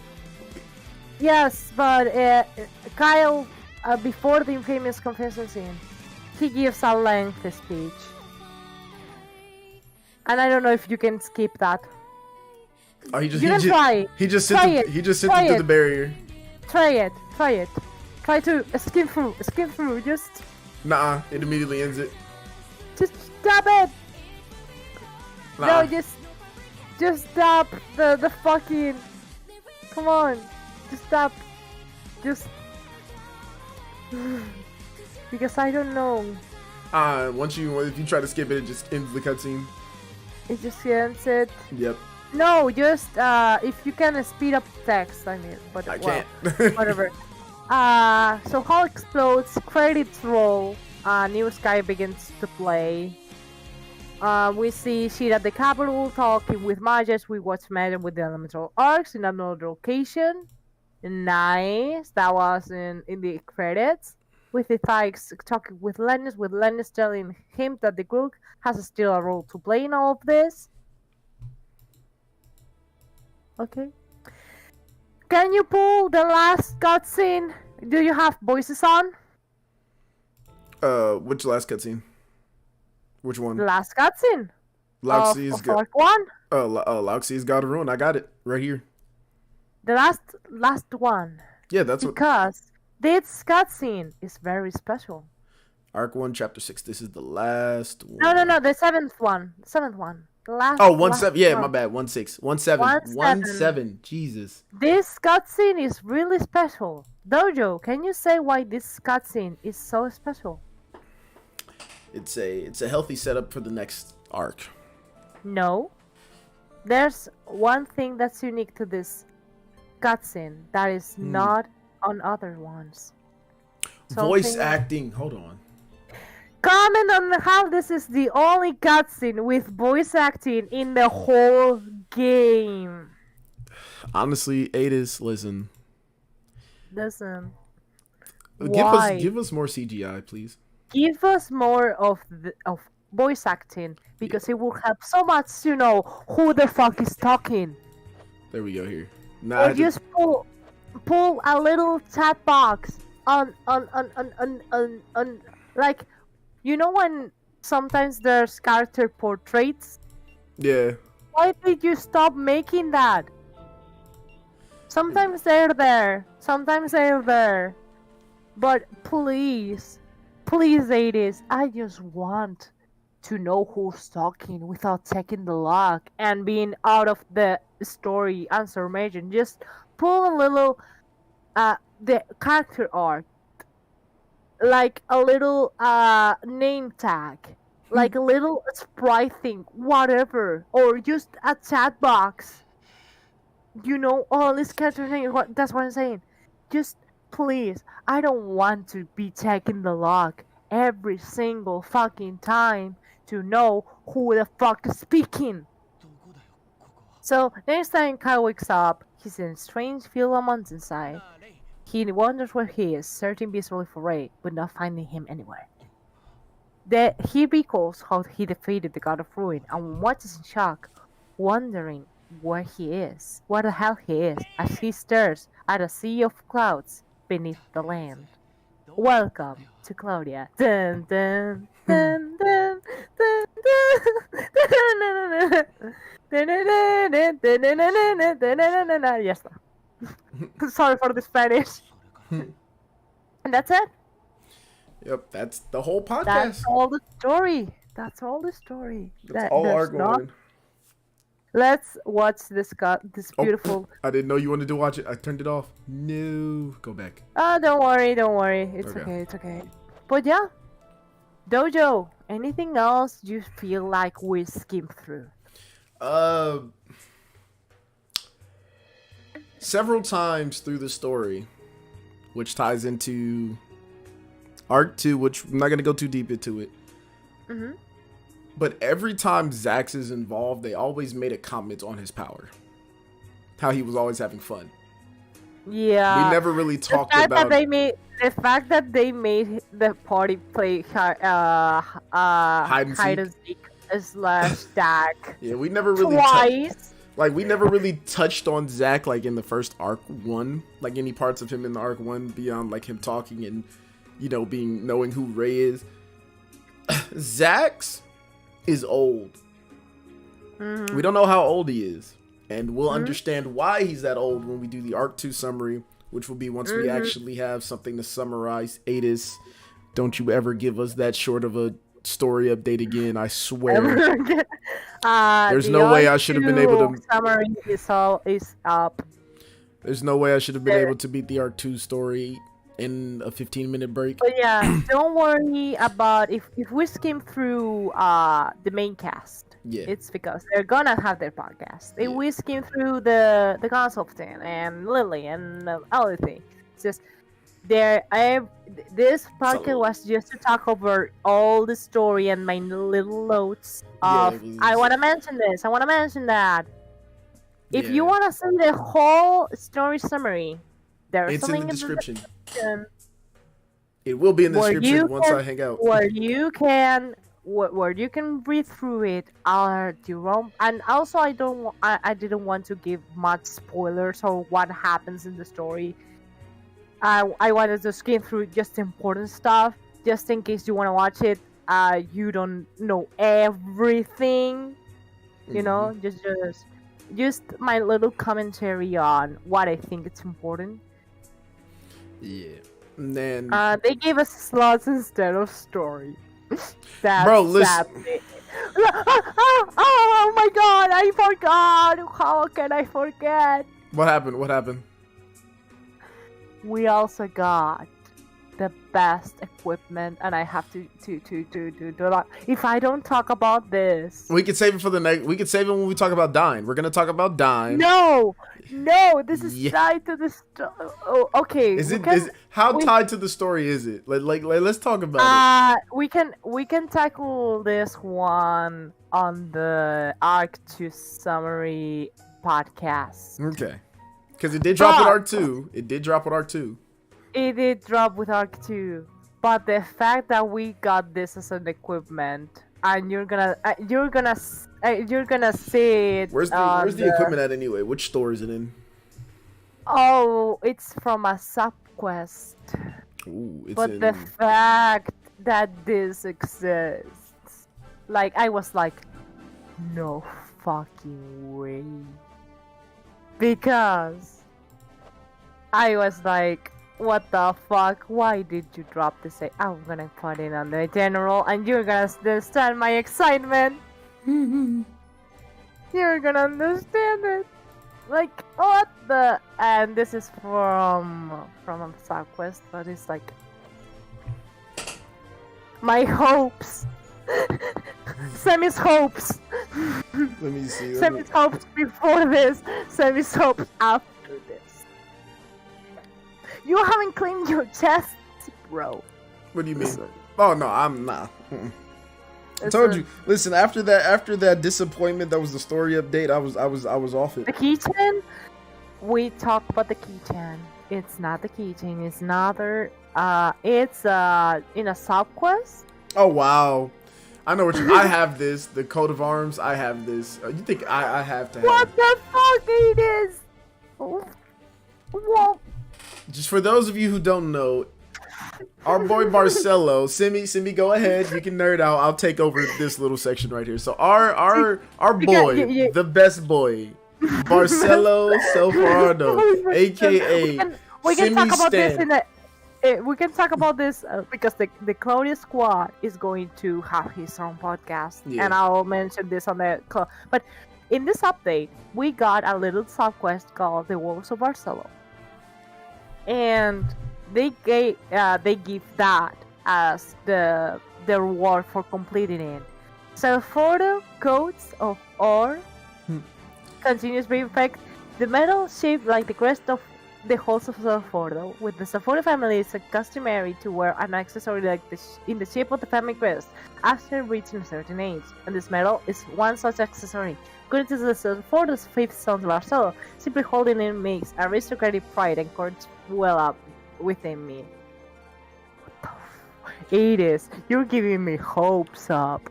Yes, but Kyle, before the infamous confession scene, he gives a lengthy speech. And I don't know if you can skip that. Oh, he just Try sent it through the barrier. Try it. Try to skim through. Just. Nah, it immediately ends it. Just stop it. Nah. No, just stop the fucking. Come on. Just stop. Just because I don't know. If you try to skip it, it just ends the cutscene. It just ends it. Yep. No, just if you can speed up text. I mean, but I well, can't. whatever. So Hall explodes. Credits roll. New Sky begins to play. We see Shit at the Capital talking with Majas. We watch Madden with the Elemental Arcs in another location. Nice. That was in the credits. With the Thykes talking with Lennis telling him that the group has still a role to play in all of this. Okay. Can you pull the last cutscene? Do you have voices on? Which last cutscene? Which one? The last cutscene. Lougseus of Arc 1. Lougseus got a rune. I got it right here. The last one. Yeah, that's because this cutscene is very special. Arc 1, Chapter 6. This is the last one. No, the seventh one. The last. Oh, 1-7. Yeah, my bad. 1-6. 1-7. 1-7. 1-7. Jesus. This cutscene is really special. Dojo, can you say why this cutscene is so special? It's a healthy setup for the next arc. No. There's one thing that's unique to this cutscene that is not on other ones. Voice acting. Hold on. Comment on how this is the only cutscene with voice acting in the whole game. Honestly, Adis, listen. Listen. Give us more CGI, please. Give us more of voice acting because it will help so much to know who the fuck is talking. There we go here. Or just pull a little chat box on like, you know when sometimes there's character portraits? Yeah. Why did you stop making that? Sometimes they're there. But please, ladies, I just want to know who's talking without checking the log and being out of the story information. Just pull a little the character art, like a little name tag, like a little sprite thing, whatever, or just a chat box. You know, all this character name. That's what I'm saying. Just please, I don't want to be checking the log every single fucking time to know who the fuck is speaking. So next time Kyle wakes up, he's in a strange field on mountainside. He wonders where he is, searching visually for Ray, but not finding him anywhere. He recalls how he defeated the God of Ruin and watches in shock, wondering where he is, what the hell he is, as he stares at a sea of clouds beneath the land. Welcome to Claudia. Dun dun dun dun dun dun. Yes. Sorry for the Spanish. And that's it. Yep, that's the whole podcast. That's all the story. That's all Arc 1. Let's watch this beautiful. I didn't know you wanted to watch it. I turned it off. No, go back. Don't worry. It's okay. But yeah, Dojo. Anything else you feel like we skimmed through? Several times through the story, which ties into Arc 2, which I'm not gonna go too deep into it. Mm-hmm. But every time Zax is involved, they always made a comment on his power. How he was always having fun. Yeah. We never really talked about the fact that they made the party play hide and seek / tag. Yeah, we never really we never really touched on Zack like in the first Arc 1, like any parts of him in the Arc 1 beyond like him talking and knowing who Ray is. Zax is old. Mm-hmm. We don't know how old he is, and we'll understand why he's that old when we do the Arc 2 summary, which will be once we actually have something to summarize. Adis, don't you ever give us that short of a story update again, I swear. There's no way I should have been able to. Summary is up. There's no way I should have been There- able to beat the Arc 2 story in a 15-minute break. But yeah, don't worry about if we skim through the main cast. Yeah. It's because they're gonna have their podcast. If Yeah. we skim through the consultant and Lily and other things, it's just this podcast was just to talk over all the story and my little notes Yeah, of it was- I want to mention this, I want to mention that. If you Yeah. want to see the whole story summary, there's It's a in link the description. description It will be in the Where description you once can- I hang out. where you can read through it at your own. And also, I didn't want to give much spoilers or what happens in the story. I wanted to skim through just important stuff, just in case you want to watch it. You don't know everything, you know. Just my little commentary on what I think it's important. Yeah. And then, They gave us slots instead of story. That's Bro, listen. sad. Oh my god, I forgot. How can I forget? what happened? What happened? We also got the best equipment, and I have to not. If I don't talk about this, We could save it for the next. We could save it when we talk about Dine. We're gonna talk about Dine. no, this is Yeah. tied to the story. Oh, okay. Is we it? can- Is how we- tied to the story is it? Like let's talk about we can tackle this one on the Arc 2 summary podcast. it. Okay. Because it did drop with But- Arc 2. It did drop with Arc 2. It did drop with Arc 2, but the fact that we got this as an equipment and you're gonna see it. Where's the equipment at anyway? Which store is it in? Oh, it's from a sub quest. Ooh, it's But in. the fact that this exists, like I was like, no fucking way, because I was like, what the fuck? Why did you drop this? I'm gonna put it on the general, and you're gonna understand my excitement. You're gonna understand it. Like what the? And this is from a side quest, but it's like my hopes. Semi's hopes. Let me see. Semi's hopes before this. Semi's hopes after this. You haven't cleaned your chest, bro. What do you mean? Listen, Oh no, I'm not. I it's told a- you. Listen, after that disappointment, that was the story update. I was off it. The keychain. We talked about the keychain. It's not the keychain. It's another. It's in a sub quest. Oh wow, I know what you. I have this. The coat of arms. I have this. You think I have to have? What the fuck it is? Well, Just for those of you who don't know, our boy Barcelo, Simi, go ahead. You can nerd out. I'll take over this little section right here. So our boy, yeah. the best boy, Barcelo Selfardo, aka we can talk Simi about this Stan. in a. We can talk about this because the Claudia Squad is going to have his own podcast, Yeah. and I'll mention this on the. But in this update, we got a little sub quest called the Wolves of Barcelo, and they give that as the reward for completing it. So for the coats of ore, continuous being effect, the metal shaped like the crest of the halls of Salfordo. With the Salfordo family, it's customary to wear an accessory like in the shape of the family crest after reaching a certain age, and this metal is one such accessory. According to the Salfordo's fifth son, Marcelo, simply holding it makes aristocratic pride and courage well up within me. It is. You're giving me hopes up.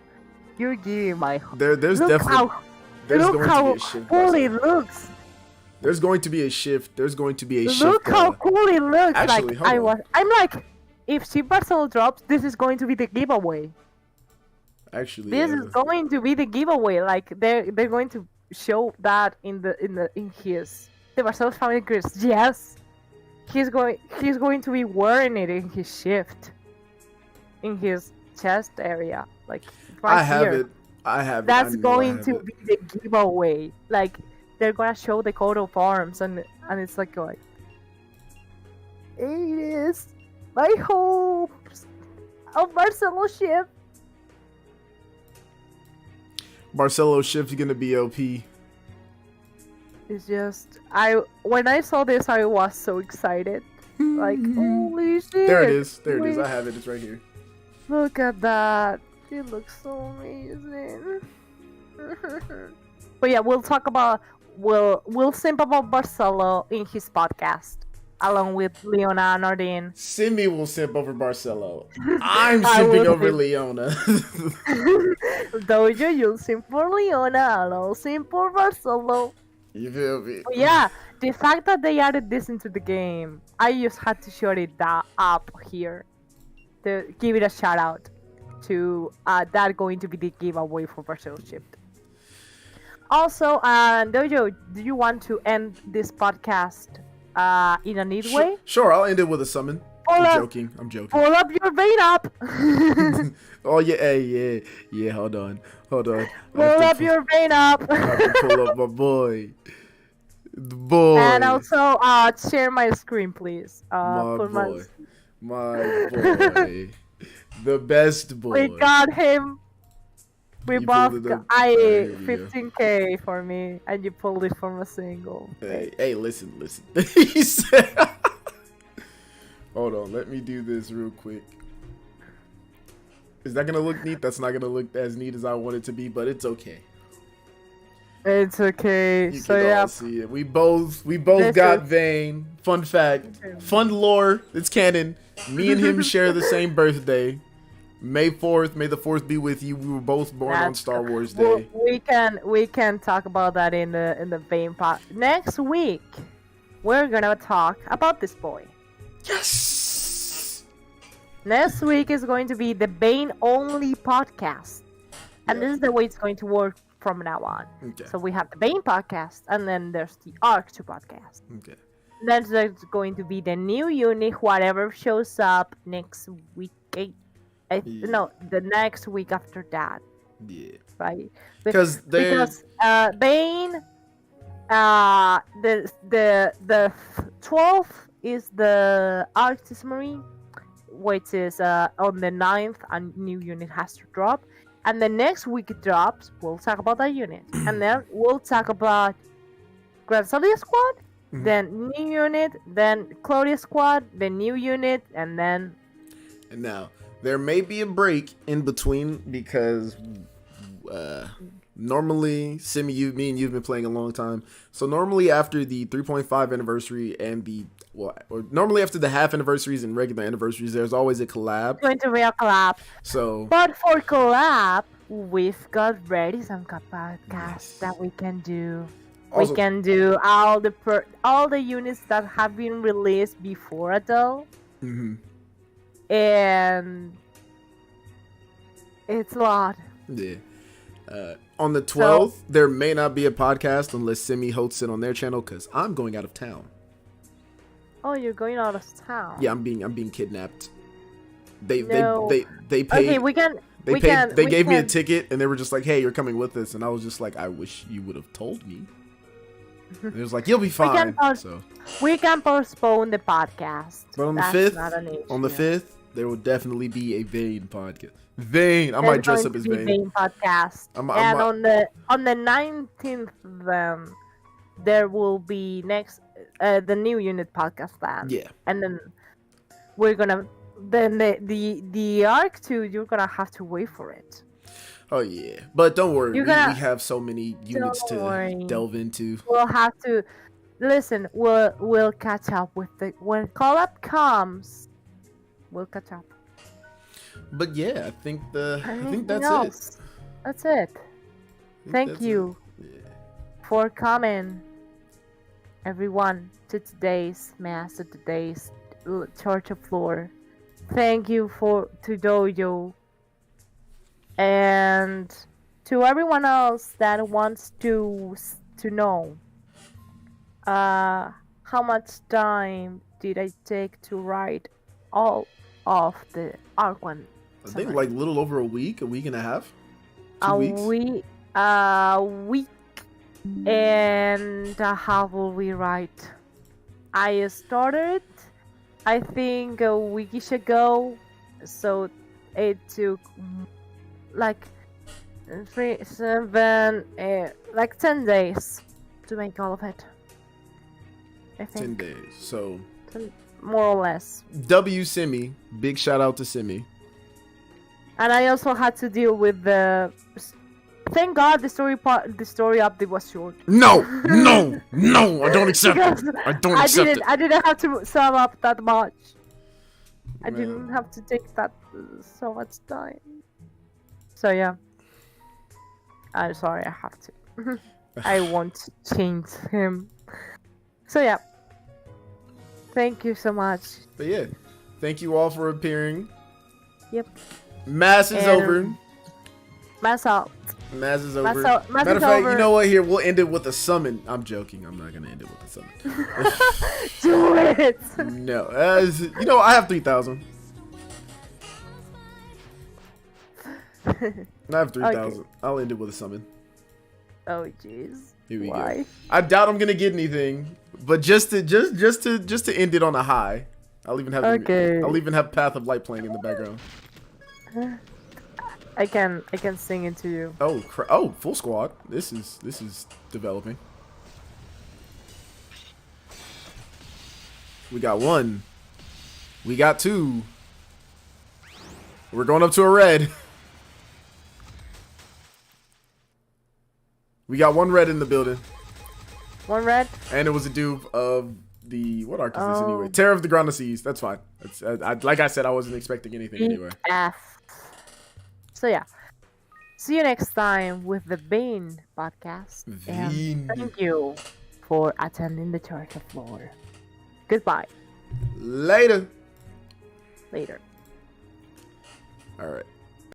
You're giving my. There's Look definitely how there's look going how to be a shift. cool Barcelo. it looks. There's going to be a shift. There's going to be a shift. Look how cool it looks. Actually, Like hold on. I'm like, if Ship Barcelo drops, this is going to be the giveaway. Actually, This is going to be the giveaway. Like they're going to show that in his the Barcelo's family crest. Yes, he's going to be wearing it in his shift, in his chest area, like right I have here. it. I have it. That's I know I going have to it. be the giveaway. Like they're gonna show the coat of arms, and and it's like going, it is my hopes of Marcelo's ship. Marcelo's ship's gonna be OP. It's just when I saw this, I was so excited. Like, holy shit! There it is. There it is. I have it. It's right here. Look at that. It looks so amazing. But yeah, we'll talk about we'll simp about Barcelo in his podcast along with Leona and Ardeen. Simi will simp over Barcelo. I'm simping over Leona. Dojo, you'll simp for Leona, and I'll simp for Barcelo. You feel me? But yeah, the fact that they added this into the game, I just had to show it up here to give it a shout out to that going to be the giveaway for Barcelo Shift. Also, Dojo, do you want to end this podcast in a neat way? Sure, I'll end it with a summon. I'm joking. Pull up your vein up. Oh yeah, hey, yeah. Hold on. Pull up your vein up. I have to pull up my boy. The boy. And also, share my screen, please. My boy. The best boy. We got him. We You both pulled it got up. There you go. 15k for me, and you pulled it from a single. Hey, listen. He said. Hold on, let me do this real quick. Is that gonna look neat? That's not gonna look as neat as I want it to be, but it's okay. It's okay. You So can yeah, all see it. We both This got is- Vayne. Fun fact. Fun lore. It's canon. Me and him share the same birthday. May 4th. May the 4th be with you. We were both born on That's- Star Wars Day. we can talk about that in the Bane part next week. We're gonna talk about this boy. Yes. Next week is going to be the Bane only podcast, and Yeah. this is the way it's going to work from now on. Okay. So we have the Bane podcast, and then there's the Arc 2 podcast. Okay. Then there's going to be the new unit, whatever shows up next week. Yeah. No, the next week after that, Yeah. right? Because Bane, the 12th is the Arctis Marine, which is on the 9th, a new unit has to drop. And the next week it drops, we'll talk about that unit. And then we'll talk about Granzelia squad, Mhm. then new unit, then Claudia squad, the new unit, and then And now there may be a break in between because normally, me and you've been playing a long time. So normally after the 3.5 anniversary and or normally after the half anniversaries and regular anniversaries, there's always a collab. it's going to be a collab. So But for collab, we've got ready some podcasts that we can do. Also- We can do all the units that have been released before Adel, mhm, and it's a lot. yeah. On the 12th, there may not be a podcast unless Simi hosts it on their channel because I'm going out of town. Oh, you're going out of town. Yeah, I'm being kidnapped. They No. they paid. Okay, we can. They we paid. can- They we gave me a can- ticket, and they were just like, "Hey, you're coming with us." And I was just like, "I wish you would have told me." And it was like, "You'll be can fine." pause- So, We can postpone the podcast. but on the That's 5th, not an issue. on the 5th, there will definitely be a Vayne podcast. Vayne, I might There's dress going up as to be Vayne. Vayne podcast. I'm- And I'm- on the 19th, then there will be the new unit podcast plan. Yeah, And then we're gonna the Arc 2, you're gonna have to wait for it. oh yeah. But don't worry, You're we gonna- have so many units Don't worry. to delve into. We'll have to listen. We'll catch up with when collab comes. We'll catch up. But yeah, I think Anything that's else? it. That's it. I think Thank that's you it. Yeah. for coming, everyone, to today's mass, to today's Church of Lore. Thank you to Dojo and to everyone else that wants to know how much time did I take to write all of the Arc 1. I think like a little over a week and a half. 2 a weeks. week and how will we write? I started, I think, a weekish ago. So it took like 3, 7, like 10 days to make all of it. I 10 think. days. So, More or less. W Semi. Big shout out to Semi. And I also had to deal with the. Thank God the story update was short. No! No! No! I don't accept it! I don't accept it! I didn't have to sum up that much. I Man. didn't have to take that so much time. So yeah. I'm sorry, I have to. I won't change him. So yeah. Thank you so much. But yeah, thank you all for appearing. Yep. Mass is over. Mass out. Mass is over. Mass Matter is of fact, over. you know what? Here, we'll end it with a summon. I'm joking. I'm not going to end it with a summon. Do it! No. You know, I have 3,000. I have 3,000. Okay. I'll end it with a summon. Oh jeez. Here we Why? go. I doubt I'm gonna get anything, but just to end it on a high, I'll even have Path of Light playing in the background. I can sing it to you. Oh, full squad. This is developing. We got 1. We got 2. We're going up to a red. We got 1 red in the building. 1 red? And it was a dupe of the... What arc is this anyway? Terror of the Granzelia. That's fine. Like I said, I wasn't expecting anything anyway. F. So yeah. See you next time with the Bane podcast. And thank you for attending the Church of Lore. Goodbye. Later. Later. All right.